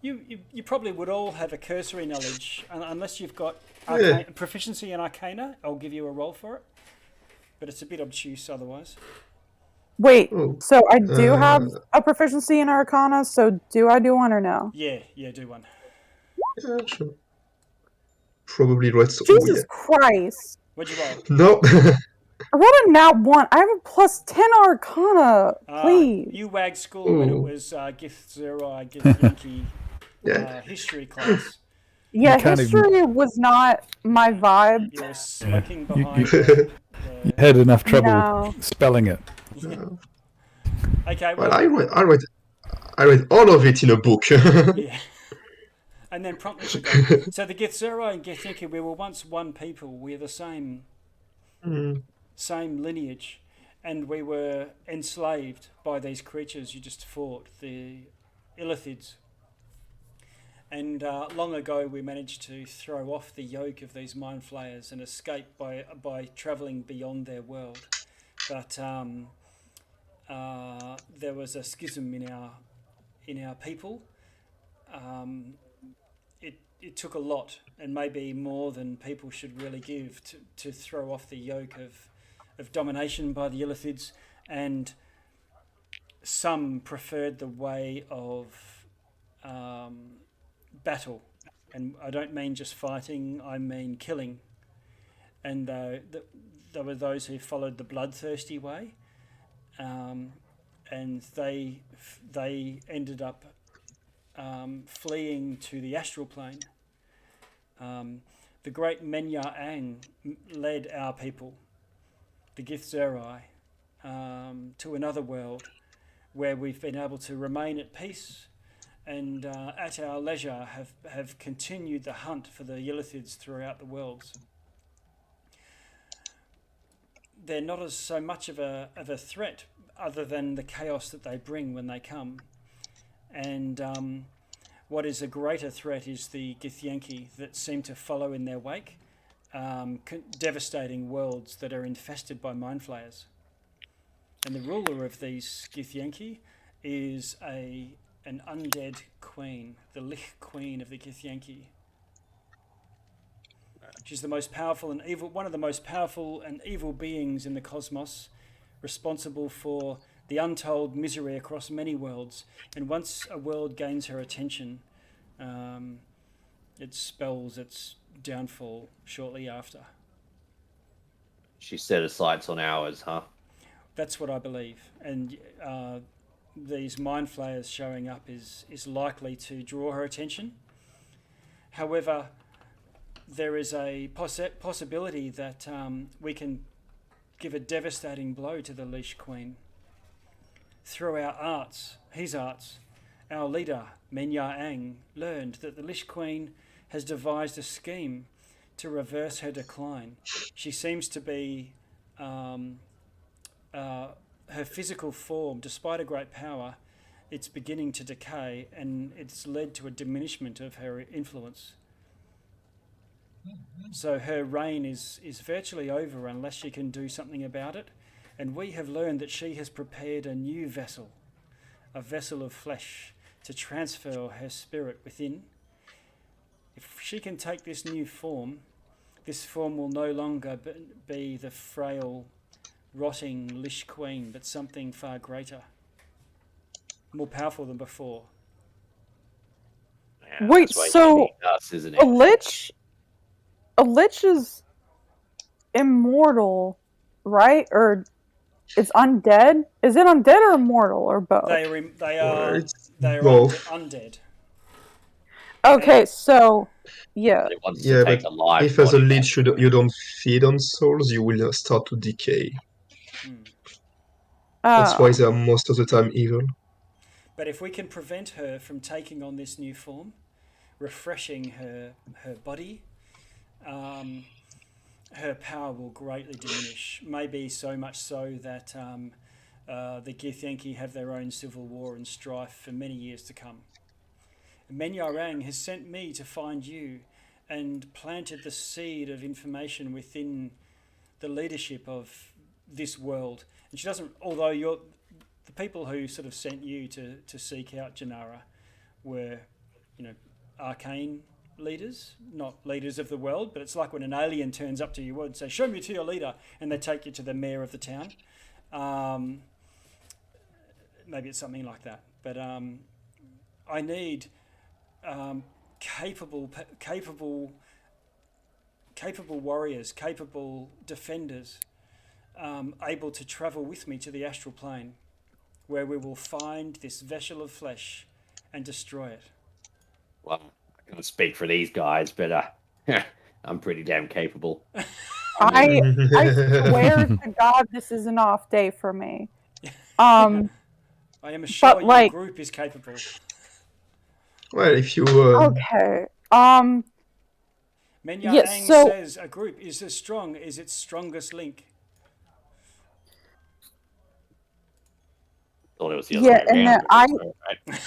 You probably would all have a cursory knowledge, unless you've got proficiency in Arcana. I'll give you a roll for it, but it's a bit obtuse otherwise. Wait, so I do have a proficiency in Arcana, so do I do one or no? Yeah, do one. Yeah, sure. Probably right. So, Jesus Christ. What'd you roll? No. I rolled a nat 1. I have a plus 10 Arcana, please. You wagged school when it was Gith-Zerai, Gith-Yankee history class. Yeah, history was not my vibe. You were smoking behind You had enough trouble spelling it. No. Okay, well, I read all of it in a book. Yeah. And then promptly forgot. So the Gith-Zerai and Gith-Yankee, we were once one people. We're the same lineage. And we were enslaved by these creatures you just fought, the Illithids. And long ago we managed to throw off the yoke of these mind flayers and escape by travelling beyond their world. But there was a schism in our people. it took a lot, and maybe more than people should really give, to throw off the yoke of domination by the Illithids, and some preferred the way of battle. And I don't mean just fighting, I mean killing. And there were those who followed the bloodthirsty way, and they ended up fleeing to the astral plane. The great Menya Ang led our people, the Githzerai, to another world where we've been able to remain at peace and at our leisure have continued the hunt for the Illithids throughout the worlds. They're not as so much of a threat, other than the chaos that they bring when they come. And what is a greater threat is the Githyanki that seem to follow in their wake, devastating worlds that are infested by mind flayers. And the ruler of these Githyanki is an undead queen, the Liche Queen of the Githyanki. She's the most powerful and evil, one of the most powerful and evil beings in the cosmos, responsible for the untold misery across many worlds. And once a world gains her attention, it spells its downfall shortly after. She set her sights on ours, huh? That's what I believe. And these mind flayers showing up is likely to draw her attention. However, there is a possibility that we can give a devastating blow to the Liche Queen through our arts, his arts. Our leader, Menya Ang, learned that the Liche Queen has devised a scheme to reverse her decline. She seems to be her physical form, despite a great power, it's beginning to decay, and it's led to a diminishment of her influence. So her reign is virtually over unless she can do something about it. And we have learned that she has prepared a new vessel, a vessel of flesh, to transfer her spirit within. If she can take this new form, this form will no longer be the frail, rotting Liche Queen, but something far greater, more powerful than before. Yeah, Wait, that's why so you need us, isn't it? a lich is immortal, right? Or it's undead? Is it undead or immortal or both? They are It's undead. both. Okay, so yeah. But it wants Yeah, to take but a live if as a body. leech you don't feed on souls, you will start to decay. That's why Oh. they are most of the time evil. But if we can prevent her from taking on this new form, refreshing her body, her power will greatly diminish. Maybe so much so that the Githyanki have their own civil war and strife for many years to come. Menyarang has sent me to find you and planted the seed of information within the leadership of this world. And she doesn't, although the people who sort of sent you to seek out Janara were, arcane leaders, not leaders of the world, but it's like when an alien turns up to your world and says, show me to your leader, and they take you to the mayor of the town. Maybe it's something like that. But I need capable warriors, capable defenders, able to travel with me to the astral plane, where we will find this vessel of flesh and destroy it. Well, I can't speak for these guys, but I'm pretty damn capable. I swear to God, this is an off day for me. I am sure but, your like- group is capable. Well, if you Okay. Menya Yes, Ang so- says a group is as strong as its strongest link. Thought it was the Yeah, other way and around. then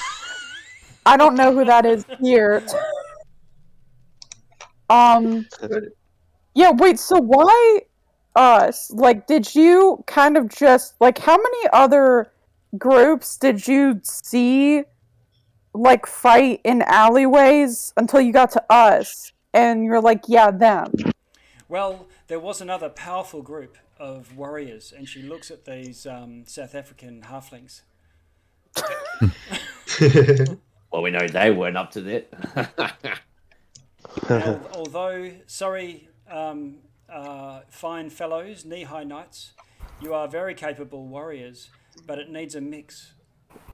I don't know who that is here. Yeah, wait, so why us? Like, did you kind of just, like, how many other groups did you see like fight in alleyways until you got to us, and you're like, yeah, them. Well, there was another powerful group of warriors, and she looks at these South African halflings. Well, we know they weren't up to that. Although, sorry, fine fellows, knee-high knights, you are very capable warriors, but it needs a mix.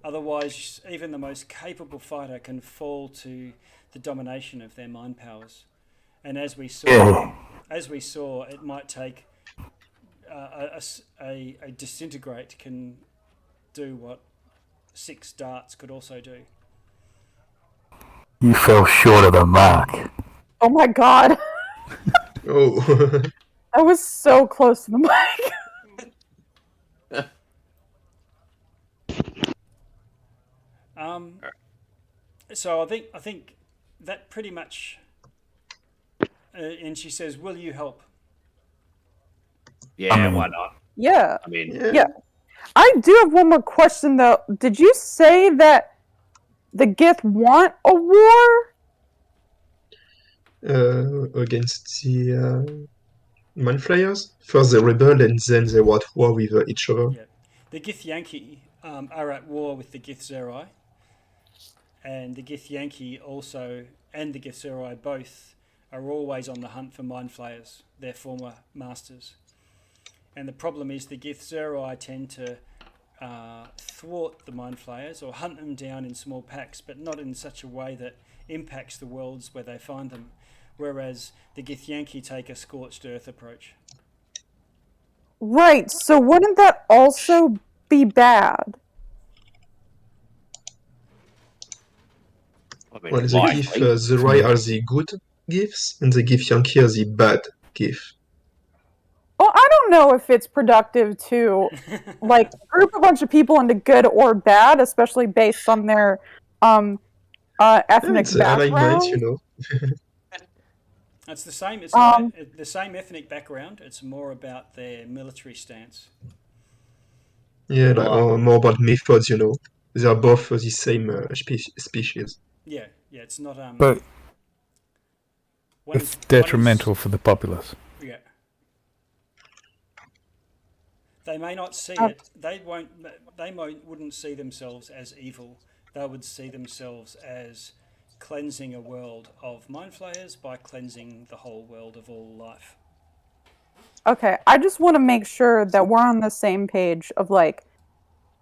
Otherwise, even the most capable fighter can fall to the domination of their mind powers. And as we saw, it might take a disintegrate can do what 6 darts could also do. You fell short of the mark. Oh my god. Oh. I was so close to the mic. So I think that pretty much. And she says, "Will you help?" Yeah, why not? Yeah. I mean, Yeah. I do have one more question though. Did you say that the Gith want a war? Against the Mind Flayers? First they rebel and then they were at war with each other. Yeah, the Githyanki are at war with the Githzerai, and the Githyanki also and the Githzerai both are always on the hunt for Mind Flayers, their former masters. And the problem is the Githzerai tend to thwart the Mind Flayers or hunt them down in small packs, but not in such a way that impacts the worlds where they find them. Whereas the Githyanki take a scorched earth approach. Right, so wouldn't that also be bad? I mean, Well, the Gith Zerai are the good gifts, and the Githyanki are the bad gif. Well, I don't know if it's productive to like group a bunch of people into good or bad, especially based on their ethnic It's background. alignment, you know. It's the same. It's not the same ethnic background. It's more about their military stance. Yeah, like, or more about methods, you know. They are both the same species. Yeah, it's not. But one it's is, detrimental for the populace. Yeah. They may not see it. They won't. They wouldn't see themselves as evil. They would see themselves as cleansing a world of mind flayers by cleansing the whole world of all life. Okay, I just want to make sure that we're on the same page of like,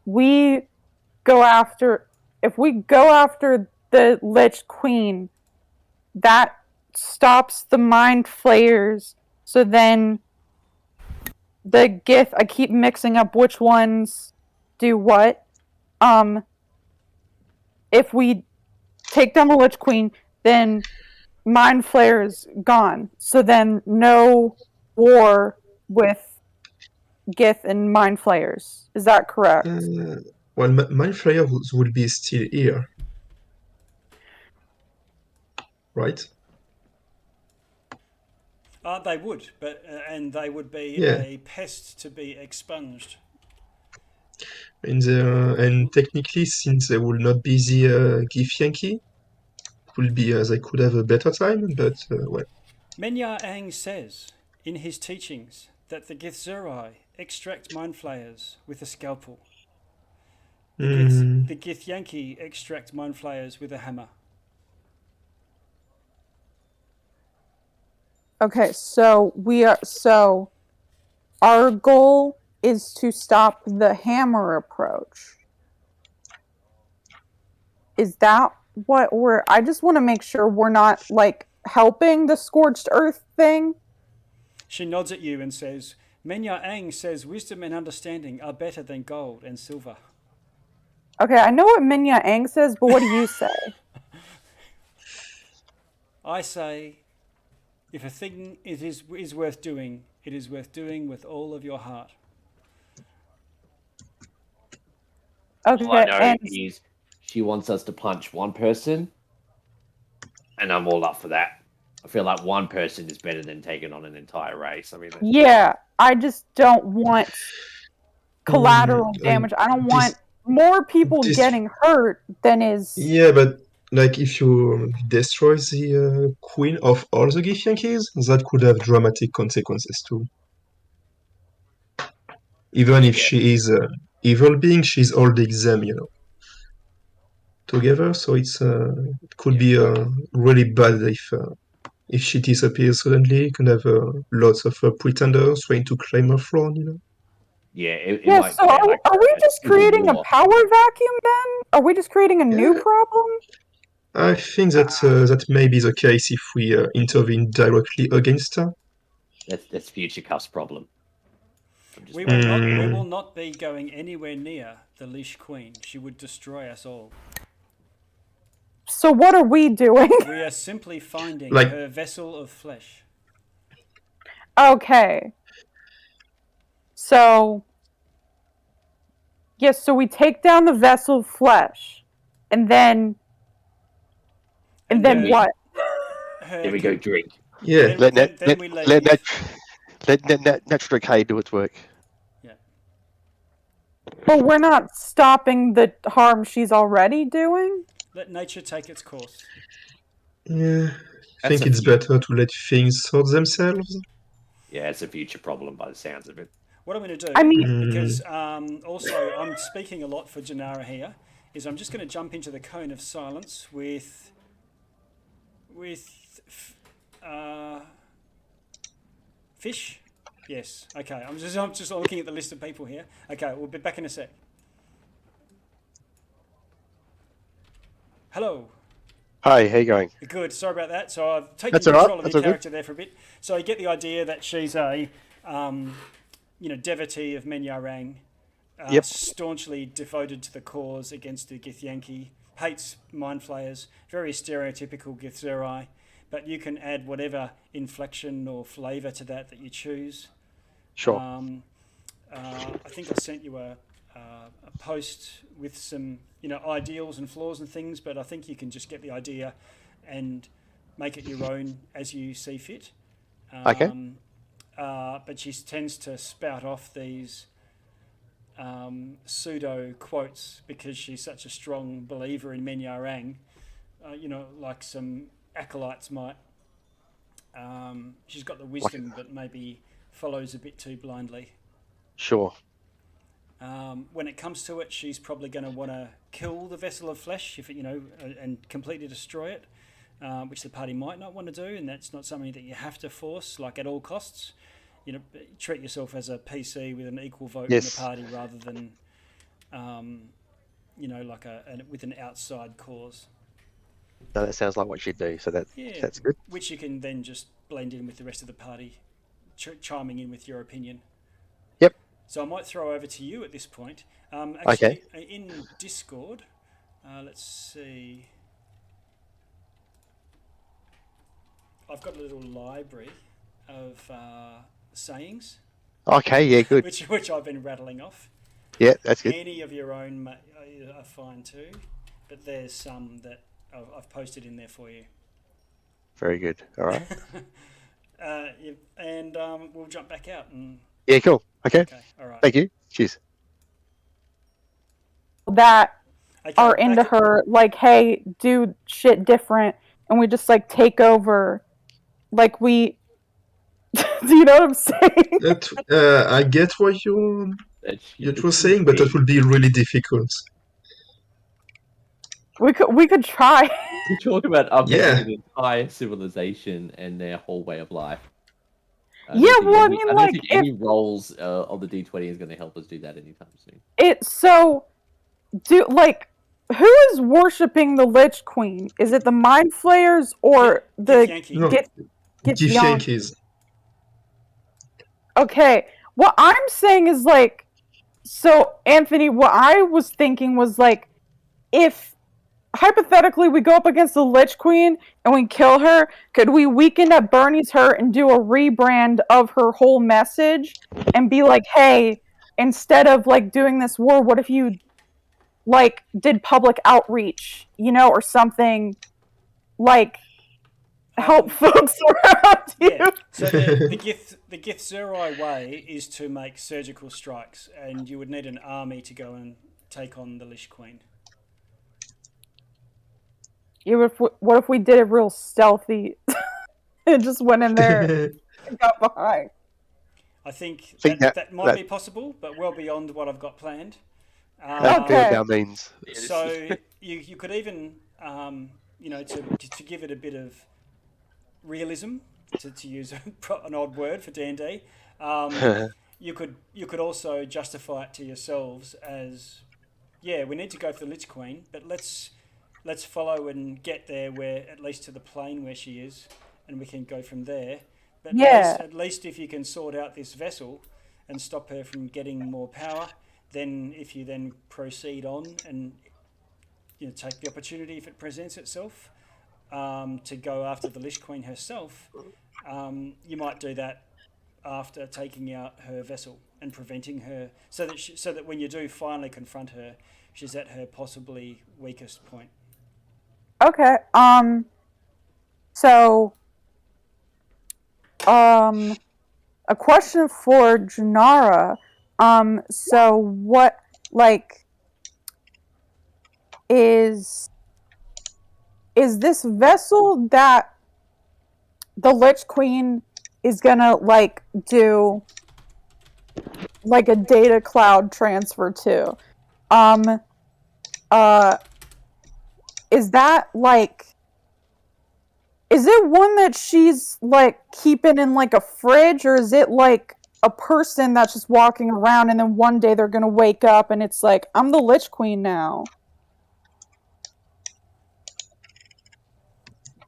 if we go after the Liche Queen, that stops the mind flayers. So then the Gith, I keep mixing up which ones do what. If we take down the Liche Queen, then mind flayers gone. So then no war with Gith and mind flayers. Is that correct? Well, Mind Flayers would be still here. Right? They would, but and they would be a pest to be expunged. And technically, since they will not be the Githyanki, they could have a better time, but well. Menya Ang says in his teachings that the Githzerai extract mind flayers with a scalpel. The Githyanki extract mind flayers with a hammer. Okay, so our goal is to stop the hammer approach. Is that what I just want to make sure we're not like helping the scorched earth thing? She nods at you and says, Menya Ang says wisdom and understanding are better than gold and silver. Okay, I know what Menya Ang says, but what do you say? I say, if a thing is worth doing, it is worth doing with all of your heart. Okay, all I know is she wants us to punch one person, and I'm all up for that. I feel like one person is better than taking on an entire race. I mean, yeah, I just don't want collateral damage. I don't want more people This- getting hurt than is. Yeah, but like if you destroy the queen of all the Githyanki, that could have dramatic consequences too. Even if Yeah. she is an evil being, she's holding them, together. So it could be really bad if she disappears suddenly. You can have lots of pretenders trying to claim her throne. Yeah, it Yeah, might so create like are we a just civil creating a war. power vacuum then? Are we just creating a new Yeah, problem? I think that may be the case if we intervene directly against her. That's Future Cuff's problem. We will not be going anywhere near the Liche Queen. She would destroy us all. So what are we doing? We are simply finding Like- her vessel of flesh. Okay. So yes, so we take down the vessel of flesh, and then And what? There we go, drink. Yeah, Then we leave. Let natural decay do its work. Yeah. But we're not stopping the harm she's already doing? Let nature take its course. yeah. I That's think a it's few- better to let things sort themselves. Yeah, it's a future problem by the sounds of it. What I'm going to do, I mean- because also I'm speaking a lot for Janara here, is I'm just going to jump into the cone of silence with fish. Yes. Okay. I'm just looking at the list of people here. Okay. We'll be back in a sec. Hello. Hi, how you going? Good. Sorry about that. So I've taken That's all right. control of That's your all good. character there for a bit. So you get the idea that she's a, devotee of Menyarang, Yep. staunchly devoted to the cause against the Githyanki, hates mind flayers, very stereotypical Githzerai, but you can add whatever inflection or flavour to that you choose. Sure. I think I sent you a post with some ideals and flaws and things, but I think you can just get the idea and make it your own as you see fit. Okay. But she tends to spout off these pseudo quotes because she's such a strong believer in Menyarang, like some acolytes might. She's got the wisdom, but maybe follows a bit too blindly. Sure. When it comes to it, she's probably going to want to kill the vessel of flesh, and completely destroy it, which the party might not want to do, and that's not something that you have to force, like at all costs. Treat yourself as a PC with an equal vote in the party, rather than, with an outside cause. No, that sounds like what she'd do. So that's good. Which you can then just blend in with the rest of the party, chiming in with your opinion. Yep. So I might throw over to you at this point. Okay. In Discord, let's see. I've got a little library of sayings. Okay. Yeah. Good. Which I've been rattling off. Yeah. That's good. Any of your own are fine too, but there's some that I've posted in there for you. Very good. All right. And we'll jump back out and. Yeah. Cool. Okay. All right. Thank you. Cheers. That Okay, are into her, like, hey, do shit different, and we just like take over, like we. Do you know what I'm saying? I get what you're saying, but that would be really difficult. We could try. We talk about upending Yeah. an entire civilization and their whole way of life. I Yeah, don't think well, I any- mean, I don't like, think any roles of the D20 is going to help us do that anytime soon. Who is worshipping the Liche Queen? Is it the Mind Flayers or the Githyanki. No, Githyanki. Okay, what I'm saying is like, so Anthony, what I was thinking was like, if hypothetically we go up against the Liche Queen and we kill her, could we weekend at Bernie's her and do a rebrand of her whole message and be like, hey, instead of like doing this war, what if you like did public outreach, or something, like help folks around you? Yeah. So the Githzerai way is to make surgical strikes, and you would need an army to go and take on the Liche Queen. Yeah, what if we did it real stealthy and just went in there and got behind? I think I think that might be possible, but well beyond what I've got planned. that be Okay. our means. So you could even, to give it a bit of realism, to use an odd word for D&D, you could also justify it to yourselves as, yeah, we need to go for the Lich Queen, but let's follow and get there, where at least to the plane where she is, and we can go from there. But Yeah. at least if you can sort out this vessel and stop her from getting more power, then if you then proceed on and take the opportunity if it presents itself, to go after the Lich Queen herself, you might do that after taking out her vessel and preventing her, so that when you do finally confront her, she's at her possibly weakest point. Okay. So, a question for Janara. So what, like, is this vessel that the Lich Queen is gonna, like, do, like, a data cloud transfer to? Is that, like, is it one that she's, like, keeping in, like, a fridge, or is it, like, a person that's just walking around and then one day they're gonna wake up and it's like, I'm the Lich Queen now?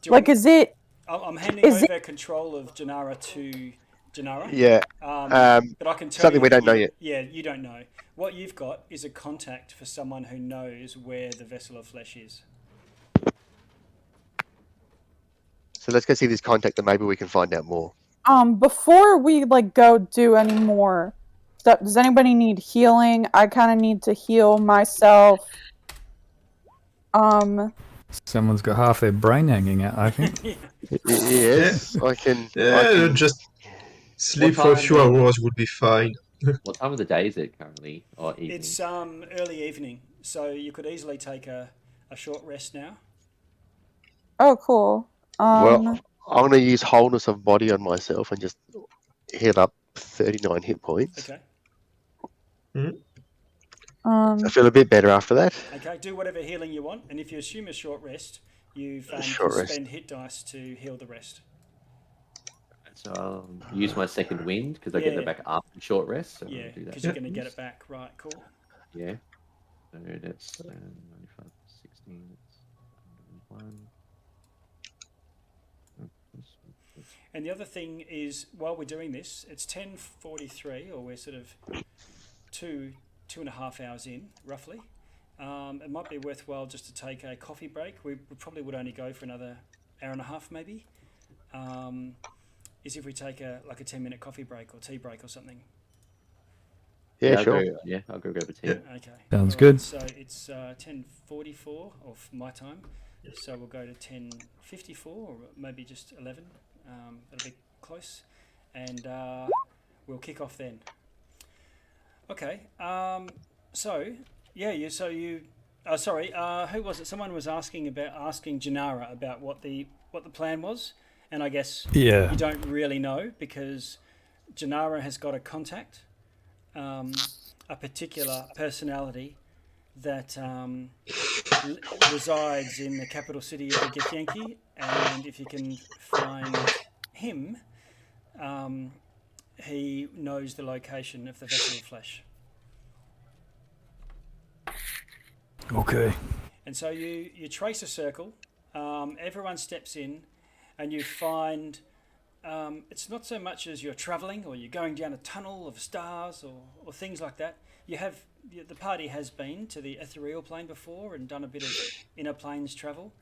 Like, is it... I'm handing Is it... over control of Janara to Janara. Yeah. But I can tell Something you we that don't know yet. Yeah, you don't know. What you've got is a contact for someone who knows where the vessel of flesh is. So let's go see this contact, and maybe we can find out more. Before we, like, go do any more stuff, does anybody need healing? I kind of need to heal myself. Someone's got half their brain hanging out, I think. Yes, I can. Just sleep for a few hours would be fine. What time of the day is it currently, or evening? It's early evening, so you could easily take a short rest now. Oh, cool. Well, I'm going to use wholeness of body on myself and just heal up 39 hit points. Okay. I feel a bit better after that. Okay, do whatever healing you want, and if you assume a short rest, you can rest. spend hit dice to heal the rest. So I'll use my second wind because I get it back after short rest. So Yeah, do that. because you're going to get it back. Right, cool. Yeah. So that's 95, 16, that's 101. And the other thing is, while we're doing this, it's 10:43, or we're sort of two and a half hours in, roughly. It might be worthwhile just to take a coffee break. We probably would only go for another hour and a half, maybe. Is if we take a 10-minute coffee break or tea break or something. Yeah, sure. I'll go grab a tea. Okay. Sounds good. So it's 10:44 of my time. So we'll go to 10:54 or maybe just 11. That'll be close, and we'll kick off then. Okay. Who was it? Someone was asking Janara about what the plan was, and I guess you don't really know because Janara has got a contact, a particular personality that resides in the capital city of the Githyanki, and if you can find him, he knows the location of the vessel of flesh. Okay. And so you trace a circle, everyone steps in, and you find it's not so much as you're travelling or you're going down a tunnel of stars or things like that. The party has been to the ethereal plane before and done a bit of inner planes travel,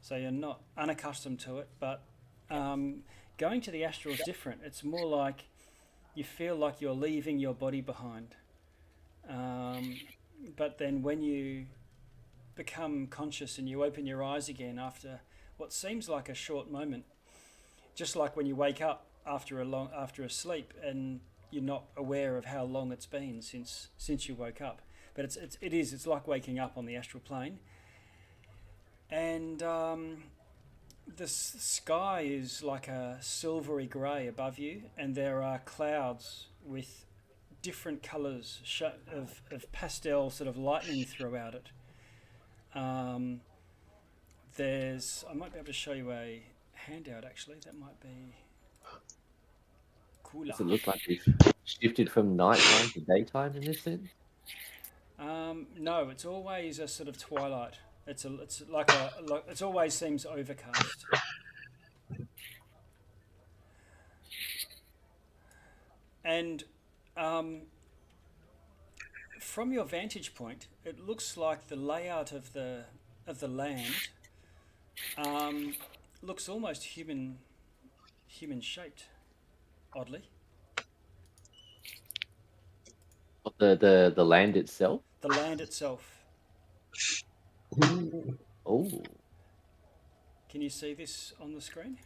so you're not unaccustomed to it, but going to the astral is different. It's more like you feel like you're leaving your body behind. But then when you become conscious and you open your eyes again after what seems like a short moment, just like when you wake up after a sleep and you're not aware of how long it's been since you woke up. but it's like waking up on the astral plane, and the sky is like a silvery grey above you, and there are clouds with different colours of pastel sort of lightning throughout it. I might be able to show you a handout actually. That might be cooler. Does it look like we've shifted from nighttime to daytime in this sense? No, it's always a sort of twilight. It's it always seems overcast. And from your vantage point, it looks like the layout of the land looks almost human shaped, oddly. The land itself? The land itself. Oh, Can you see this on the screen?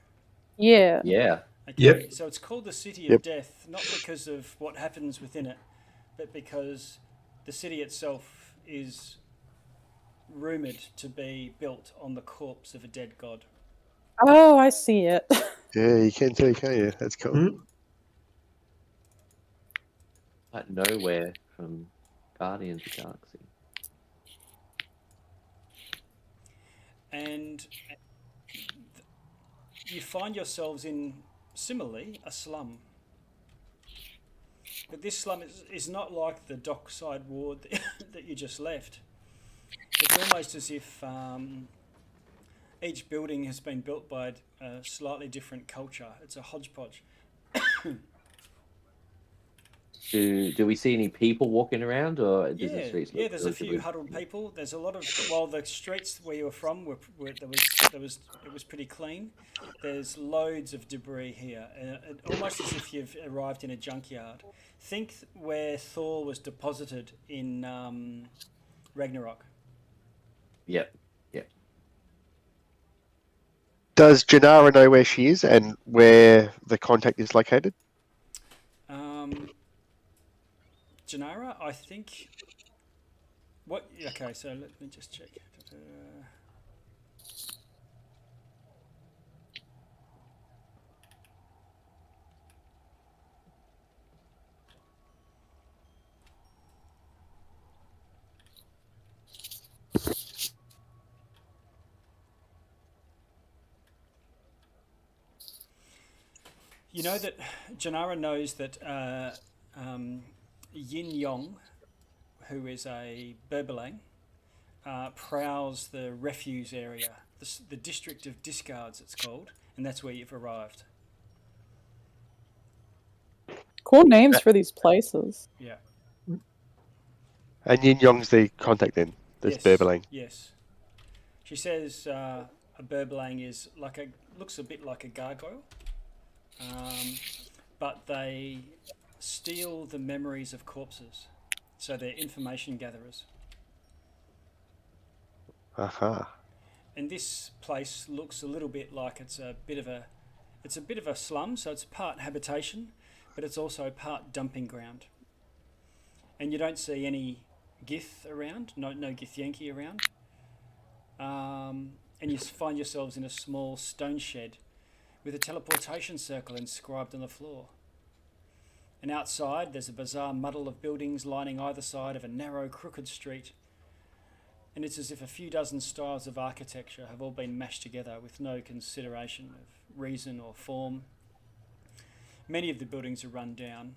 Yeah. yeah. Okay, Yep. so it's called the City of Yep. Death, not because of what happens within it, but because the city itself is rumoured to be built on the corpse of a dead god. Oh, I see it. Yeah, you can too, can't you? That's cool. Mm. Like nowhere from Guardians of the Galaxy. And you find yourselves in, similarly, a slum. But this slum is not like the dockside ward that you just left. It's almost as if each building has been built by a slightly different culture. It's a hodgepodge. Do we see any people walking around, or does the Yeah, streets yeah. look There's a few relatively... huddled people. There's a lot of the streets where you were from it was pretty clean. There's loads of debris here, almost as if you've arrived in a junkyard. Think where Thor was deposited in Ragnarok. Yep, yep. Does Janara know where she is and where the contact is located? Janara, I think. What? Okay, so let me just check. You know that Janara knows that Yin Yong, who is a Berbalang, prowls the refuse area, the district of discards it's called, and that's where you've arrived. Cool names for these places. Yeah. And Yin Yong's the contact then, this Yes. Berbalang. Yes. She says a Berbalang looks a bit like a gargoyle, but they steal the memories of corpses, so they're information gatherers. Aha. And this place looks a little bit like it's a bit of a slum, so it's part habitation, but it's also part dumping ground. And you don't see any Gith around, no Githyanki around. And you find yourselves in a small stone shed with a teleportation circle inscribed on the floor. And outside there's a bizarre muddle of buildings lining either side of a narrow, crooked street. And it's as if a few dozen styles of architecture have all been mashed together with no consideration of reason or form. Many of the buildings are run down,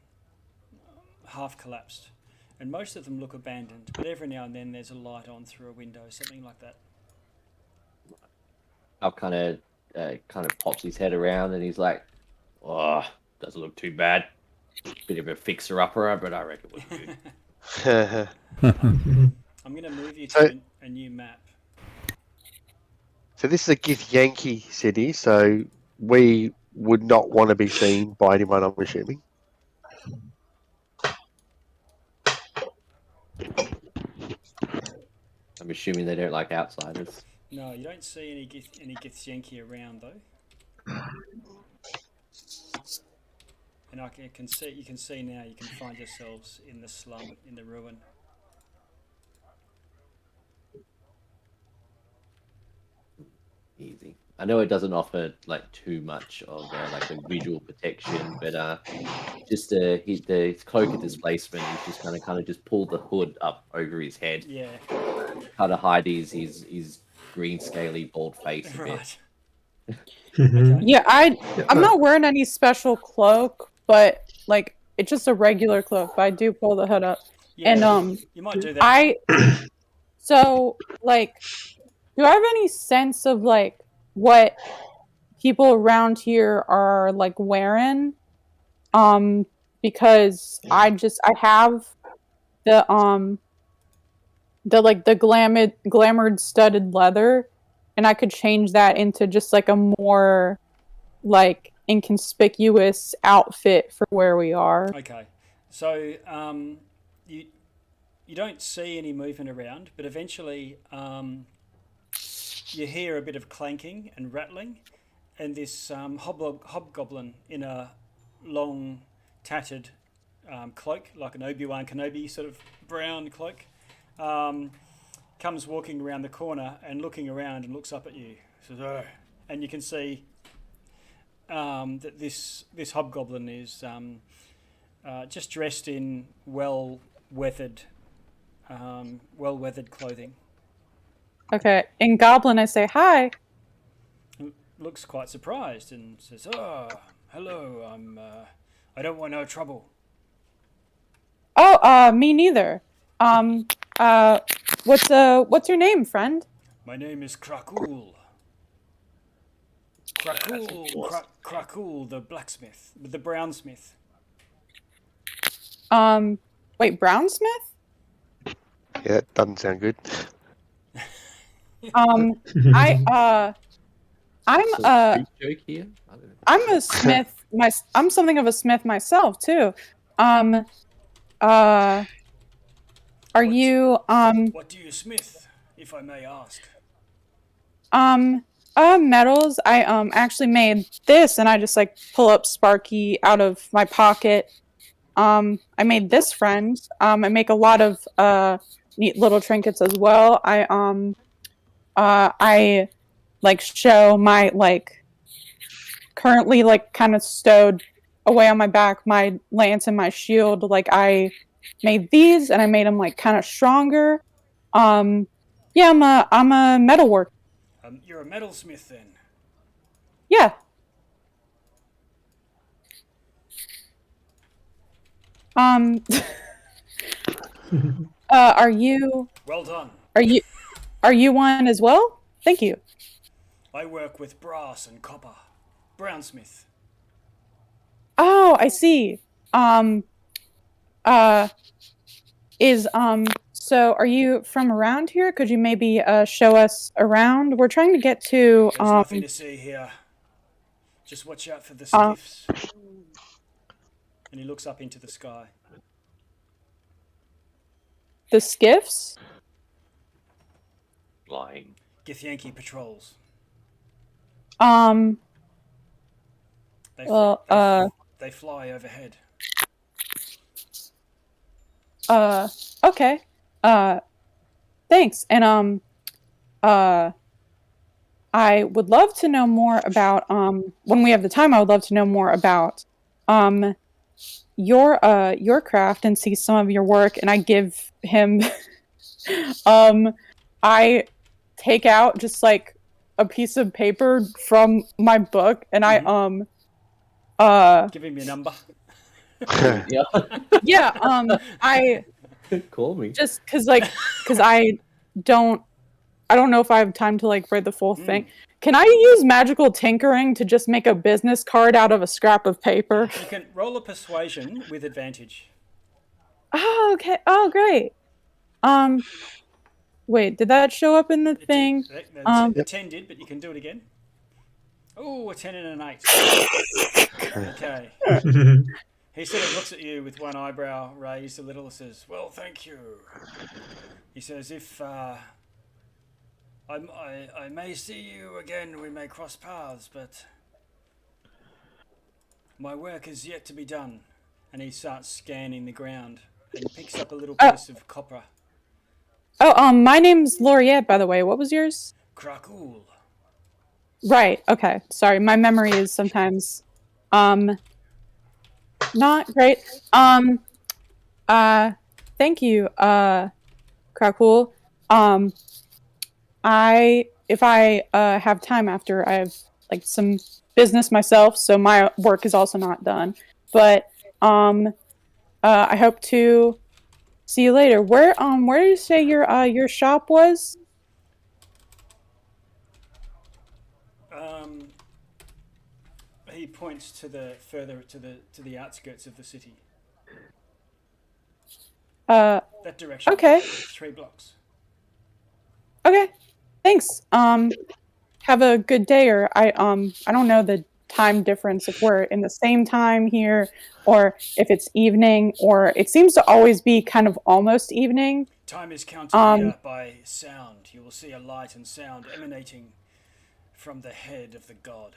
half collapsed, and most of them look abandoned, but every now and then there's a light on through a window, something like that. Al kind of pops his head around and he's like, "Oh, doesn't look too bad. Bit of a fixer-upper, but I reckon it was good." I'm going to move you to a new map. So this is a Githyanki city, so we would not want to be seen by anyone, I'm assuming. I'm assuming they don't like outsiders. No, you don't see any Githyanki around though. And you can see now you can find yourselves in the slum, in the ruin. I know it doesn't offer like too much of like a visual protection, but just the cloak of displacement. He's just kind of just pulled the hood up over his head, Yeah. kind of hide his green scaly bald face a bit. Right. Mhm. Okay. Yeah, I'm Yeah, not wearing any special cloak, but like it's just a regular cloak. But I do pull the hood up, Yeah. and You might do that. I so like, do I have any sense of like what people around here are like wearing? Because I have the the glamored studded leather, and I could change that into just like a more like inconspicuous outfit for where we are. Okay. So you you don't see any movement around, but eventually you hear a bit of clanking and rattling, and this hobgoblin in a long, tattered cloak, like an Obi-Wan Kenobi sort of brown cloak, um, comes walking around the corner and looking around and looks up at you. Says, "Oh," and you can see that this hobgoblin is just dressed in well-weathered clothing. Okay, in Goblin, I say hi. Looks quite surprised and says, "Oh, hello. I don't want no trouble." Oh, me neither. Um, what's your name, friend? My name is Krakul. Krakul, the blacksmith, the brownsmith. Wait, Brownsmith? Yeah, it doesn't sound good. I I'm Sort of street joke here. I don't know. I'm a smith. I'm something of a smith myself too. Um, are you What do you smith, if I may ask? um metals? I actually made this, and I just like pull up Sparky out of my pocket. I made this friend. I make a lot of neat little trinkets as well. I like show my like currently like kind of stowed away on my back my lance and my shield. Like I made these, and I made them like kind of stronger. Um, yeah, I'm a metalworker. You're a metalsmith then. Yeah. Um, are you Well done. are you are you one as well? Thank you. I work with brass and copper. Brownsmith. Oh, I see. Um, uh, is so are you from around here? Could you maybe show us around? We're trying to get to There's nothing to see here. Just watch out for the uh skiffs. And he looks up into the sky. the skiffs. Lying. Githyanki patrols. Um, They, well, they fly overhead. okay. Thanks. And I would love to know more about when we have the time. I would love to know more about um your craft and see some of your work. And I give him I take out just like a piece of paper from my book, and I Give him your number. Yeah. yeah I Call me. just because I don't know if I have time to like write the full thing. Can I use magical tinkering to just make a business card out of a scrap of paper? You can roll a persuasion with advantage. Oh, okay. Oh, great. Wait, did that show up in the thing? The 10 did, but you can do it again. Oh, a 10 and an 8. Okay. He sort of looks at you with one eyebrow raised a little and says, "Well, thank you." He says, "If I may see you again, we may cross paths, but my work is yet to be done." And he starts scanning the ground and picks up a little piece of copper. Oh, my name's Lauriette, by the way. What was yours? Krakul. Right. Okay. Sorry, my memory is sometimes um not great. Um Thank you, Krakool. Um I if I have time after I have like some business myself, so my work is also not done. But um I hope to see you later. Where did you say your shop was? Um, he points to the further to the outskirts of the city. Uh That direction, okay. 3 blocks. Okay. Thanks. Have a good day, or I don't know the time difference if we're in the same time here or if it's evening, or it seems to always be kind of almost evening. Time is counted Um here by sound. You will see a light and sound emanating from the head of the god.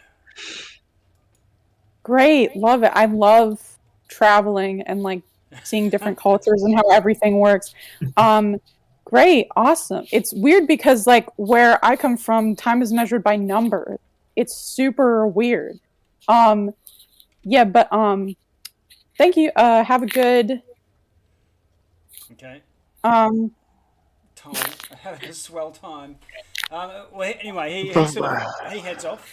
Great, love it. I love traveling and like seeing different cultures and how everything works. Um Great, awesome. It's weird because like where I come from, time is measured by numbers. It's super weird. Um yeah, but thank you. Have a good Okay, um time. A swell time. Well, anyway, he sort of he heads off.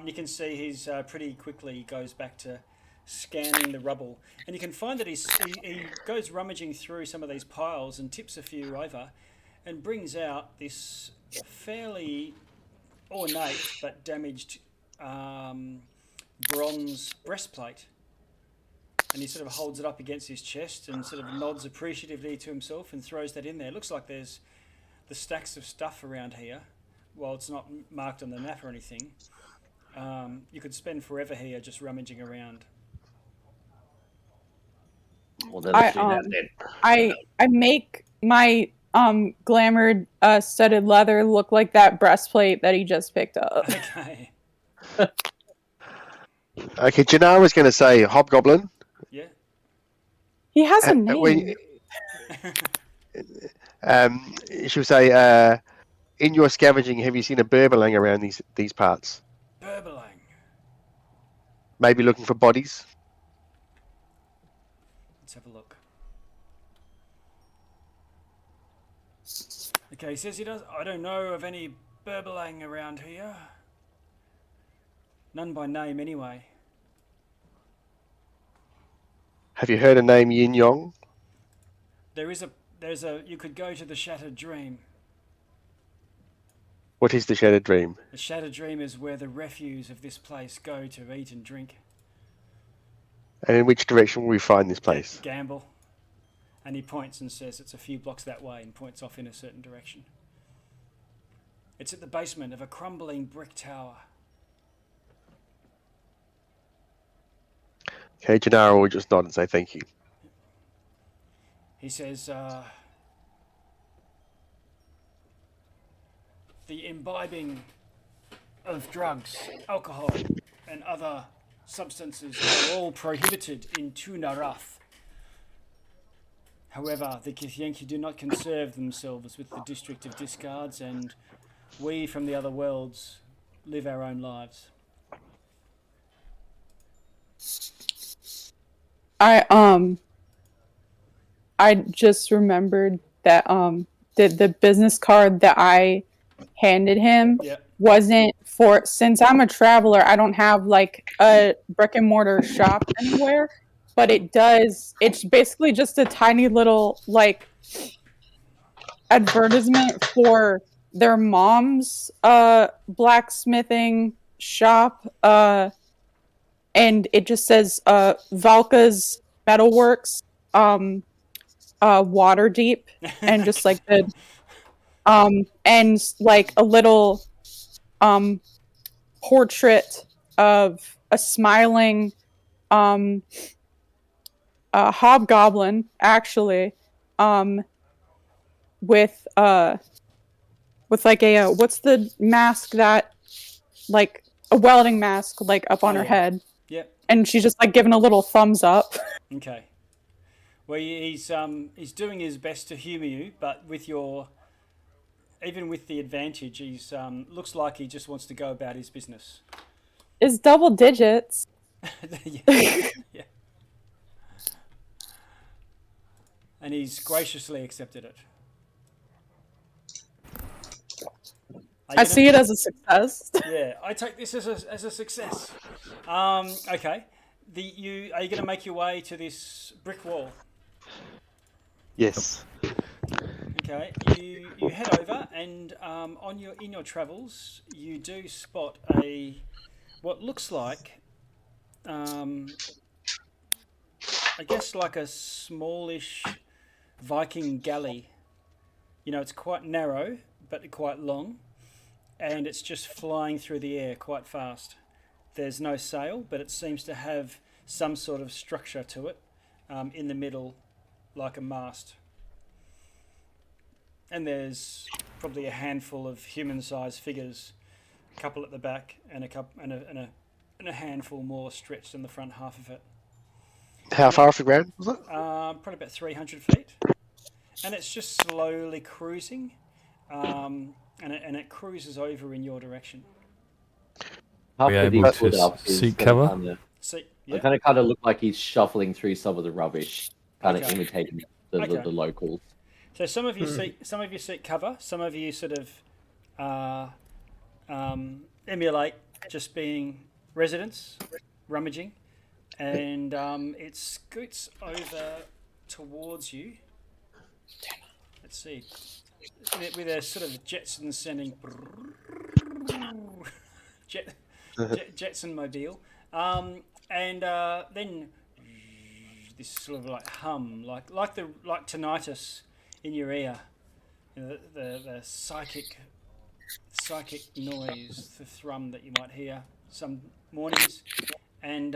You can see he's pretty quickly goes back to scanning the rubble, and you can find that he goes rummaging through some of these piles and tips a few over, and brings out this fairly ornate but damaged um, bronze breastplate. And he sort of holds it up against his chest and sort of nods appreciatively to himself and throws that in there. It looks like there's the stacks of stuff around here. While it's not marked on the map or anything, you could spend forever here just rummaging around. Well, then I let's do that then. I make my glamored studded leather look like that breastplate that he just picked up. Okay. Okay, Janara was going to say hobgoblin. Yeah. He has a We, name. she would say, in your scavenging, have you seen a Burbelang around these parts? Burbelang. Maybe looking for bodies. Let's have a look. Okay, he says he does. I don't know of any Burbelang around here. None by name, anyway. Have you heard a name Yin Yong? There's a. You could go to the Shattered Dream. What is the Shattered Dream? The Shattered Dream is where the refuse of this place go to eat and drink. And in which direction will we find this place? Gamble. And he points and says it's a few blocks that way and points off in a certain direction. It's at the basement of a crumbling brick tower. Okay, Janara will just nod and say thank you. He says, the imbibing of drugs, alcohol, and other substances are all prohibited in Tunarath. However, the Githyanki do not concern themselves with the district of discards, and we from the other worlds live our own lives. I just remembered that the business card that I handed him Yep. wasn't for, since I'm a traveler, I don't have like a brick and mortar shop anywhere, but it's basically just a tiny little like advertisement for their mom's blacksmithing shop, and it just says Valka's Metalworks, water deep, and just like the and like a little portrait of a smiling hobgoblin, actually, with like a what's the mask that, like a welding mask, like up on her head, Yep. and she's just like giving a little thumbs up. Okay. Well, he's doing his best to humour you, but with your even with the advantage, he's looks like he just wants to go about his business. It's double digits. Yeah. Yeah. And he's graciously accepted it. I see it as a success. Yeah, I take this as a success. Okay. Are you going to make your way to this brick wall? Yes. Okay. You head over, and in your travels, you do spot what looks like, I guess like a smallish Viking galley. It's quite narrow, but quite long, and it's just flying through the air quite fast. There's no sail, but it seems to have some sort of structure to it in the middle, like a mast. And there's probably a handful of human-sized figures, a couple at the back, and a handful more stretched in the front half of it. How far off the ground was it? Probably about 300 feet. And it's just slowly cruising, and it cruises over in your direction. Are we able to seek cover? Yeah. It kind of look like he's shuffling through some of the rubbish, kind of Okay. imitating the locals. So some of you seek cover. Some of you sort of emulate just being residents, rummaging, and it scoots over towards you. Let's see, with a sort of Jetson sending Jetson mobile, and then this sort of like hum, like tinnitus in your ear, the psychic noise, the thrum that you might hear some mornings, and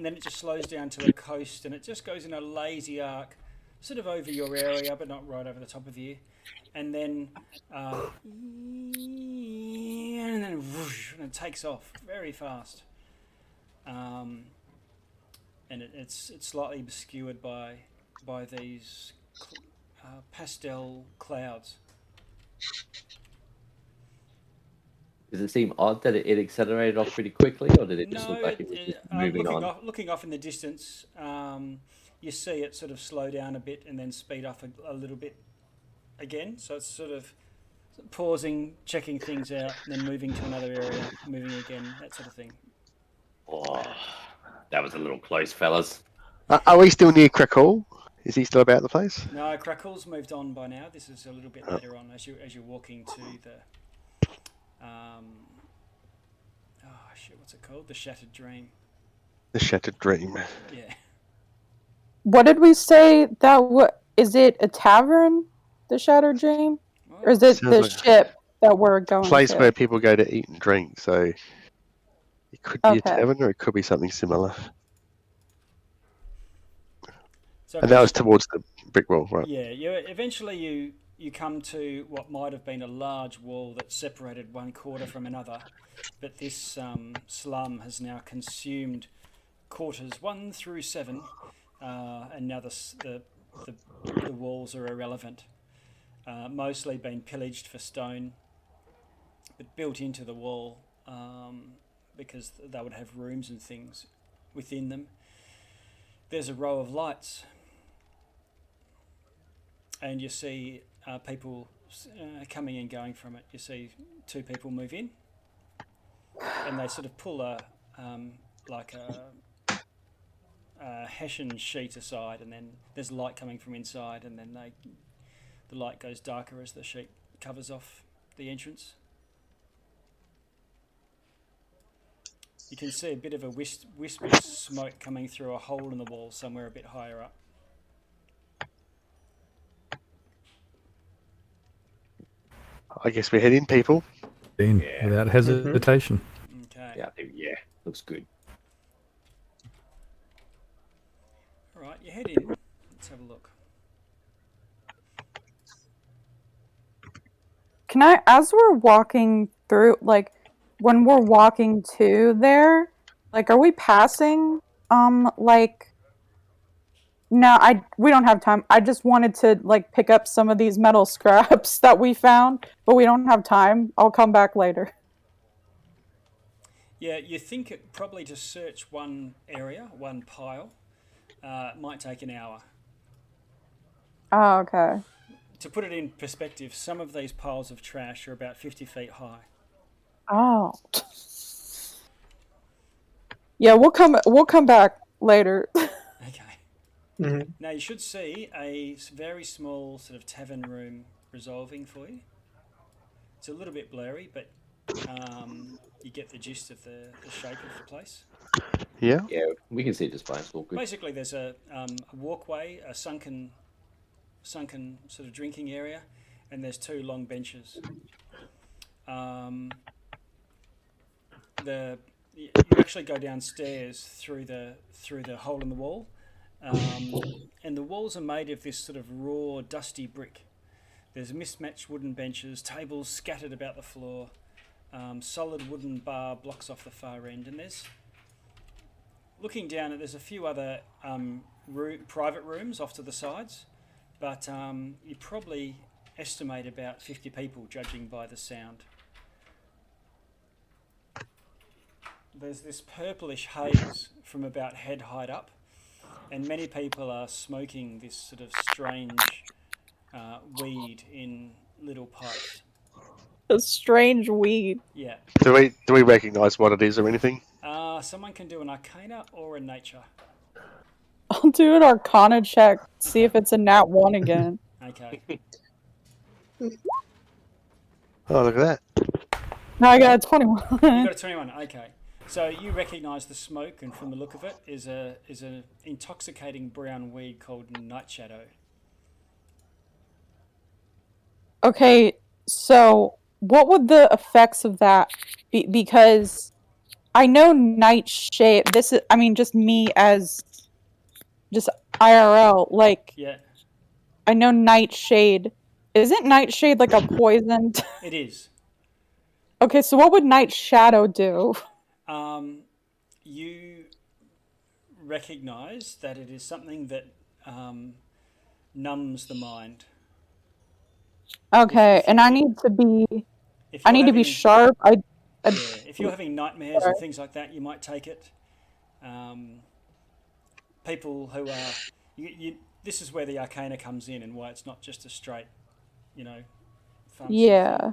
then it just slows down to the coast, and it just goes in a lazy arc, sort of over your area, but not right over the top of you, and then whoosh, and it takes off very fast, and it's slightly obscured by these pastel clouds. Does it seem odd that it accelerated off pretty quickly, or did it just look like it was just moving on? Looking off in the distance, you see it sort of slow down a bit and then speed up a little bit again. So it's sort of pausing, checking things out, and then moving to another area, moving again, that sort of thing. Oh, that was a little close, fellas. Are we still near Crackle? Is he still about the place? No, Crackle's moved on by now. This is a little bit later on as you're walking to the what's it called? The Shattered Dream. The Shattered Dream. Yeah. What did we say that is it a tavern, the Shattered Dream? Or is it the ship that we're going to? Place where people go to eat and drink, so it could be a tavern or it could be something similar. So and that was towards the brick wall, right? Yeah, eventually you come to what might have been a large wall that separated one quarter from another, but this slum has now consumed quarters 1 through 7, and now the walls are irrelevant. Mostly been pillaged for stone, but built into the wall because they would have rooms and things within them. There's a row of lights, and you see people coming and going from it. You see 2 people move in, and they sort of pull a hessian sheet aside, and then there's light coming from inside, and then the light goes darker as the sheet covers off the entrance. You can see a bit of a wisp of smoke coming through a hole in the wall somewhere a bit higher up. I guess we're heading, people. Without hesitation. Okay. Yeah, looks good. All right, you head in. Let's have a look. Can I, as we're walking through, like, when we're walking to there, like, are we passing, like, No, we don't have time. I just wanted to like pick up some of these metal scraps that we found, but we don't have time. I'll come back later. Yeah, you think it probably to search one area, one pile, might take an hour. Oh, okay. To put it in perspective, some of these piles of trash are about 50 feet high. Oh. Yeah, we'll come back later. Okay. Mhm. Now you should see a very small sort of tavern room resolving for you. It's a little bit blurry, but you get the gist of the shape of the place. Yeah. Yeah, we can see it just fine. It's all good. Basically, there's a walkway, a sunken sort of drinking area, and there's two long benches. Um, you actually go downstairs through the hole in the wall, and the walls are made of this sort of raw, dusty brick. There's mismatched wooden benches, tables scattered about the floor, solid wooden bar blocks off the far end, and looking down there's a few other private rooms off to the sides, but you probably estimate about 50 people, judging by the sound. There's this purplish haze from about head height up, and many people are smoking this sort of strange weed in little pipes. A strange weed. Yeah. Do we recognise what it is or anything? Someone can do an arcana or a nature. I'll do an arcana check, see if it's a nat 1 again. Okay. Oh, look at that. No, I got a 21. You got a 21. Okay. So you recognise the smoke, and from the look of it, is an intoxicating brown weed called night shadow. Okay, so what would the effects of that be? Because I know nightshade. This is, I mean, just me as just IRL. Like, Yeah, I know nightshade. Isn't nightshade like a poison? it is. Okay, so what would night shadow do? You recognise that it is something that numbs the mind. Okay, if and you- I need to be. If I you're need to be having- sharp. Yeah, if you're having nightmares and things like that, you might take it. People who are this is where the arcana comes in, and why it's not just a straight, pharmacy Yeah.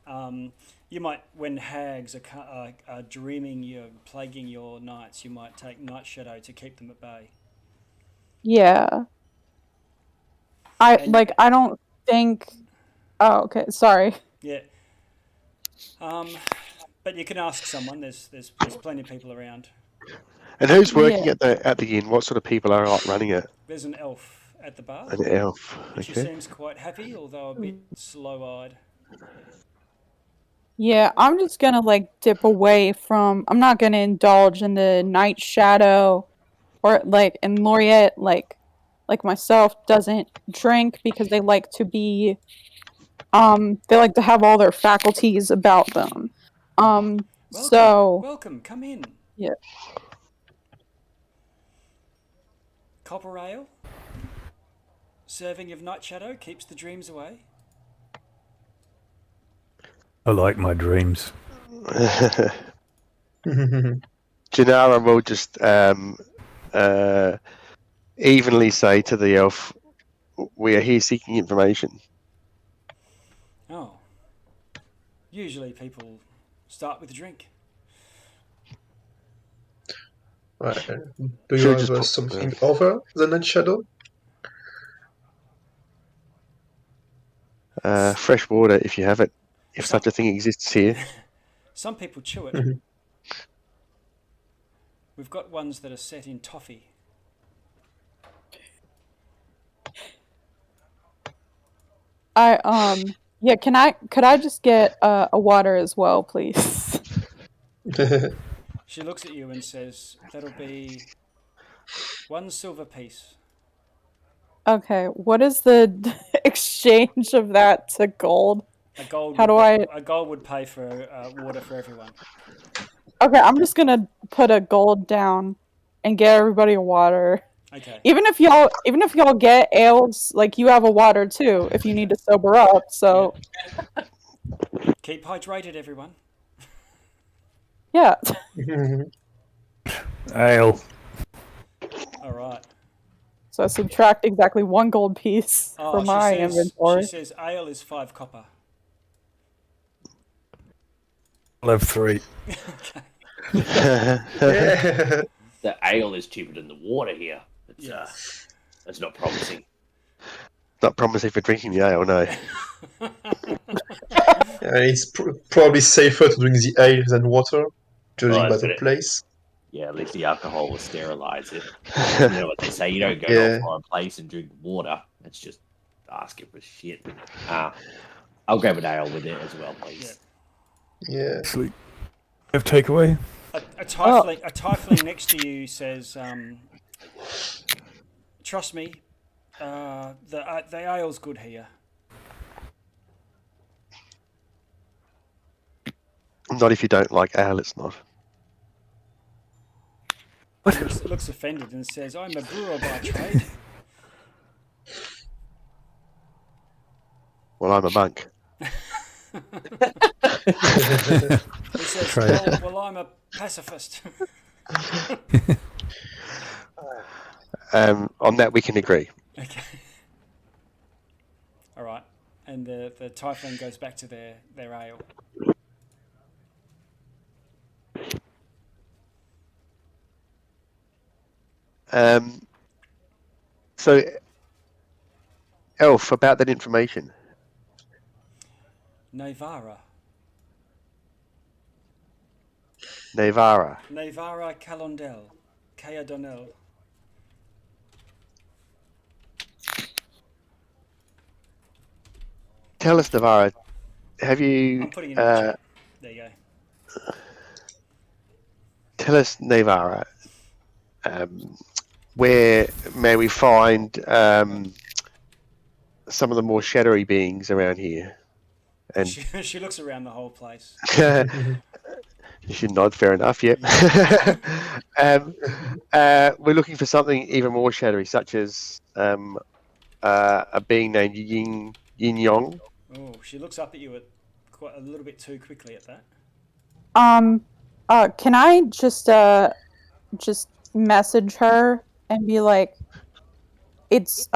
thing. You might, when hags are dreaming you, plaguing your nights, you might take night shadow to keep them at bay. Yeah. And- I don't think. Oh, okay. Sorry. Yeah. But you can ask someone. There's plenty of people around. And who's working at the inn? What sort of people are running it? There's an elf at the bar. An elf. And she Okay. seems quite happy, although a bit slow-eyed. Yeah, I'm just gonna dip away from. I'm not gonna indulge in the night shadow, or and Laureate like myself doesn't drink because they like to be. They like to have all their faculties about them. Welcome. Come in. Yeah. Copper ale. Serving of night shadow keeps the dreams away. I like my dreams. Janara will just evenly say to the elf, "We are here seeking information." Oh. Usually people start with a drink. Right. Do you Should have just something over the night shadow? Fresh water, if you have it, if Some- such a thing exists here. Some people chew it. Mhm. We've got ones that are set in toffee. Yeah, could I just get a water as well, please? She looks at you and says, "That'll be 1 silver piece." Okay, what is the exchange of that to gold? A gold. How do A gold would pay for water for everyone. Okay, I'm just gonna put a gold down and get everybody a water. Okay. Even if y'all get ales, like you have a water too, if you need to sober up. So Keep hydrated, everyone. yeah. Ale. All right. So I subtract exactly 1 gold piece Oh, from she my says inventory. ale is 5 copper. I'll have 3. Okay. Yeah. The ale is cheaper than the water here. It's, Yes. that's not promising. Not promising for drinking the ale, no. It's probably safer to drink the ale than water, judging Well, by it's the gonna, place. yeah, at least the alcohol will sterilize it. You know what they say, you don't go to a Yeah. foreign place and drink water. It's just asking for shit. I'll grab an ale with it as well, please. Yeah. Actually, have takeaway. A tiefling next to you says, "Trust me, the ale's good here." Not if you don't like ale, it's not. Looks offended and says, "I'm a brewer by trade." Well, I'm a monk. He says, Trade. well, I'm a pacifist." On that, we can agree. Okay. All right. And the tiefling goes back to their ale. So, Elf, about that information. Nevara Calondel. Kea Donnell. Tell us, Navara, have you... I'm putting it in the chat. There you go. Tell us, Navara, where may we find some of the more shadowy beings around here? And She looks around the whole place. you should nod, fair enough, yep. We're looking for something even more shadowy, such as a being named Yin Yong. Oh, she looks up at you quite a little bit too quickly at that. Can I just message her and be like, it's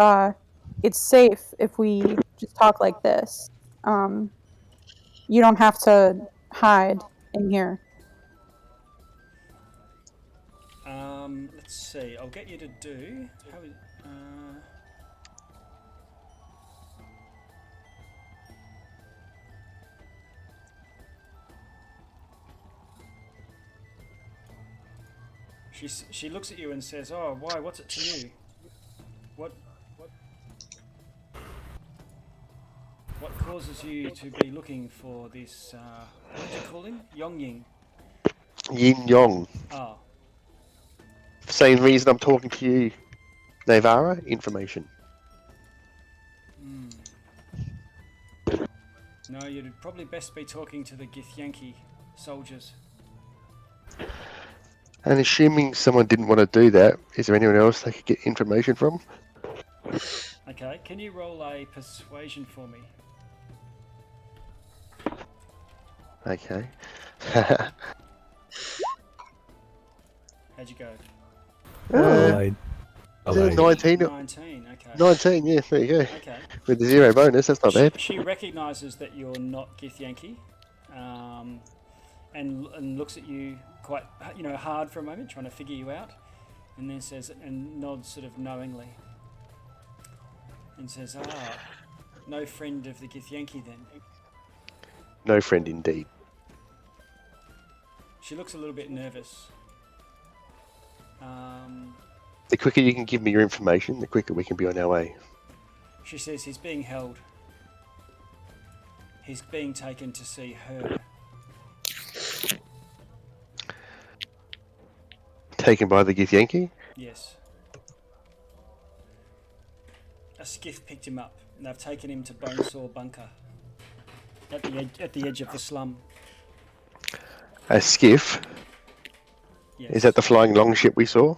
safe if we just talk like this. You don't have to hide in here. Let's see. I'll get you to do. She looks at you and says, "Oh, why? What's it to you? What causes you to be looking for this? What do you call him? Yongying. Yin Yong. Oh, Same reason I'm talking to you, Navara. Information. no, you'd probably best be talking to the Githyanki soldiers." And assuming someone didn't want to do that, is there anyone else they could get information from? Okay, can you roll a persuasion for me? Okay. How'd you go? Allied. 19. 19. Okay. 19, yeah, there you go. Okay. With the 0 bonus, that's not bad. She recognises that you're not Githyanki, and looks at you quite hard for a moment, trying to figure you out, and then says and nods sort of knowingly, and says, no friend of the Githyanki then. No friend indeed. She looks a little bit nervous. The quicker you can give me your information, the quicker we can be on our way. She says he's being held. He's being taken to see her. Taken by the Githyanki? Yes. A skiff picked him up, and they've taken him to Bonesaw Bunker at the edge of the slum. A skiff? Yes. Is that the flying longship we saw?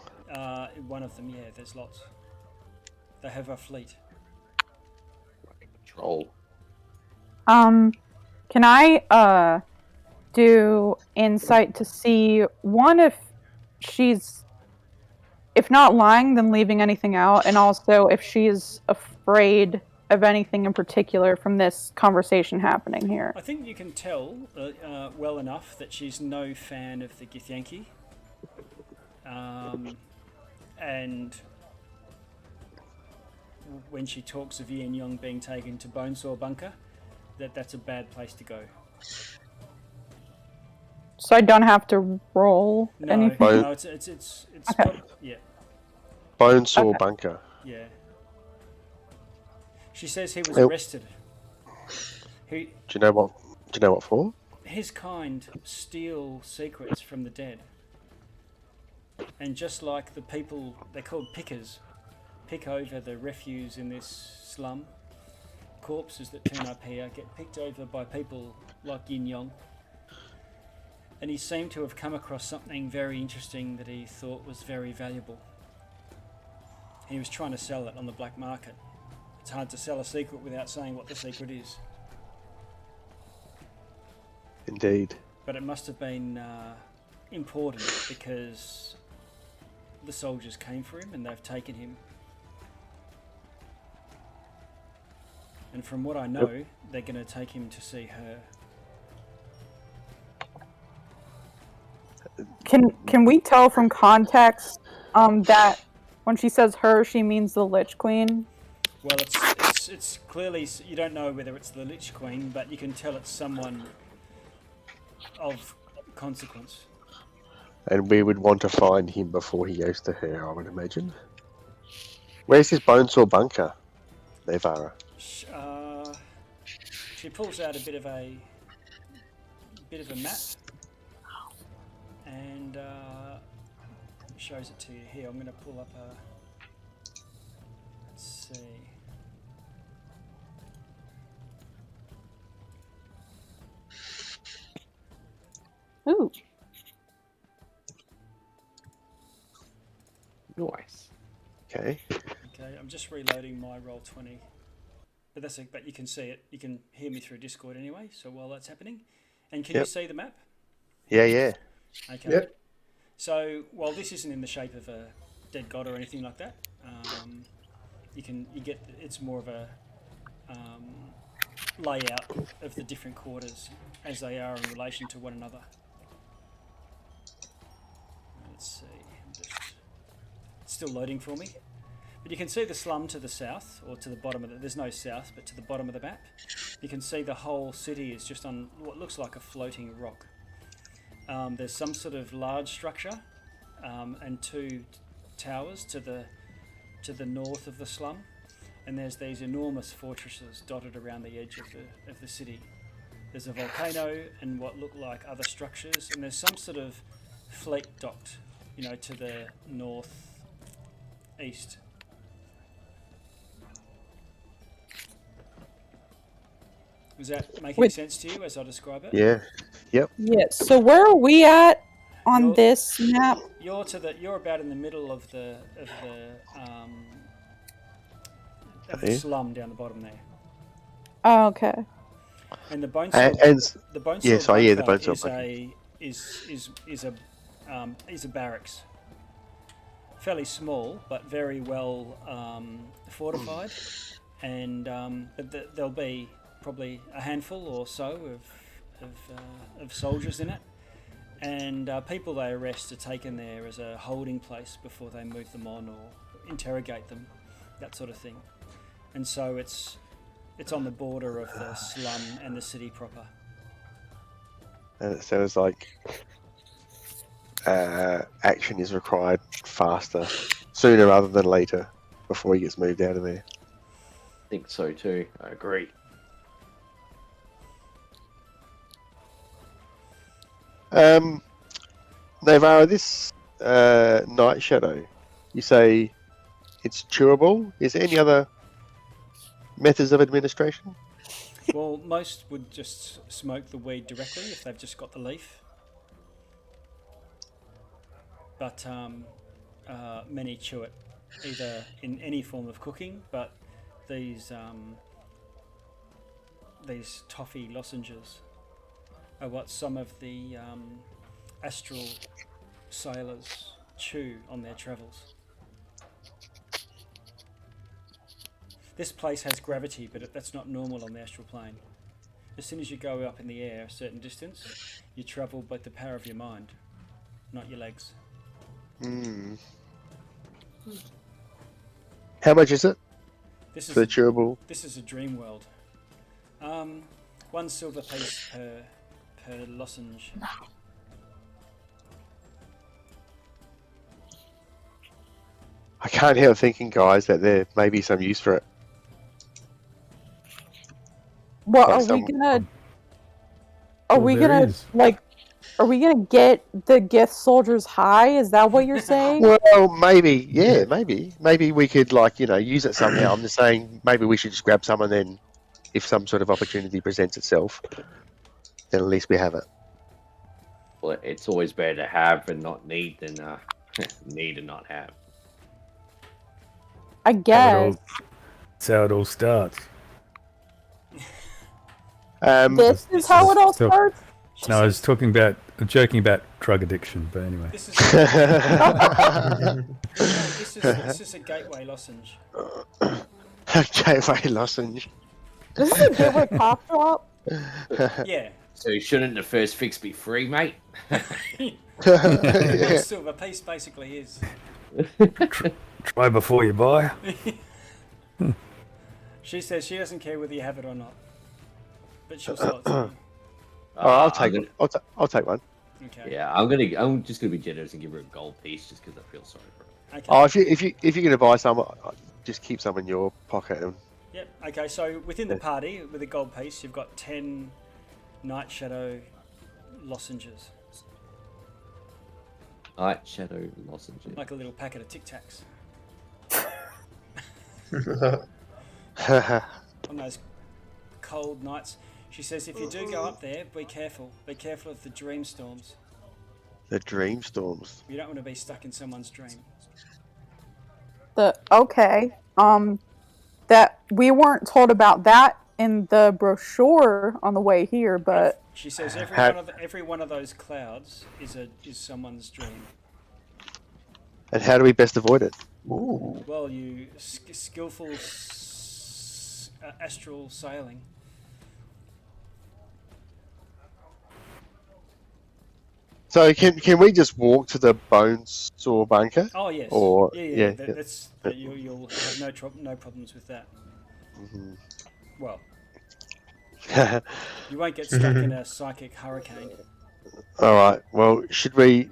one of them, yeah. There's lots. They have a fleet. Patrol. Can I do insight to see one if she's, if not lying, then leaving anything out, and also if she's afraid of anything in particular from this conversation happening here. I think you can tell well enough that she's no fan of the Githyanki. And when she talks of Yin Yong being taken to Bonesaw Bunker, that's a bad place to go. So I don't have to roll No, anything? no, it's Okay. yeah, Bonesaw Okay. Bunker. yeah. She says he was Well- arrested. Do you know what? Do you know what for? His kind steal secrets from the dead. And just like the people, they're called pickers, pick over the refuse in this slum, corpses that turn up here get picked over by people like Yin Yong. And he seemed to have come across something very interesting that he thought was very valuable. He was trying to sell it on the black market. It's hard to sell a secret without saying what the secret is. Indeed. But it must have been important because the soldiers came for him and they've taken him. And from what I know, they're going to take him to see her. Can we tell from context that when she says her, she means the Liche Queen? Well, it's clearly, you don't know whether it's the Liche Queen, but you can tell it's someone of consequence. And we would want to find him before he goes to her, I would imagine. Where's his Bonesaw Bunker, Nevara? She pulls out a bit of a map and shows it to you here. I'm going to pull up a. Let's see. Ooh. Nice. Okay. Okay, I'm just reloading my Roll20. But you can see it. You can hear me through Discord anyway. So while that's happening, and can you see the map? Yeah. Okay. Yep. So while this isn't in the shape of a dead god or anything like that, it's more of a layout of the different quarters as they are in relation to one another. Let's see. It's still loading for me. But you can see the slum to the south, or to the bottom of there's no south, but to the bottom of the map. You can see the whole city is just on what looks like a floating rock. There's some sort of large structure and two towers to the north of the slum, and there's these enormous fortresses dotted around the edge of the city. There's a volcano and what look like other structures, and there's some sort of fleet docked, to the northeast. Was that making sense to you as I describe it? Yeah. Yep. Yeah. So where are we at on You're- this map? You're about in the middle of the Okay. slum down the bottom there, Oh, okay. and the Bonesaw And the Bonesaw yeah, sorry, yeah, the Bunker Bonesaw is a barracks, fairly small but very well fortified, and there'll be probably a handful or so of soldiers in it, and people they arrest are taken there as a holding place before they move them on or interrogate them, that sort of thing. And so it's on the border of the slum and the city proper. And it sounds like action is required faster, sooner rather than later, before he gets moved out of there. I think so too. I agree. Navarra, this Night Shadow, you say it's chewable. Is there any other methods of administration? Well, most would just smoke the weed directly if they've just got the leaf. But many chew it, either in any form of cooking, but these toffee lozenges are what some of the astral sailors chew on their travels. This place has gravity, but that's not normal on the astral plane. As soon as you go up in the air a certain distance, you travel by the power of your mind, not your legs. How much is it This for the is chewable? this is a dream world. 1 silver piece per lozenge. I can't help thinking, guys, that there may be some use for it. What Like are we some- gonna? Are Well, we there gonna is. like? Are we gonna get the gift soldiers high? Is that what you're saying? Well, maybe, yeah, maybe we could use it somehow. I'm just saying, maybe we should just grab some, and then if some sort of opportunity presents itself, then at least we have it. Well, it's always better to have and not need than need and not have. I guess That's how it all starts. this is how it all So- starts. She No, I was says, joking about drug addiction, but anyway. this is this is a gateway lozenge. Gateway lozenge. This is a gateway cough drop. Yeah. So shouldn't the first fix be free, mate? One silver piece basically is. Try before you buy. She says she doesn't care whether you have it or not, but she'll sell it to you. Oh, I'll I'm take gonna- it. I'll take one. Okay. Yeah, I'm just gonna be generous and give her a gold piece just because I feel sorry for her. Okay. Oh, if you're gonna buy some, just keep some in your pocket. And Yep. Okay. So within the party, with a gold piece, you've got 10 night shadow lozenges, Night shadow lozenge. like a little packet of Tic Tacs on those cold nights. She says, if you do go up there, be careful. Be careful of the dream storms. the dream storms. You don't want to be stuck in someone's dream. Okay. That we weren't told about that in the brochure on the way here, but She says every one of those clouds is someone's dream. And how do we best avoid it? Ooh. Well, you skillful astral sailing. So can we just walk to the bone saw bunker? Oh yes. Or- yeah. yeah. That's you'll have no problems with that. Mhm. Well, you won't get stuck in a psychic hurricane. All right. Well, should we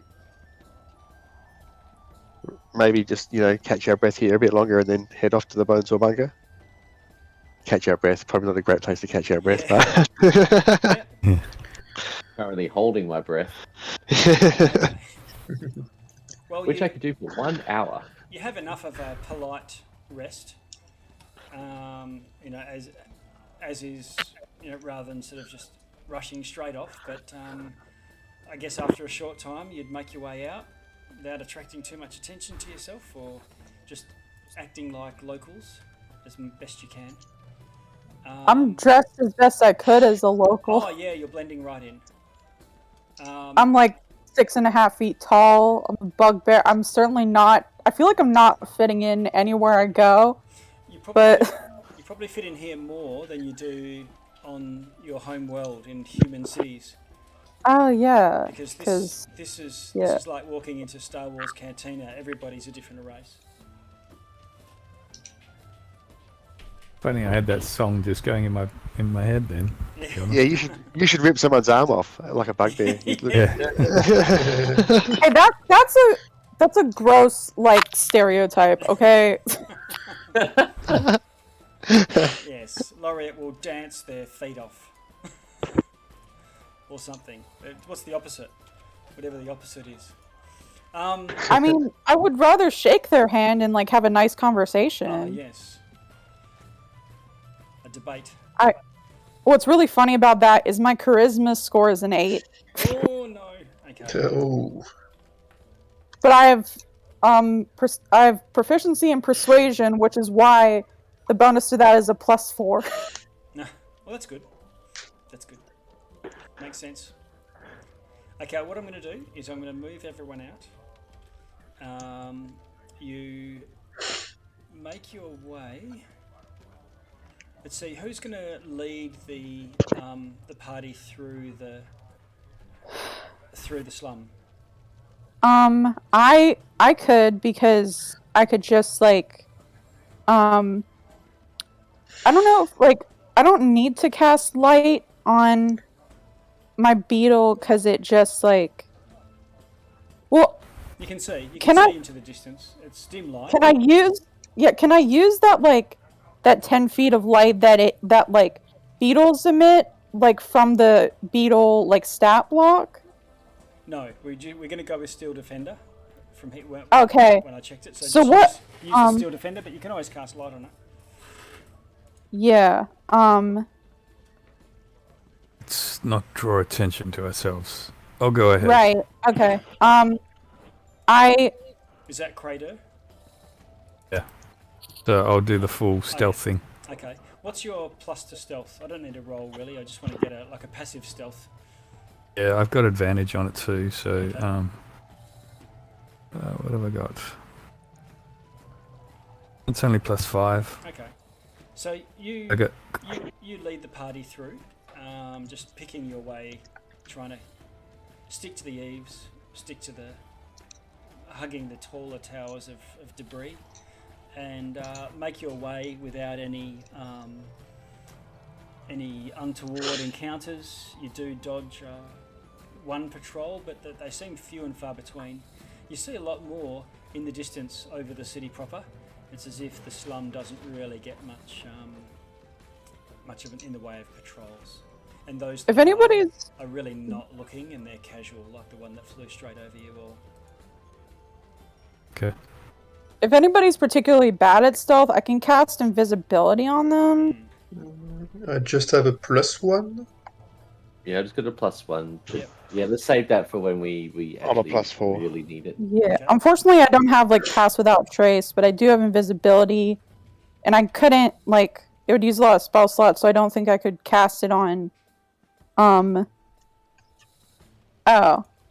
maybe just catch our breath here a bit longer and then head off to the bone saw bunker? Catch our breath. Probably not a great place to catch our breath, but. Currently holding my breath, Well, which I could do for 1 hour. you have enough of a polite rest. As is, rather than sort of just rushing straight off. But I guess after a short time, you'd make your way out without attracting too much attention to yourself, or just acting like locals as best you can. I'm dressed as best I could as a local. Oh yeah, you're blending right in. I'm like 6.5 feet tall. I'm a bugbear. I'm certainly not. I feel like I'm not fitting in anywhere I go. You probably, But you probably fit in here more than you do on your home world in human cities. oh yeah, Because because this is yeah. like walking into Star Wars Cantina. Everybody's a different race. Funny, I had that song just going in my head then. Yeah, you should rip someone's arm off like a bugbear. Yeah. Hey, that's a gross stereotype. Okay. Yes, Laureate will dance their feet off. Or something. What's the opposite? Whatever the opposite is. I mean, I would rather shake their hand and have a nice conversation. Yes. A debate. What's really funny about that is my charisma score is an 8, Oh no. Okay. Oh. but I have I have proficiency in persuasion, which is why the bonus to that is a +4. No, well that's good. That's good. Makes sense. Okay, what I'm going to do is I'm going to move everyone out. You make your way. Let's see who's going to lead the party through the slum. I could, because I could just like I don't know if like I don't need to cast light on my beetle because it just like well You can see. You Can can I- see into the distance. It's dim light. can I use that like that 10 feet of light that like beetles emit like from the beetle like stat block? No, we're going to go with Steel Defender from here. Okay. When I checked it, So just what- use the Steel Defender, but you can always cast light on it. Yeah. Let's not draw attention to ourselves. I'll go ahead. Right. Okay. Is that Crater? So I'll do the full stealth thing. Okay. What's your plus to stealth? I don't need to roll really. I just want to get a passive stealth. Yeah, I've got advantage on it too. So, Okay. what have I got? It's only +5. Okay. So you I got you lead the party through, just picking your way, trying to stick to the eaves, hugging the taller towers of debris, and make your way without any untoward encounters. You do dodge one patrol, but they seem few and far between. You see a lot more in the distance over the city proper. It's as if the slum doesn't really get much of in the way of patrols. And those if that anybody's are really not looking, and they're casual, like the one that flew straight over you all. okay. If anybody's particularly bad at stealth, I can cast invisibility on them. I just have a +1. Yeah, I just got a +1. But Yep. yeah, let's save that for when we I'm a actually +4. really need it. Yeah. Okay. Unfortunately, I don't have like pass without trace, but I do have invisibility, and I couldn't like it would use a lot of spell slots, so I don't think I could cast it on. Oh.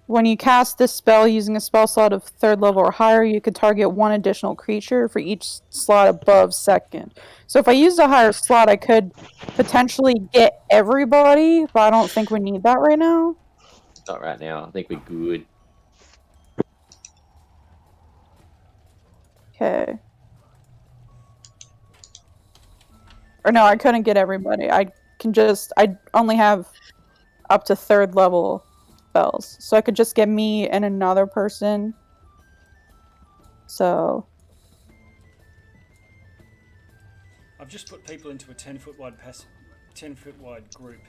When you cast this spell using a spell slot of 3rd level or higher, you could target one additional creature for each slot above 2nd. So if I used a higher slot, I could potentially get everybody, but I don't think we need that right now. Not right now. I think we're good. Okay. Or no, I couldn't get everybody. I only have up to 3rd level spells. So I could just get me and another person. So I've just put people into a 10-foot wide group,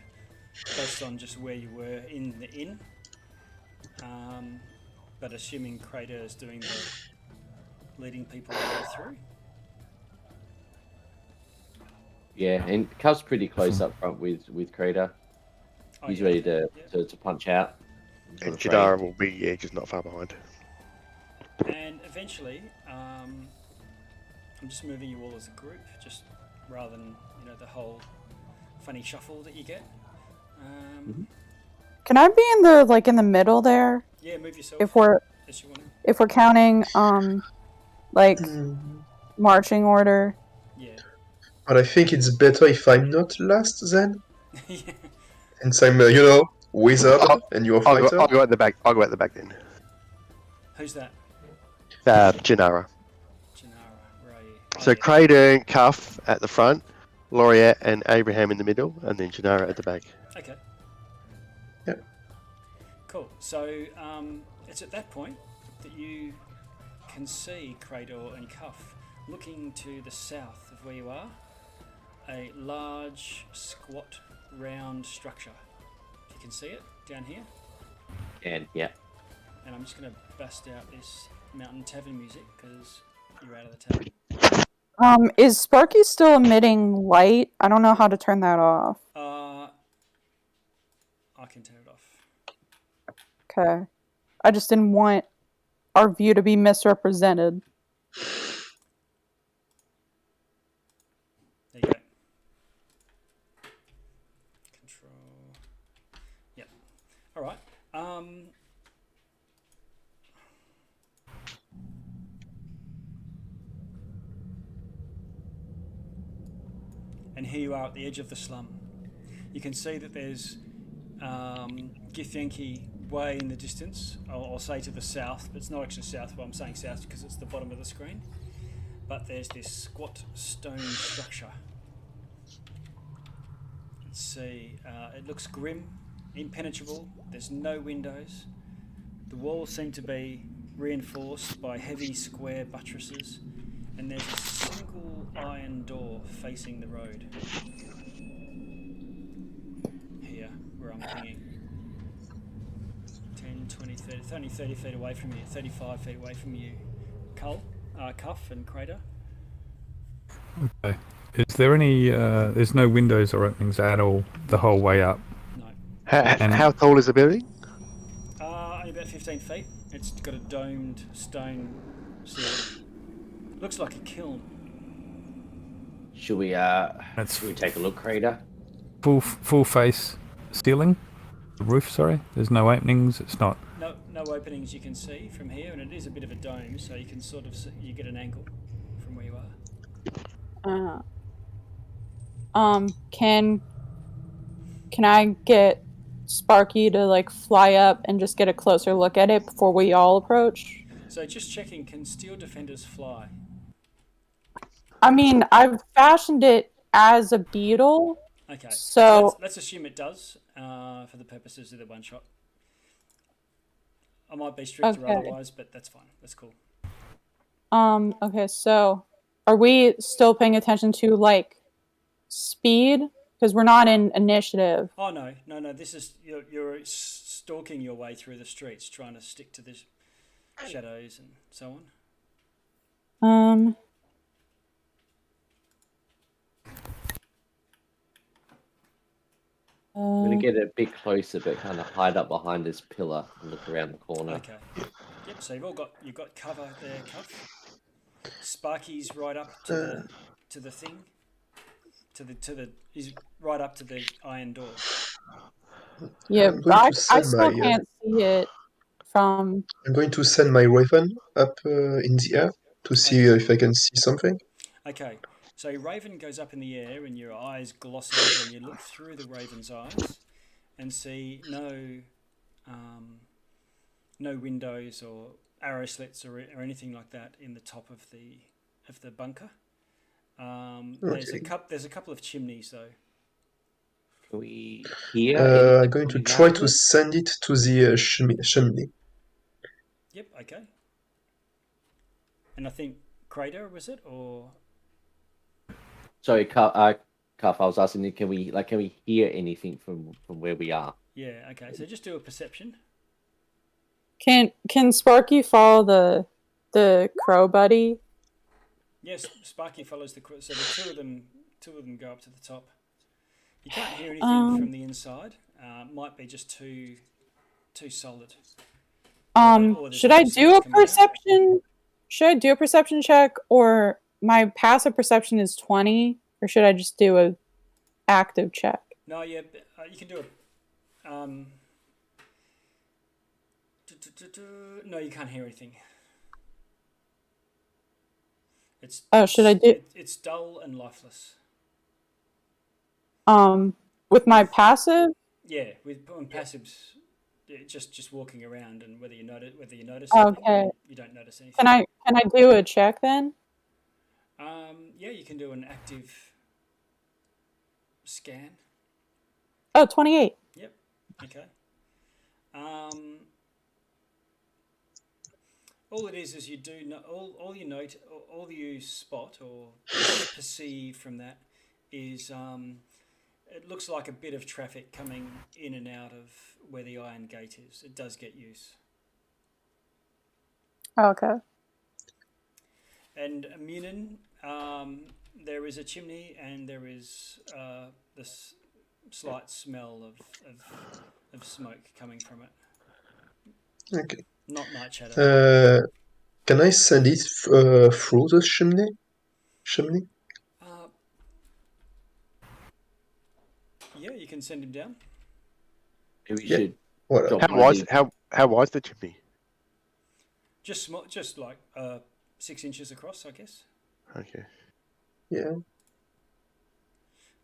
based on just where you were in the inn. But assuming Crater is doing the leading people all the way through. Yeah, and Cub's pretty close up front with Crater. Oh, He's yeah. ready to punch out. And Jadara will be just not far behind. And eventually, I'm just moving you all as a group, just rather than the whole funny shuffle that you get. can I be in the middle there? Yeah, move yourself If we're as you want to. if we're counting like marching order. Yeah. But I think it's better if I'm not last then. Yeah. Since I'm, wizard and you're a fighter. I'll go at the back. I'll go at the back then. Who's that? Janara. Janara, right. So Crater and Cuff at the front, Laureate and Abraham in the middle, and then Janara at the back. Okay. Yep. Cool. So it's at that point that you can see Crater and Cuff looking to the south of where you are. A large, squat, round structure. If you can see it down here. And yeah, And I'm just going to bust out this Mountain Tavern music because you're out of the tavern. Is Sparky still emitting light? I don't know how to turn that off. I can turn it off. Okay. I just didn't want our view to be misrepresented. There you go. Control. Yep. All right. And here you are at the edge of the slum. You can see that there's Githyanki way in the distance. I'll say to the south, but it's not actually south, but I'm saying south because it's the bottom of the screen. But there's this squat stone structure. Let's see, it looks grim, impenetrable, there's no windows. The walls seem to be reinforced by heavy square buttresses, and there's a single iron door facing the road. Here, where I'm pinging. 10, 20, 30, it's only 30 feet away from you, 35 feet away from you. Cuff and Crater. Okay. Is there any? There's no windows or openings at all the whole way up. No. How tall is the building? Only about 15 feet. It's got a domed stone ceiling. Looks like a kiln. Should we take a look, Crater? Full face ceiling, the roof. Sorry, there's no openings. It's not. No openings you can see from here, and it is a bit of a dome, so you can sort of you get an angle from where you are. Can I get Sparky to like fly up and just get a closer look at it before we all approach? So just checking, can steel defenders fly? I mean, I've fashioned it as a beetle. Okay, so let's assume it does for the purposes of the one shot. I might be stricter otherwise, but that's fine. That's cool. Okay, so are we still paying attention to like speed? Because we're not in initiative. Oh no. This is you're stalking your way through the streets, trying to stick to the shadows and so on. I'm going to get a bit closer, but kind of hide up behind this pillar and look around the corner. Okay. Yep. So you've got cover there, Cuff. Sparky's right up to the thing. He's right up to the iron door. Yeah, I still can't see it from. I'm going to send my raven up in the air to see if I can see something. Okay. So Raven goes up in the air and your eyes gloss over and you look through the Raven's eyes and see no windows or arrow slits or anything like that in the top of the bunker. There's a couple of chimneys though. Can we hear? I'm going to try to send it to the chimney. Yep. Okay. And I think Crater was it or? Sorry, Cuff. I was asking you, can we hear anything from where we are? Yeah. Okay. So just do a perception. Can Sparky follow the crow buddy? Yes, Sparky follows the crow. So the two of them go up to the top. You can't hear anything from the inside. Might be just too solid. Should I do a perception? Should I do a perception check, or my passive perception is 20, or should I just do a active check? No, yeah, you can do it. No, you can't hear anything. Should I do? It's dull and lifeless. With my passive. Yeah, with passives, just walking around, and whether you notice. Okay. You don't notice anything. Can I do a check then? Yeah, you can do an active scan. Oh, 28. Yep. Okay. All it is you do all you note, all you spot or perceive from that is it looks like a bit of traffic coming in and out of where the iron gate is. It does get use. Okay. And Munin, there is a chimney and there is this slight smell of smoke coming from it. Okay. Not night shadow. Can I send it through the chimney? Chimney? Uh, yeah, you can send him down. Maybe we Yeah. should Voilà. drop How one of wide? these. How wide's the chimney? Just small, just like 6 inches across, I guess. Okay. Yeah.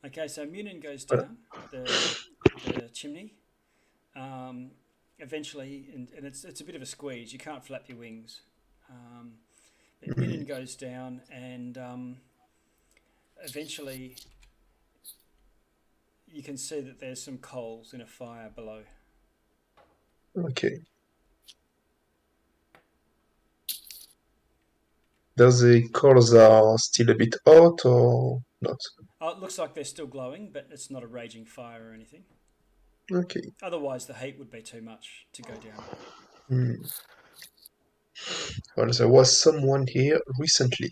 Okay, so Munin goes down the chimney. Eventually, and it's a bit of a squeeze. You can't flap your wings. But Munin goes down, and eventually, you can see that there's some coals in a fire below. Okay. Does the coals are still a bit hot or not? Oh, it looks like they're still glowing, but it's not a raging fire or anything. Okay. Otherwise, the heat would be too much to go down. Hmm. Well, there was someone here recently.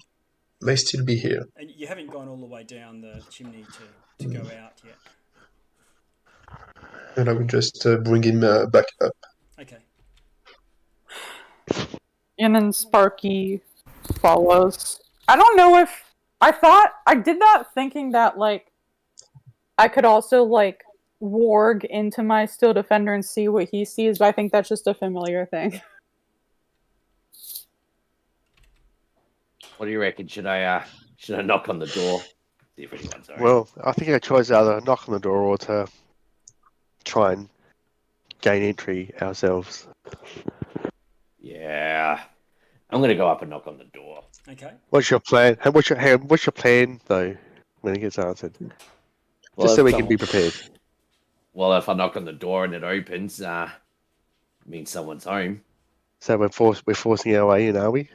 May still be here. And you haven't gone all the way down the chimney to go out yet. And I will just bring him back up. Okay. And then Sparky follows. I don't know if I did that thinking that like I could also like warg into my Steel Defender and see what he sees, but I think that's just a familiar thing. What do you reckon? Should I knock on the door? See if anyone's home. Well, I think our choice is either knock on the door or to try and gain entry ourselves. Yeah, I'm gonna go up and knock on the door. Okay. What's your plan? What's your plan though when it gets answered? Well, Just so if we can someone- be prepared. Well, if I knock on the door and it opens, it means someone's home. So we're forcing our way in, are we?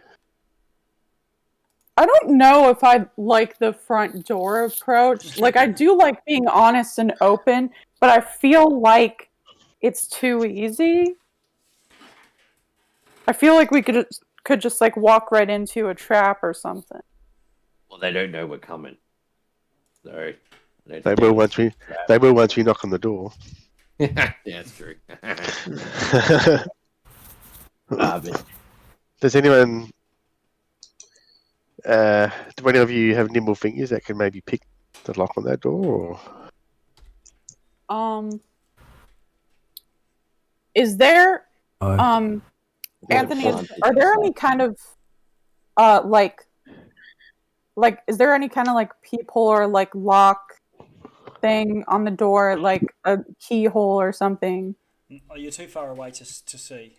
I don't know if I like the front door approach. Like I do like being honest and open, but I feel like it's too easy. I feel like we could just like walk right into a trap or something. Well, they don't know we're coming. So They will once we knock on the door. Yeah, that's true. But Does anyone? Do any of you have nimble fingers that can maybe pick the lock on that door? Or... Is there I- Anthony, Well, are there any kind of like is there any kind of like peephole or like lock thing on the door, like a keyhole or something? Oh, you're too far away to see.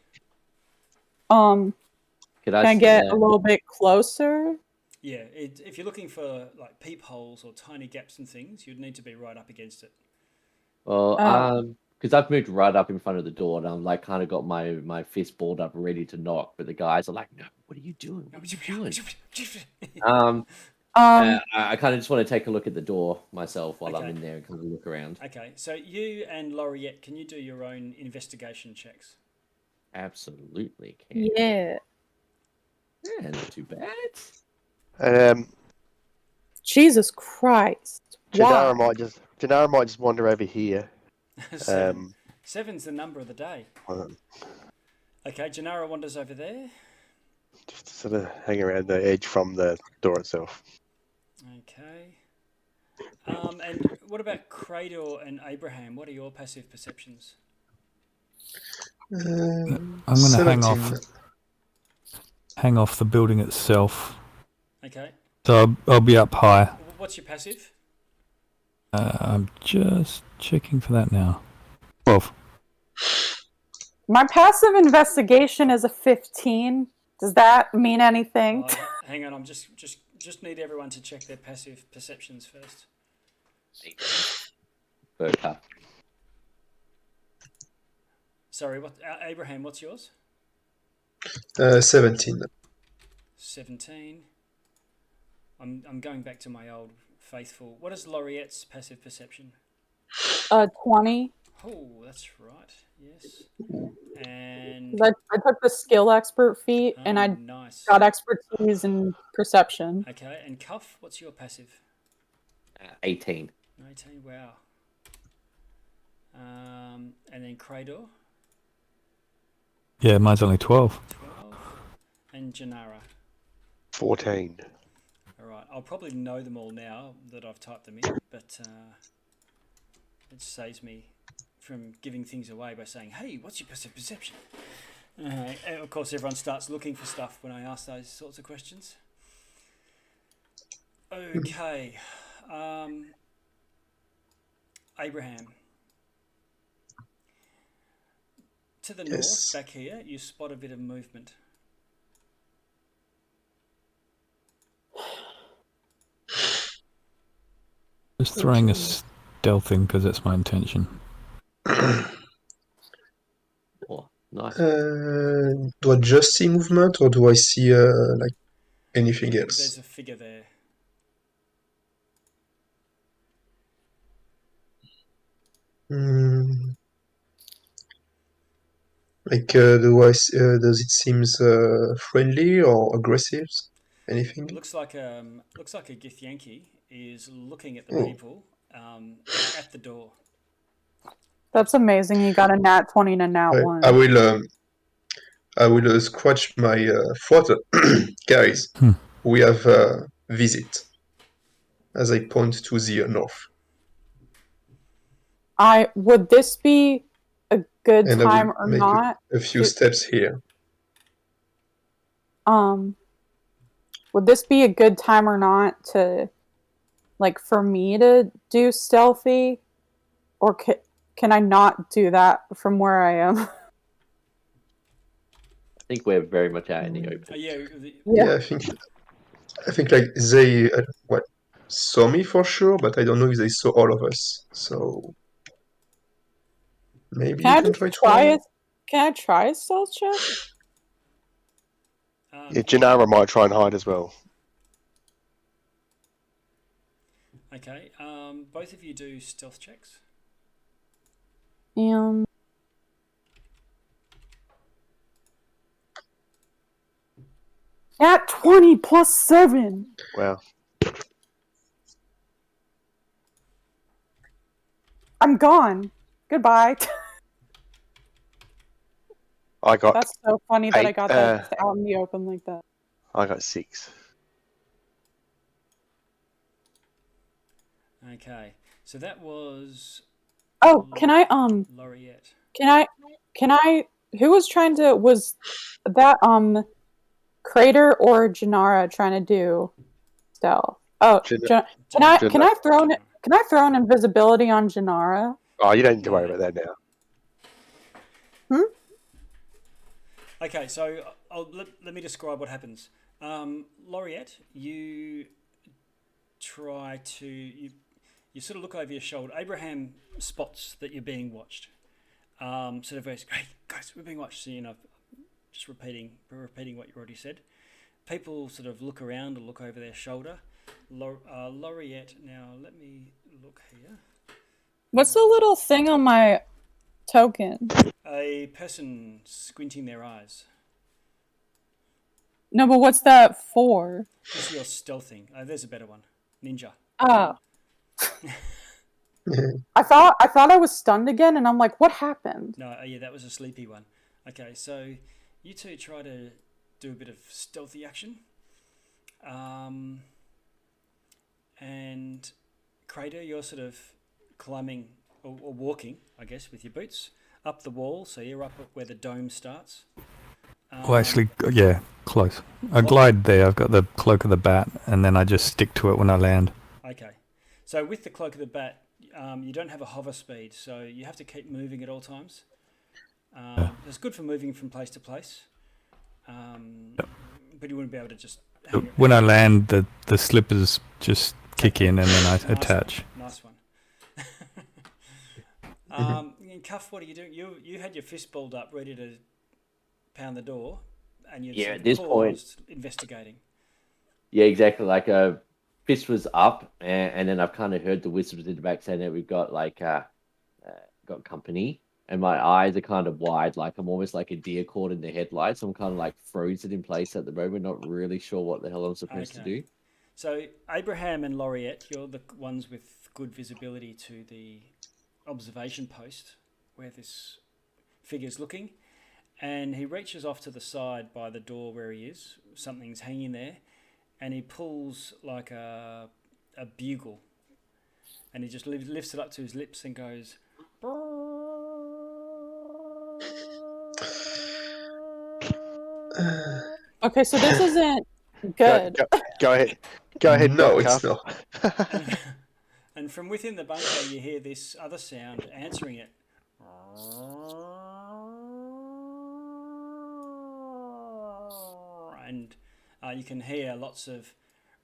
Can I get a little bit closer? Yeah, if you're looking for like peepholes or tiny gaps and things, you'd need to be right up against it. Well, because I've moved right up in front of the door and I'm like kind of got my fist balled up ready to knock, but the guys are like, "No, what are you doing? What are you doing?" I kind of just want to take a look at the door myself while I'm Okay. in there and kind of look around. Okay, so you and Laureate, can you do your own investigation checks? Absolutely can. Yeah. Yeah, not too bad. Jesus Christ. Janara Why? might just wander over here. Seven. Seven's the number of the day. Um, Okay, Janara wanders over there. Just to sort of hang around the edge from the door itself. Okay. And what about Cradle and Abraham? What are your passive perceptions? I'm going to hang off the building itself. Okay. So I'll be up high. What's your passive? I'm just checking for that now. 12. My passive investigation is a 15. Does that mean anything? Oh, hang on, I'm just need everyone to check their passive perceptions first. Sorry, what? Abraham, what's yours? 17. 17. I'm going back to my old faithful. What is Laureate's passive perception? 20. Oh, that's right. Yes. And I took the skill expert feat and I nice. got expertise in perception. Okay, and Cuff, what's your passive? 18. 18. Wow. And then Crador. Yeah, mine's only 12. 12. And Janara. 14. All right. I'll probably know them all now that I've typed them in, but it saves me from giving things away by saying, hey, what's your perception? And of course, everyone starts looking for stuff when I ask those sorts of questions. Okay. Abraham. To the north, Yes. back here, you spot a bit of movement. Just throwing a Okay. stealthing because that's my intention. Oh, nice. Do I just see movement, or do I see like anything else? There's a figure there. Like, does it seems friendly or aggressive? Anything? Looks like a Githyanki is looking at the Oh. people at the door. That's amazing. You got a nat 20 and a nat 1. I will scratch my throat. Guys, we have a visit. As I point to the north. Would this be a good And I time will or make not? a few steps here. Would this be a good time or not to, like, for me to do stealthy? Or can I not do that from where I am? I think we're very much out in the open. Yeah, I think like they saw me for sure, but I don't know if they saw all of us. So maybe you can try it? Can I try a stealth check? Yeah, Janara might try and hide as well. Okay. Both of you do stealth checks. At 20 plus 7. Wow. I'm gone. Goodbye. I got. That's so funny that I 8, got that just out in the open like that. I got 6. Okay. So that was. Oh, can I Laureate. Can I? Who was trying to? Was that Crater or Janara trying to do stealth? Oh, can I throw an invisibility on Janara? Oh, you don't need to worry about that now. Okay, so let me describe what happens. Laureate, you try to you sort of look over your shoulder. Abraham spots that you're being watched. Sort of goes, "Hey guys, we're being watched." So, just repeating what you already said. People sort of look around or look over their shoulder. Laureate, now let me look here. What's the little thing on my token? A person squinting their eyes. No, but what's that for? This is your stealthing. There's a better one. Ninja. Oh. I thought I was stunned again, and I'm like, what happened? No, yeah, that was a sleepy one. Okay, so you two try to do a bit of stealthy action. And Crater, you're sort of climbing or walking, I guess, with your boots up the wall. So you're up where the dome starts. Well, actually, yeah, close. I glide there. I've got the cloak of the bat, and then I just stick to it when I land. Okay. So with the cloak of the bat, you don't have a hover speed, so you have to keep moving at all times. It's good for moving from place to place, but you wouldn't be able to just. When I land, the slippers just kick in, and then I attach. Nice one. Cuff, what are you doing? You had your fist balled up, ready to pound the door, and you at this point investigating. Yeah, exactly. Like fist was up, and then I've kind of heard the whispers in the back saying that we've got got company, and my eyes are kind of wide, like I'm almost like a deer caught in the headlights. I'm kind of like frozen in place at the moment, not really sure what the hell I'm supposed to do. So Abraham and Laureate, you're the ones with good visibility to the observation post where this figure's looking. and he reaches off to the side by the door where he is. Something's hanging there, and he pulls like a bugle, and he just lifts it up to his lips and goes. Okay, so this isn't Go, good. go ahead. Go ahead, No, it's broadcast. not. And from within the bunker, you hear this other sound answering it. And you can hear lots of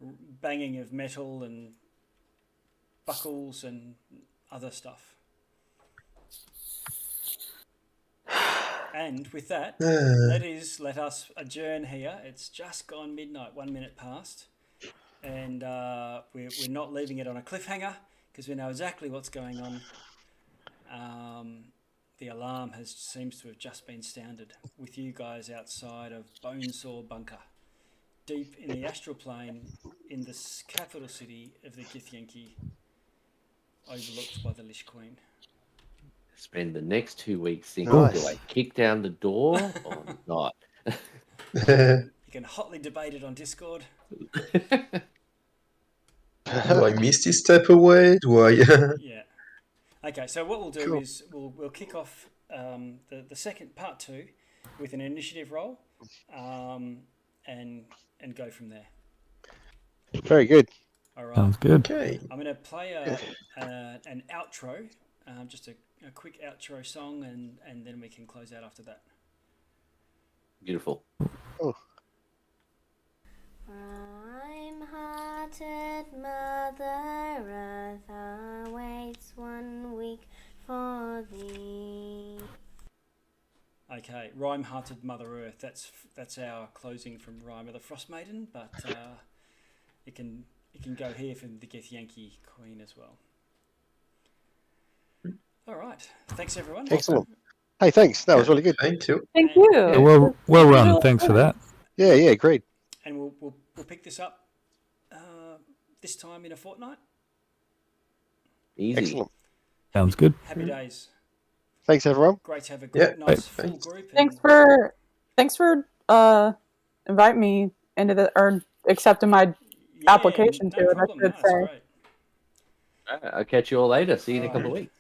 banging of metal and buckles and other stuff. And with that, let us adjourn here. It's just gone midnight, 1 minute past. And we're not leaving it on a cliffhanger because we know exactly what's going on. The alarm seems to have just been sounded with you guys outside of Bonesaw Bunker, deep in the astral plane in the capital city of the Githyanki, overlooked by the Liche Queen. Spend the next 2 weeks thinking, Nice. do I kick down the door or not? You can hotly debate it on Discord. Do I miss this step away? Do I? Yeah. Okay, so what we'll do Cool. is we'll kick off the second part 2 with an initiative roll, and go from there. Very good. All right. Sounds good. Okay. I'm going to play an outro, just a quick outro song, and then we can close out after that. Beautiful. Rhyme-hearted Mother Earth awaits 1 week for thee. Okay, Rhyme-hearted Mother Earth. That's our closing from Rhyme of the Frost Maiden, but it can go here from the Githyanki Queen as well. All right. Thanks, everyone. Excellent. Hey, thanks. That was really good. Thank you. Thank you. Yeah, Well run. Thanks for that. Yeah, agreed. And we'll pick this up this time in a fortnight. Easy. Excellent. Sounds good. Happy days. Thanks, everyone. Great to have a Yeah, nice full thanks. group. Thanks for inviting me into or accepting my application to it. I problem. should That's say. great. I'll catch you all later. See you in a All couple of right. weeks.